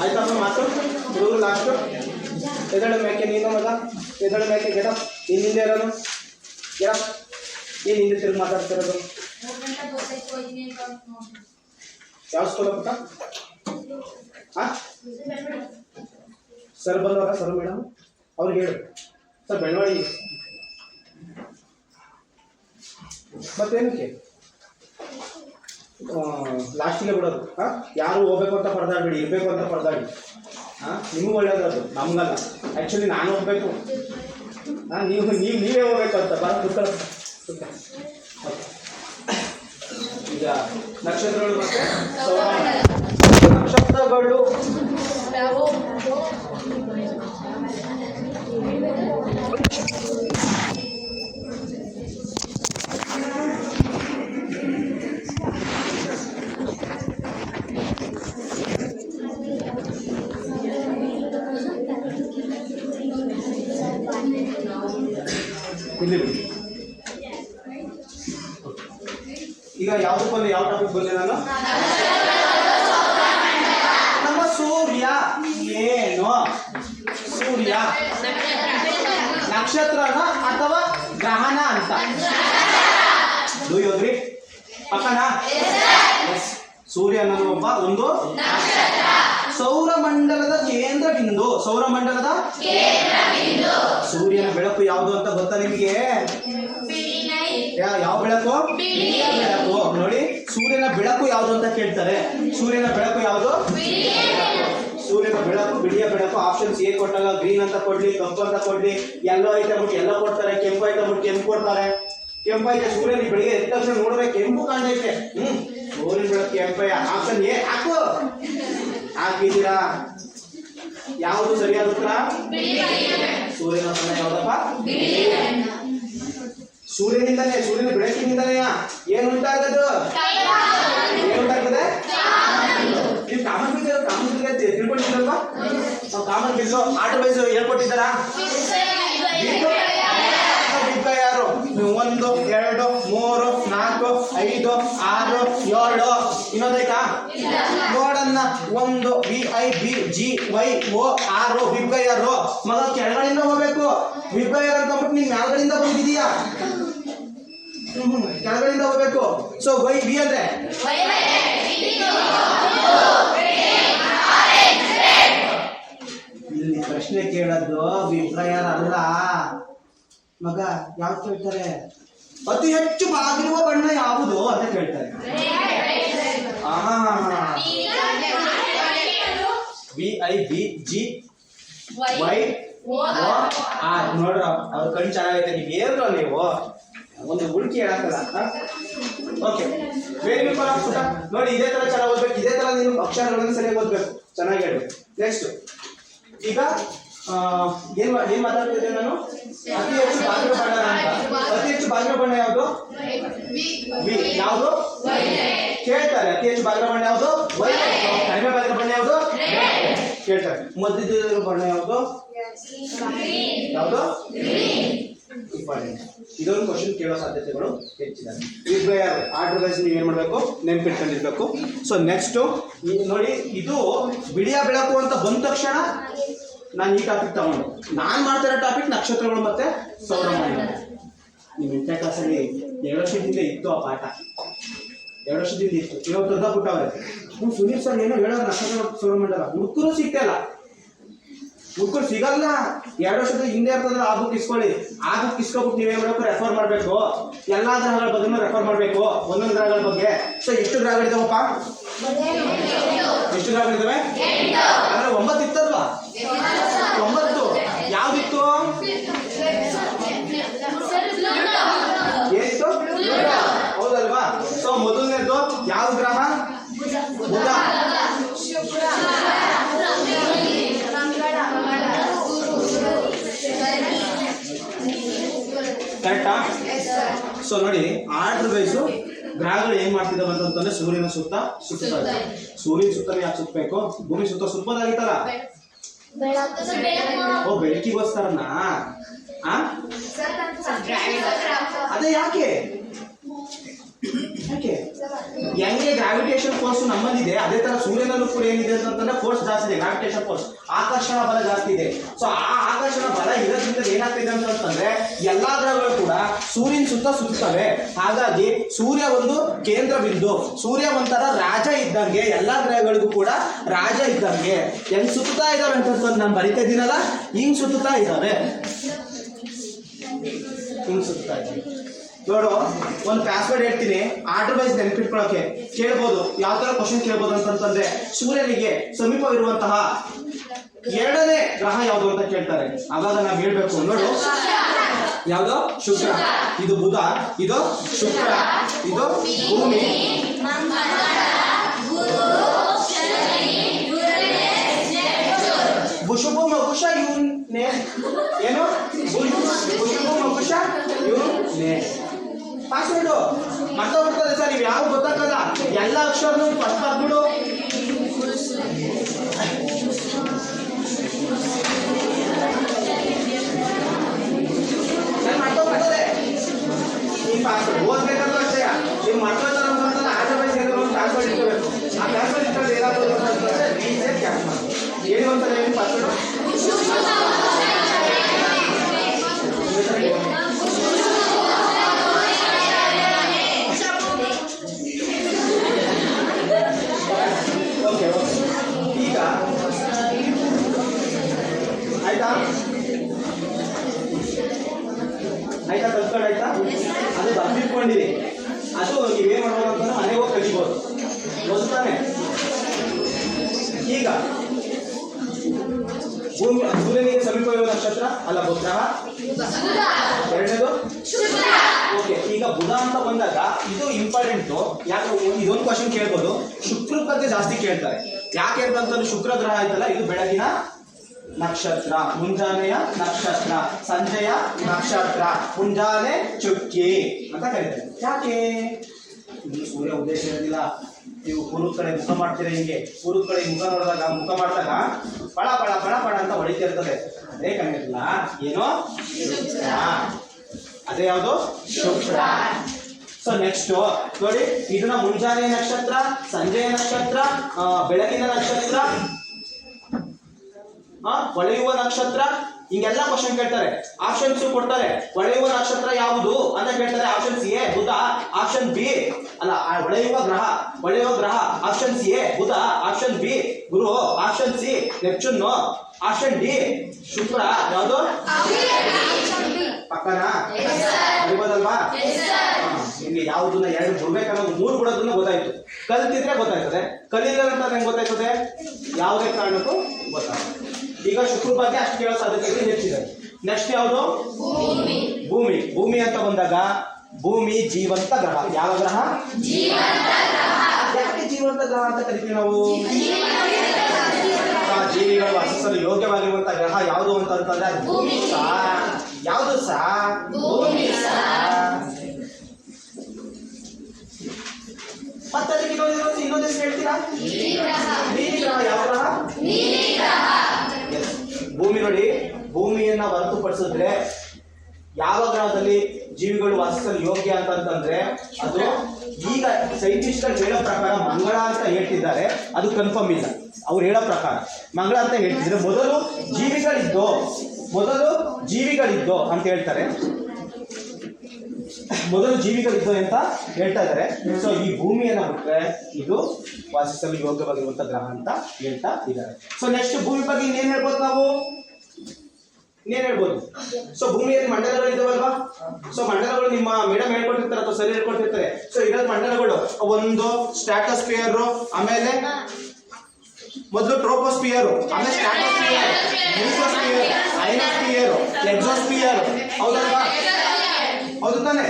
ಆಯ್ತಮ್ಮ ಮಾತು ಹುಡುಗರು ಲಾಸ್ಟು. ಎದಳು ಮೇಕೆ ನೀನು ಮಗ, ಎದಳು ಮೇಕೆ ಗೆಡ. ಹಿಂದೆ ಇರೋನು ಗೆಡ, ಏನು ಹಿಂದೆ ತಿರುಗಿ ಮಾತಾಡ್ತಿರೋದು? ಯಾವ ಸ್ಕೂಲ್ ಪುಟ್ಟ? ಸರ್ ಬಂದವರ ಸರ್ ಮೇಡಮ್ ಅವ್ರಿಗೆ ಹೇಳು ಸರ್ ಬೆಳವಡಿ ಮತ್ತೇನಕ್ಕೆ ಲಾಸ್ಟಿಗೆ ಬಿಡೋದು. ಯಾರು ಹೋಗ್ಬೇಕು ಅಂತ ಪರದಾಡ್ಬೇಡಿ, ಇರಬೇಕು ಅಂತ ಪರದಾಡಿ. ನಿಮಗೂ ಒಳ್ಳೇದದು, ನಮ್ಗಲ್ಲ. ಆ್ಯಕ್ಚುಲಿ ನಾನು ಹೋಗ್ಬೇಕು, ನೀವೇ ಹೋಗ್ಬೇಕು ಅಂತ ಬರ ಕೂತ್ಕೊಳ್ಳ. ಈಗ ನಕ್ಷತ್ರಗಳು ಮತ್ತೆ ನಕ್ಷತ್ರಗಳು ಇಲ್ಲಿ ಈಗ ಯಾವ್ದಕ್ಕೆ ಬಂದು ಯಾವ ಟಾಪಿಕ್ ಬಂದೆ ನಾನು? ನಮ್ಮ ಸೂರ್ಯ ಏನು? ಸೂರ್ಯ ನಕ್ಷತ್ರನ ಅಥವಾ ಗ್ರಹಣ ಅಂತ ದುಯ್ಯೋದ್ರಿ ಪಕ್ಕನಾ? ಸೂರ್ಯ ಅನ್ನೋದು ಒಂದು ಸೌರಮಂಡಲದ ಕೇಂದ್ರ ಬಿಂದು. ಸೌರಮಂಡಲದ ಸೂರ್ಯನ ಬೆಳಕು ಯಾವುದು ಅಂತ ಗೊತ್ತಾ ನಿಮಗೆ? ಯಾವ ಬೆಳಕು? ಬೆಳಕು. ನೋಡಿ, ಸೂರ್ಯನ ಬೆಳಕು ಯಾವುದು ಅಂತ ಕೇಳ್ತಾರೆ. ಸೂರ್ಯನ ಬೆಳಕು ಯಾವುದು? ಸೂರ್ಯನ ಬೆಳಕು ಬಿಳಿಯ ಬೆಳಕು. ಆಪ್ಷನ್ಸ್ ಏನ್ ಕೊಟ್ಟಾಗ ಗ್ರೀನ್ ಅಂತ ಕೊಡ್ಲಿ, ಕಪ್ಪು ಅಂತ ಕೊಡ್ಲಿ, ಎಲ್ಲೋ ಐತೆ ಬಿಟ್ಟು ಎಲ್ಲೋ ಕೊಡ್ತಾರೆ, ಕೆಂಪು ಐತೆ ಬಿಟ್ಟು ಕೆಂಪು ಕೊಡ್ತಾರೆ. ಕೆಂಪು ಐತೆ, ಸೂರ್ಯನ ಬೆಳಿಗ್ಗೆ ಎದ್ದ ತಕ್ಷಣ ನೋಡ್ಬೇಕು ಕೆಂಪು ಕಾಣ್ತೈತೆ. ಸೂರ್ಯನ ಬೆಳಕು ಕೆಂಪಯ್ಯ. ಆಪ್ಷನ್ ಏ ಹಾಕು. ಹಾಕಿದ್ದೀರಾ? ಯಾವುದು ಸರಿಯಾದ ಉತ್ತರ? ಸೂರ್ಯನ ಬಣ್ಣ ಯಾವ್ದಪ್ಪ? ಸೂರ್ಯನಿಂದಲೇ, ಸೂರ್ಯನ ಬೆಳಕಿನಿಂದಲೇ ಏನುಂಟಾಗದು? ಏನುಂಟಾಗ್ತದೆ? ನೀವು ಕಾಮನ್ ಬಿಲ್ ತಿಳ್ಕೊಂಡಿದ್ದೀರಲ್ವಾ? ನಾವು ಕಾಮನ್ ಬಿಲ್ ಆರ್ಡರ್ ವೈಸ್ ಹೇಳ್ಕೊಟ್ಟಿದ್ದಾರಾ? ಯಾರು 1 2 3 4 5 6 7 ಇನ್ನೊಂದೈತಾ? ನೋಡನ್ನ 1 BIBGYO 6 ವಿಬ್ಗಯಾರು. ಮಗ ಕೆಳಗಡೆಯಿಂದ ಹೋಗ್ಬೇಕು. ವಿಬ್ಗಯಾರು ಅಂತ ಬಿಟ್ಟು ನೀನ್ ಮ್ಯಾಲ್ಗಡೆಯಿಂದ ಬಂದಿದೀಯಾ? ಕೆಳಗಡೆಯಿಂದ ಹೋಗ್ಬೇಕು. ಸೊ ವೈ ಬಿ ಅಂದ್ರೆ ಇಲ್ಲಿ ಪ್ರಶ್ನೆ ಕೇಳೋದು ವಿಬ್ಗಯಾರ ಅಲ್ಲ ಮಗ. ಯಾವ್ದು ಕೇಳ್ತಾರೆ? ಅತಿ ಹೆಚ್ಚು ಬಾಗಿರುವ ಬಣ್ಣ ಯಾವುದು ಅಂತ ಕೇಳ್ತಾರೆ. BIBGYOR. ನೋಡ್ರ ಅವ್ರ ಕಣ್ಣು ಚೆನ್ನಾಗೈತೆ. ನೀವು ಏನ್ರ ನೀವು ಒಂದು ಹುಡುಕಿ ಹೇಳಕ್ಕಲ್ಲ. Okay, very good. ನೋಡಿ, ಇದೇ ತರ ಚೆನ್ನಾಗಿ ಓದ್ಬೇಕು. ಇದೇ ತರ ನೀನು ಅಕ್ಷರಗಳನ್ನು ಸರಿಯಾಗಿ ಓದ್ಬೇಕು. ಚೆನ್ನಾಗಿ ಹೇಳ್ಬೇಕು. ನೆಕ್ಸ್ಟ್ ಈಗ ಏನ್ ಮಾತಾಡ್ತಿದ್ದೆ ನಾನು? ಅತಿ ಹೆಚ್ಚು ಬಾಗಿರೋ ಬಣ್ಣ ಅಂತ. ಅತಿ ಹೆಚ್ಚು ಬಾಗಿರೋ ಬಣ್ಣ ಯಾವುದು? ಯಾವುದು ಕೇಳ್ತಾರೆ? ಅತಿ ಹೆಚ್ಚು ಬಾಗಿರೋ ಬಣ್ಣ ಯಾವುದು? ಕಡಿಮೆ ಬಾಗಿರೋ ಬಣ್ಣ ಯಾವುದು ಕೇಳ್ತಾರೆ. ಮಧ್ಯದ ಬಣ್ಣ ಯಾವುದು? ಯಾವುದು? ಇಂಪಾರ್ಟೆಂಟ್. ಇದೊಂದು ಕ್ವಶನ್ ಕೇಳೋ ಸಾಧ್ಯತೆಗಳು ಹೆಚ್ಚಿದ್ದಾವೆ. ಈಗ ಆರ್ಡರ್ ವೈಸ್ ನೀವು ಏನ್ ಮಾಡಬೇಕು? ನೆನ್ಪಿಟ್ಕೊಂಡಿರ್ಬೇಕು. ಸೊ ನೆಕ್ಸ್ಟ್ ನೋಡಿ, ಇದು ಬಿಳಿಯ ಬೆಳಕು ಅಂತ ಬಂದ ತಕ್ಷಣ ನಾನು ಈ ಟಾಪಿಕ್ ತಗೊಂಡು ನಾನು ಮಾಡ್ತಿರೋ ಟಾಪಿಕ್ ನಕ್ಷತ್ರಗಳು ಮತ್ತೆ ಸೌರಮಂಡಲ. ನಿಮ್ಮ 8ನೇ ಕ್ಲಾಸಲ್ಲಿ 2 ವರ್ಷದಿಂದ ಇತ್ತು ಆ ಪಾಠ. 2 ವರ್ಷದಿಂದ ಇತ್ತು. ಇವಾಗ ದೊಡ್ಡ ಬಿಟ್ಟವ್ರೆ. ಸುನೀಲ್ ಸರ್ ಏನೋ ಹೇಳೋರು ನಕ್ಷತ್ರ ಸೌರಮಂಡಲ. ಹುಡುಕರು ಸಿಗ್ತಲ್ಲ, ಹುಡುಕರು ಸಿಗಲ್ಲ. 2 ವರ್ಷದ ಹಿಂದೆ ಇರ್ತದ್ರೆ ಆ ಬುಕ್ ಇಸ್ಕೊಳ್ಳಿ. ಆ ಬುಕ್ ಇಸ್ಕೊಬಿಟ್ಟು ನೀವೇನ್ ಮಾಡಬೇಕು? ರೆಫರ್ ಮಾಡಬೇಕು. ಎಲ್ಲಾ ಗ್ರಹಗಳ ಬಗ್ಗೆ ರೆಫರ್ ಮಾಡಬೇಕು, ಒಂದೊಂದು ಗ್ರಹಗಳ ಬಗ್ಗೆ. ಸೊ ಎಷ್ಟು ಗ್ರಹಗಳಿದಾವಪ್ಪ? ಎಷ್ಟು ಗ್ರಹಗಳಿದಾವೆ? ಅಂದ್ರೆ 9 ಇತ್ತಲ್ವಾ? 9. ಯಾವ್ದಿತ್ತು? ಏನಿತ್ತು? ಹೌದಲ್ವಾ? ಸೊ ಮೊದಲನೇದು ಯಾವ ಗ್ರಹ? ಬುಧ. ಕರೆಕ್ಟಾ? ಸೊ ನೋಡಿ, ಆರ್ಡರ್ ವೈಸು ಗ್ರಹಗಳು ಏನ್ ಮಾಡ್ತಿದ್ದಾವೆ ಅಂತಂದ್ರೆ ಸೂರ್ಯನ ಸುತ್ತ ಸುತ್ತುತ್ತವೆ. ಸೂರ್ಯನ ಸುತ್ತ ಯಾಕೆ ಸುತ್ತಬೇಕು? ಭೂಮಿ ಸುತ್ತ ಸುತ್ತಬೋದಾಗಿತ್ತಲ್ಲ. ಓ, ಬೆಳಕಿಗೋಸ್ಕರನಾ? ಅದೇ ಯಾಕೆ? ಯಾಕೆ ಹೆಂಗೆ ಗ್ರಾವಿಟೇಷನ್ ಫೋರ್ಸ್ ನಮ್ಮಲ್ಲಿದೆ ಅದೇ ತರ ಸೂರ್ಯನಲ್ಲೂ ಕೂಡ ಏನಿದೆ ಅಂತಂದ್ರೆ ಫೋರ್ಸ್ ಜಾಸ್ತಿ ಇದೆ, ಗ್ರಾವಿಟೇಷನ್ ಫೋರ್ಸ್, ಆಕರ್ಷಣ ಬಲ ಜಾಸ್ತಿ ಇದೆ. ಸೊ ಆ ಆಕರ್ಷಣ ಬಲ ಇರೋದ್ರಿಂದ ಏನಾಗ್ತಿದೆ ಅಂತಂದ್ರೆ ಎಲ್ಲಾ ಗ್ರಹಗಳು ಕೂಡ ಸೂರ್ಯನ ಸುತ್ತ ಸುತ್ತವೆ. ಹಾಗಾಗಿ ಸೂರ್ಯ ಒಂದು ಕೇಂದ್ರ ಬಿಂದು, ಸೂರ್ಯ ಒಂಥರ ರಾಜ ಇದ್ದಂಗೆ, ಎಲ್ಲಾ ಗ್ರಹಗಳಿಗೂ ಕೂಡ ರಾಜ ಇದ್ದಂಗೆ. ಹೆಂಗ್ ಸುತ್ತಾ ಇದಾವೆ ಅಂತಂದ್ರೆ ನಾನು ಬರಿತಾ ಇದ್ದೀನಲ್ಲ, ಹಿಂಗ್ ಸುತ್ತಾ ಇದ್ದಾವೆ, ಹಿಂಗ್ ಸುತ್ತಾ ಇದ್ದಾವೆ. ನೋಡು, ಒಂದು ಪಾಸ್ವರ್ಡ್ ಹೇಳ್ತೀನಿ, ಆರ್ಡರ್ ವೈಸ್ ನೆನಪಿಟ್ಕೊಳ್ಳೋಕೆ ಕೇಳ್ಬೋದು. ಯಾವ ತರ ಕ್ವಶನ್ ಕೇಳ್ಬೋದು ಅಂತಂದ್ರೆ, ಸೂರ್ಯನಿಗೆ ಸಮೀಪವಿರುವಂತಹ 2ನೇ ಗ್ರಹ ಯಾವುದು ಅಂತ ಕೇಳ್ತಾರೆ. ಆವಾಗ ನಾವು ಹೇಳ್ಬೇಕು, ನೋಡು ಯಾವುದು? ಶುಕ್ರ. ಇದು ಬುಧ, ಇದು ಶುಕ್ರ, ಇದು ಭೂಮಿ, ಬುಷುಬು ಮಗುಷ ಇವನೇ ಏನು? ಬುಷುಬು ಮಗುಷ ಇವನೇ. ಪಾಸ್ವರ್ಡು ಮರ್ತೋಗ್ಬಿಡ್ತದೆ ಸರ್, ನೀವು ಯಾವ ಗೊತ್ತಾಗಲ್ಲ, ಎಲ್ಲ ಅಕ್ಷರನು ಫಸ್ಟ್ ಆಗ್ಬಿಡು. ಮರ್ತೋಗ್ಬಿಡ್ತದೆ ಈ ಪಾಸ್ವರ್ಡ್. ಓದ್ಬೇಕಾದ್ರೂ ಅಷ್ಟೇ, ನೀವು ಮರ್ತೋಗ್ತಾರೆ ಅಂತಂದ್ರೆ ಆರ್ಡರ್ ವೈಸ್ ಏನಾದ್ರು ಒಂದು ಪಾಸ್ವರ್ಡ್ ಇಟ್ಕೋಬೇಕು. ಆ ಪಾಸ್ವರ್ಡ್ ಇಟ್ಕೊಂಡು ಏನಾದ್ರು ಅಂತಂದ್ರೆ ರೀಸೆಟ್ ಕ್ಯಾಪ್ ಮಾಡಿ ಹೇಳಿ ಅಂತಾರೆ. ಏನು ಪಾಸ್ವರ್ಡ್? ಓಕೆ ಓಕೆ, ಈಗ ಆಯ್ತಾ ಆಯ್ತಾ ಕಲ್ತ್ಕೊಂಡು ಆಯ್ತಾ? ಅದು ಬರ್ತಿಟ್ಕೊಂಡಿರಿ, ಅದು ನೀವೇನು ಮಾಡ್ಬೋದು ಅಂತಂದ್ರೆ ಮನೆಗೆ ಹೋಗಿ ಕಲಿಬೋದು, ಗೊತ್ತಾನೆ? ಈಗ ಭೂಮಿ ಸೂರ್ಯನಿಗೆ ಸಮೀಪವಿರುವ ನಕ್ಷತ್ರ ಅಲ್ಲ ಗ್ರಹ, 2ನೇದು ಓಕೆ. ಈಗ ಬುಧ ಅಂತ ಬಂದಾಗ ಇದು ಇಂಪಾರ್ಟೆಂಟು. ಯಾಕೆ ಇದೊಂದು ಕ್ವಶನ್ ಕೇಳ್ಬೋದು, ಶುಕ್ರ ಬಗ್ಗೆ ಜಾಸ್ತಿ ಕೇಳ್ತಾರೆ. ಯಾಕೆ ಅಂತಂದ್ರೆ ಶುಕ್ರ ಗ್ರಹ ಆಯ್ತಲ್ಲ, ಇದು ಬೆಳಗಿನ ನಕ್ಷತ್ರ, ಮುಂಜಾನೆಯ ನಕ್ಷತ್ರ, ಸಂಜೆಯ ನಕ್ಷತ್ರ, ಮುಂಜಾನೆ ಚುಕ್ಕಿ ಅಂತ ಕರೀತಾರೆ. ಯಾಕೆ? ಇಲ್ಲಿ ಸೂರ್ಯ ಉದ್ದೇಶ ಇರೋದಿಲ್ಲ. ನೀವು ಪೂರ್ವದ ಕಡೆ ಮುಖ ಮಾಡ್ತೀರಾ, ಹಿಂಗೆ ಪೂರ್ವದ ಕಡೆ ಮುಖ ನೋಡಿದಾಗ ಮುಖ ಮಾಡಿದಾಗ ಪಳ ಪಳ ಪಳ ಪಳ ಅಂತ ಹೊಡಿತಿರ್ತದೆ. ಅದೇ ಕಣ್ಣಿರಲ್ಲ, ಏನೋ ಶುಕ್ರ, ಅದೇ ಯಾವುದು? ಶುಕ್ರ. ಸೊ ನೆಕ್ಸ್ಟ್ ನೋಡಿ, ಇದನ್ನ ಮುಂಜಾನೆಯ ನಕ್ಷತ್ರ, ಸಂಜೆಯ ನಕ್ಷತ್ರ, ಬೆಳಗಿನ ನಕ್ಷತ್ರ, ಹೊಳೆಯುವ ನಕ್ಷತ್ರ, ಹಿಂಗೆಲ್ಲ ಕ್ವಶನ್ ಕೇಳ್ತಾರೆ. ಆಪ್ಷನ್ಸ್ ಕೊಡ್ತಾರೆ. ಹೊಳೆಯುವ ನಕ್ಷತ್ರ ಯಾವುದು ಅಂತ ಕೇಳ್ತಾರೆ. ಆಪ್ಷನ್ ಸಿ ಎ ಬುಧ, ಆಪ್ಷನ್ ಬಿ ಅಲ್ಲ ಹೊಳೆಯುವ ಗ್ರಹ ಆಪ್ಷನ್ ಸಿ ಎ ಬುಧ, ಆಪ್ಷನ್ ಬಿ ಗುರು, option C Neptune, option D ಶುಕ್ರ. ಯಾವುದು? ಪಕ್ಕನಾ ಅಲ್ವಾ? ನಿಮ್ಗೆ ಯಾವುದನ್ನ 2 ಬಿಡ್ಬೇಕನ್ನೋದು 3 ಬಿಡೋದನ್ನ ಗೊತ್ತಾಯ್ತು. ಕಲ್ತಿದ್ರೆ ಗೊತ್ತಾಯ್ತದೆ, ಕಲಿಲ್ಲ ಅಂತ ಹೆಂಗೆ ಗೊತ್ತಾಯ್ತದೆ? ಯಾವುದೇ ಕಾರಣಕ್ಕೂ ಗೊತ್ತಾಗ್ತದೆ. ಈಗ ಶುಕ್ರ ಬಗ್ಗೆ ಅಷ್ಟು ಕೇಳೋ ಸಾಧ್ಯತೆಗಳು ಹೆಚ್ಚಿದೆ. ನೆಕ್ಸ್ಟ್ ಯಾವುದು? ಭೂಮಿ. ಭೂಮಿ ಅಂತ ಬಂದಾಗ ಭೂಮಿ ಜೀವಂತ ಗ್ರಹ. ಯಾವ ಗ್ರಹ? ಯಾಕೆ ಜೀವಂತ ಗ್ರಹ ಅಂತ ಕರಿತೀವಿ ನಾವು? ಜೀವಿಗಳು ವಾಸಿಸಲು ಯೋಗ್ಯವಾಗಿರುವಂತಹ ಗ್ರಹ ಯಾವುದು ಅಂತಂದ್ರೆ ಅದು ಭೂಮಿ. ಯಾವುದು ಸಹ? ಭೂಮಿ. ಮತ್ತೆ ಅದಕ್ಕೆ ಇನ್ನೊಂದು ಹೆಸರು ಹೇಳ್ತೀರಾ? ನೀಲಿ ಗ್ರಹ. ಯಾವ ಗ್ರಹ? ಭೂಮಿ. ನೋಡಿ, ಭೂಮಿಯನ್ನ ಹೊರತುಪಡಿಸಿದ್ರೆ ಯಾವ ಗ್ರಹದಲ್ಲಿ ಜೀವಿಗಳು ವಾಸಿಸಲು ಯೋಗ್ಯ ಅಂತಂದ್ರೆ ಅದು ಈಗ ಸೈಂಟಿಸ್ಟ್ಗಳು ಹೇಳೋ ಪ್ರಕಾರ ಮಂಗಳ ಅಂತ ಹೇಳ್ತಿದ್ದಾರೆ. ಅದು ಕನ್ಫರ್ಮ್ ಇಲ್ಲ, ಅವ್ರು ಹೇಳೋ ಪ್ರಕಾರ ಮಂಗಳ ಅಂತ ಹೇಳ್ತಿದ್ರೆ ಮೊದಲು ಜೀವಿಗಳಿದ್ದೋ ಅಂತ ಹೇಳ್ತಾರೆ. ಮೊದಲು ಜೀವಿಗಳಿದ್ದೋ ಅಂತ ಹೇಳ್ತಾ ಇದ್ದಾರೆ. ಸೊ ಈ ಭೂಮಿಯನ್ನು ಬಿಟ್ಟರೆ ಇದು ವಾಸಿಸಲು ಯೋಗ್ಯವಾಗಿರುವಂಥ ಗ್ರಹ ಅಂತ ಹೇಳ್ತಾ ಇದ್ದಾರೆ. ಸೊ ನೆಕ್ಸ್ಟ್ ಭೂಮಿ ಬಗ್ಗೆ ಇನ್ನೇನು ಹೇಳ್ಬೋದು ನಾವು? ಸೊ ಭೂಮಿಯಲ್ಲಿ ಮಂಡಲಗಳಿದ್ದಾವಲ್ವಾ? ಸೊ ಮಂಡಲಗಳು ನಿಮ್ಮ ಮೇಡಮ್ ಹೇಳ್ಕೊಟ್ಟಿರ್ತಾರೆ ಅಥವಾ ಸರಿ ಹೇಳ್ಕೊಟ್ಟಿರ್ತಾರೆ. ಸೊ ಇರೋದು ಮಂಡಲಗಳು, ಒಂದು ಸ್ಟ್ರಾಟೋಸ್ಫಿಯರ್, ಆಮೇಲೆ ಮೊದಲು ಟ್ರೋಪೋಸ್ಫಿಯರ್, ಆಮೇಲೆ ಸ್ಟ್ರಾಟೋಸ್ಫಿಯರ್, ಮೆಸೋಸ್ಫಿಯರ್, ಅಯನೋಸ್ಫಿಯರ್, ಎಕ್ಸೋಸ್ಫಿಯರ್. ಹೌದಲ್ವಾ? ಹೌದು ತಾನೆ?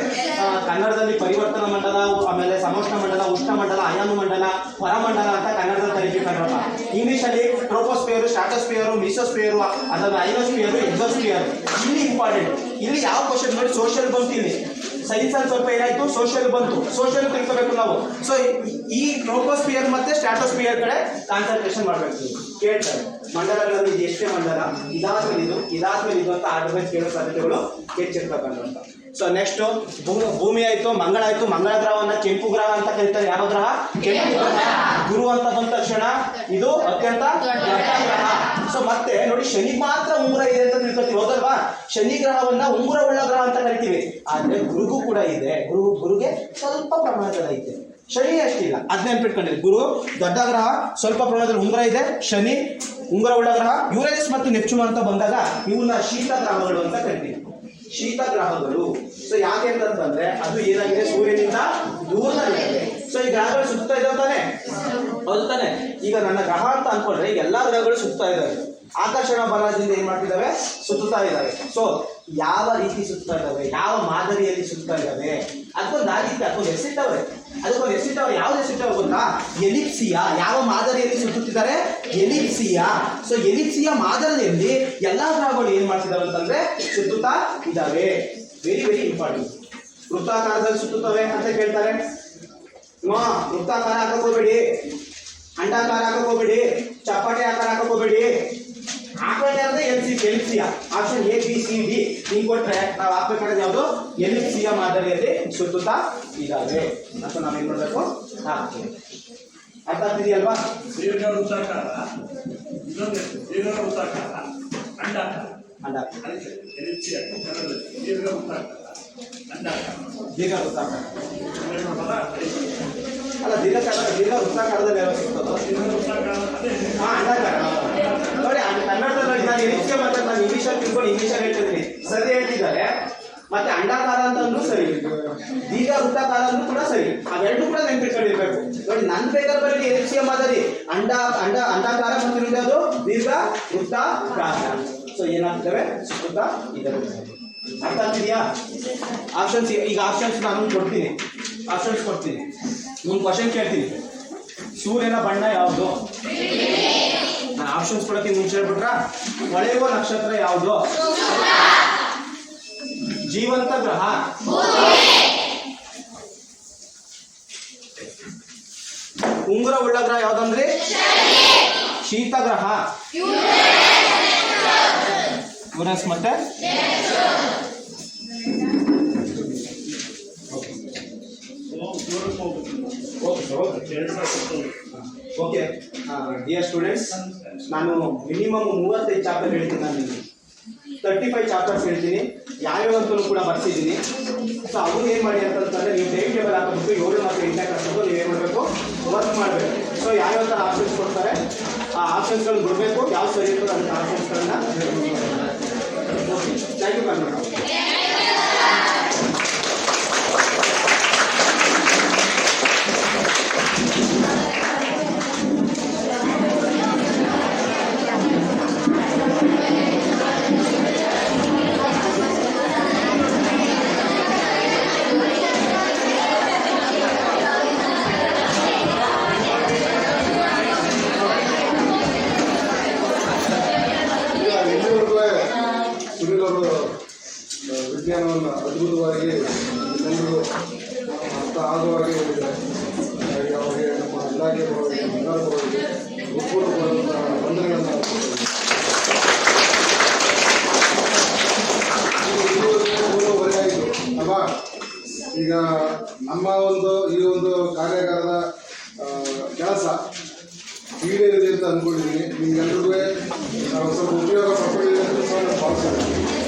ಕನ್ನಡದಲ್ಲಿ ಪರಿವರ್ತನಾ ಮಂಡಲ, ಆಮೇಲೆ ಸಮೋಷ್ಣ ಮಂಡಲ, ಉಷ್ಣ ಮಂಡಲ, ಅಯಾನು ಮಂಡಲ, ಹೊರಮಂಡಲ ಅಂತ ಕನ್ನಡದಲ್ಲಿ ಕರಿತೀವಿ ಕನ್ನಡ. ಇಂಗ್ಲಿಷಲ್ಲಿ ಟ್ರೋಪೋಸ್ಫಿಯರ್, ಸ್ಟ್ರಾಟೋಸ್ಫಿಯರ್, ಮಿಸೋಸ್ಫಿಯರ್, ಅದನ್ನು ಅಯನೋಸ್ಫಿಯರ್, ಎಕ್ಸೋಸ್ಫಿಯರ್. ಇಲ್ಲಿ ಇಂಪಾರ್ಟೆಂಟ್, ಇಲ್ಲಿ ಯಾವ ಕ್ವಶನ್ ನೋಡಿ, ಸೋಷಿಯಲ್ ಬಂತು. ಇಲ್ಲಿ ಸೈನ್ಸ್ ಅಲ್ಲಿ ಸ್ವಲ್ಪ ಏನಾಯ್ತು, ಸೋಷಿಯಲ್ ಬಂತು. ಸೋಷಿಯಲ್ ತಿಳ್ಕೋಬೇಕು ನಾವು. ಸೊ ಈ ಟ್ರೋಪೋಸ್ಫಿಯರ್ ಮತ್ತೆ ಸ್ಟ್ರಾಟೋಸ್ಫಿಯರ್ ಕಡೆ ಕಾನ್ಸಂಟ್ರೇಷನ್ ಮಾಡಬೇಕು. ಕೇಳ್ತಾರೆ ಮಂಡಲಗಳಲ್ಲಿ ಇದು ಎಷ್ಟೇ ಮಂಡಲ, ಇದಾದ್ಮೇಲೆ ಇದು ಅಂತ ಆರ್ಡರ್ ಕೇಳೋ ಸಾಧ್ಯತೆಗಳು ಹೆಚ್ಚಿರ್ತಕ್ಕಂಥ. ಸೊ ನೆಕ್ಸ್ಟ್ ಭೂಮಿ ಆಯ್ತು, ಮಂಗಳ ಆಯ್ತು. ಮಂಗಳ ಗ್ರಹವನ್ನ ಕೆಂಪು ಗ್ರಹ ಅಂತ ಕರೀತಾರೆ. ಯಾವ ಗ್ರಹ? ಕೆಂಪು ಗ್ರಹ. ಗುರು ಅಂತ ಬಂದ ತಕ್ಷಣ ಇದು ಅತ್ಯಂತ ದೊಡ್ಡ ಗ್ರಹ. ಸೊ ಮತ್ತೆ ನೋಡಿ, ಶನಿ ಮಾತ್ರ ಉಂಗುರ ಇದೆ ಅಂತ ತಿಳ್ಕೊತೀವಿ, ಹೌದಲ್ವಾ? ಶನಿ ಗ್ರಹವನ್ನ ಉಂಗುರವುಳ್ಳ ಗ್ರಹ ಅಂತ ಕರಿತೀವಿ. ಆದ್ರೆ ಗುರುಗೂ ಕೂಡ ಇದೆ. ಗುರುಗೆ ಸ್ವಲ್ಪ ಪ್ರಮಾಣದಲ್ಲಿ ಐತೆ, ಶನಿ ಅಷ್ಟಿಲ್ಲ. ಅದ್ ನೆನ್ಪಿಟ್ಕೊಂಡಿರಿ. ಗುರು ದೊಡ್ಡ ಗ್ರಹ, ಸ್ವಲ್ಪ ಪ್ರಮಾಣದಲ್ಲಿ ಉಂಗುರ ಇದೆ. ಶನಿ ಉಂಗುರವುಳ್ಳ ಗ್ರಹ. ಯುರೇನಸ್ ಮತ್ತು ನೆಪ್ಚೂನ್ ಅಂತ ಬಂದಾಗ ಇವನ್ನ ಶೀತ ಗ್ರಹಗಳು ಅಂತ ಕರಿತೀವಿ. ಶೀತ ಗ್ರಹಗಳು. ಸೊ ಯಾಕೆ ಅಂತಂದ್ರೆ ಅದು ಏನಾಗಿದೆ, ಸೂರ್ಯನಿಂದ ದೂರದಲ್ಲಿದೆ. ಸೊ ಈ ಗ್ರಹಗಳು ಸುತ್ತಾ ಇದಾವೆ ತಾನೆ, ಹೌದು ತಾನೆ? ಈಗ ನನ್ನ ಗ್ರಹ ಅಂತ ಅನ್ಕೊಂಡ್ರೆ ಈಗ ಎಲ್ಲಾ ಗ್ರಹಗಳು ಸುತ್ತಾ ಇದಾವೆ. ಆಕರ್ಷಣಾ ಬಲದಿಂದ ಏನ್ ಮಾಡ್ತಿದ್ದಾವೆ? ಸುತ್ತಾ ಇದ್ದಾವೆ. ಸೊ ಯಾವ ರೀತಿ ಸುತ್ತಾ ಇದ್ದಾವೆ, ಯಾವ ಮಾದರಿಯಲ್ಲಿ ಸುತ್ತಾ ಇದ್ದಾವೆ, ಅದಕ್ಕೊಂದು ಆಗಿತ್ತು, ಅದಕ್ಕೊಂದು ಹೆಸರಿಟ್ಟವ್ರೆ. ಅದಕ್ಕೊಂದು ಹೆಸರಿಟ್ಟವ್ರೆ. ಯಾವ್ದು ಹೆಸರಿಟ್ಟವ್ರು ಗೊತ್ತಾ? ಎಲಿಪ್ಸಿಯಾ. ಯಾವ ಮಾದರಿಯಲ್ಲಿ ಸುತ್ತುತ್ತಿದ್ದಾರೆ? ಎಲಿಪ್ಸಿಯಾ. ಸೊ ಎಲಿಪ್ಸಿಯಾ ಮಾದರಿಯಲ್ಲಿ ಎಲ್ಲಾ ಗ್ರಹಗಳು ಏನ್ ಮಾಡ್ತಿದ್ದಾವೆ ಅಂತಂದ್ರೆ ಸುತ್ತುತ್ತಾ ಇದ್ದಾವೆ. Very very important. ವೃತ್ತಾಕಾರದಲ್ಲಿ ಸುತ್ತುತ್ತವೆ ಅಂತ ಕೇಳ್ತಾರೆ. ವೃತ್ತಾಕಾರ ಹಾಕಕ್ ಹೋಗ್ಬೇಡಿ, ಅಂಡಾಕಾರ ಹಾಕಕ್ ಹೋಗ್ಬೇಡಿ, ಚಪಾಟಿ ಆಕಾರ ಹಾಕಕ್ ಹೋಗ್ಬೇಡಿ. ಹಾಕೊಂಡೆ ಅಂದ್ರೆ ಎಲಿಪ್ಸಿಯಾ. Option A B C D ನೀವು ಕೊಟ್ರೆ ನಾವು ಹಾಕ್ಬೇಕಾದ್ರೆ ಯಾವುದು? ಎಲಿಪ್ಸಿಯಾ ಮಾದರಿಯಲ್ಲಿ ಸುತ್ತುತ್ತಾ ಇದ್ದಾವೆ ಅಂತ ನಾವೇನ್ ಮಾಡಬೇಕು? ಹಾಕ್ತೀವಿ. ಅರ್ಥ ಆಗ್ತಿದೆಯಲ್ವಾ? ದೀರ್ಘ ವೃತ್ತಾಕಾರ, ದೀರ್ಘ ವೃತ್ತಾಕಾರ, ಅಂಡಾಕಾರ. ಎಲಿಪ್ಸಿಯಾ ದೀರ್ಘ ವೃತ್ತಾಕಾರ, ಅಂಡಾಕಾರ. ದೀರ್ಘ ವೃತ್ತಾಕಾರ ಅಲ್ಲ, ದೀರ್ಘ ವೃತ್ತಾಕಾರದಲ್ಲಿ ಯಾವ ಸಿಗ್ತದೋ ಅಂಡಾಕಾರ. ನೋಡಿ, ಕನ್ನಡದಲ್ಲಿ ನಾನು ಎಲಿಪ್ಸಿಯಾ ಮತ್ತೆ ನಾನು ಇಂಗ್ಲೀಷಲ್ಲಿ ತಿಳ್ಕೊಂಡು ಇಂಗ್ಲೀಷಲ್ಲಿ ಹೇಳ್ತಿದ್ದೀನಿ, ಸರಿ ಹೇಳ್ತಿದ್ದಾರೆ. ಮತ್ತೆ ಅಂಡಾಕಾರ ಅಂತಂದ್ರೂ ಸರಿ, ದೀರ್ಘ ವೃತ್ತಾಕಾರ ಅಂದ್ರೂ ಕೂಡ ಸರಿ. ಅವೆರಡೂ ಕೂಡ ನೆನ್ಪಿಟ್ಕೊಂಡಿರ್ಬೇಕು. ನೋಡಿ, ನನ್ ಬೇಕಾದ್ರೆ ಬರೀ ಎಲಿಪ್ಸಿಯಾ ಮಾದರಿ ಅಂಡಾಕಾರ ಮತ್ತು ಇನ್ನೊಂದು ದೀರ್ಘ ವೃತ್ತಾಕಾರ. ಸೊ ಏನಾಗ್ತವೆ? ಸುತ್ತ ಇದಾವೆ. ಅರ್ಥ ಆಗ್ತಿದೆಯಾ? ಆಪ್ಷನ್ಸ್ ಈಗ ಆಪ್ಷನ್ಸ್ ನಾನು ಕೊಡ್ತೀನಿ. ಆಪ್ಷನ್ಸ್ ಕೊಡ್ತೀನಿ. ಒಂದು ಕ್ವಶನ್ ಕೇಳ್ತೀನಿ, ಸೂರ್ಯನ ಬಣ್ಣ ಯಾವುದು? ನಾನು ಆಪ್ಷನ್ಸ್ ಕೊಡೋಕೆ ಮುಂಚೆ ಹೇಳ್ಬಿಟ್ರ, ಹೊಳೆಯುವ ನಕ್ಷತ್ರ ಯಾವುದು? ಜೀವಂತ ಗ್ರಹ ಉಂಗುರ ಉಳ್ಳ ಗ್ರಹ ಯಾವ್ದಂದ್ರೆ ಶೀತ ಗ್ರಹ. ಯುರೇನಸ್ ಮತ್ತೆ ಓಕೆ. ಡಿಯರ್ ಸ್ಟೂಡೆಂಟ್ಸ್, ನಾನು ಮಿನಿಮಮ್ 35 ಚಾಪ್ಟರ್ ಹೇಳ್ತೀನಿ. ನಾನು 35 ಚಾಪ್ಟರ್ಸ್ ಹೇಳ್ತೀನಿ. ಯಾವ್ಯಾವಂತೂ ಕೂಡ ಬರ್ಸಿದ್ದೀನಿ. ಸೊ ಅವ್ರು ಏನು ಮಾಡಿ ಅಂತಂದ್ರೆ, ನೀವು ಟೈಮ್ ಟೇಬಲ್ ಹಾಕೋಬೇಕು. 7 ಮತ್ತು 8ನೇ ಕ್ಲಾಸ್ಗೂ ನೀವು ಏನು ಮಾಡಬೇಕು? ವರ್ಕ್ ಮಾಡಬೇಕು. ಸೊ ಯಾವ್ಯಾವ ಥರ ಆಪ್ಷನ್ಸ್ ಕೊಡ್ತಾರೆ ಆ ಆಪ್ಷನ್ಸ್ಗಳನ್ನ ಬಿಡಬೇಕು. ಯಾವ ಸರಿ ಇರ್ತದೆ ಅಂತ ಆಪ್ಷನ್ಸ್ಗಳನ್ನ. Okay, thank you Kannada. ವಿಜ್ಞಾನವನ್ನು ಅದ್ಭುತವಾಗಿ ಜನರು ಅರ್ಥ ಆಗುವಾಗೆ ಅವರಿಗೆ ನಮ್ಮ ಇಲಾಖೆ ಪರವಾಗಿ ಸರ್ಕಾರ ಪರವಾಗಿ ಉತ್ಪೂರ್ವವಾದಂಥ ವಂದನೆಗಳನ್ನು ಆಯಿತು ಅಲ್ವಾ? ಈಗ ನಮ್ಮ ಈ ಒಂದು ಕಾರ್ಯಾಗಾರದ ಕೆಲಸ ಈಡೇರಿದೆ ಅಂತ ಅಂದ್ಕೊಂಡಿದ್ದೀನಿ. ನಿಮ್ಗೆಲ್ರಿಗೂ ಸ್ವಲ್ಪ ಉಪಯೋಗ ಪಡ್ಕೊಂಡಿದೆ ಅಂತ ನಾನು ಭಾವಿಸ್ತೇನೆ.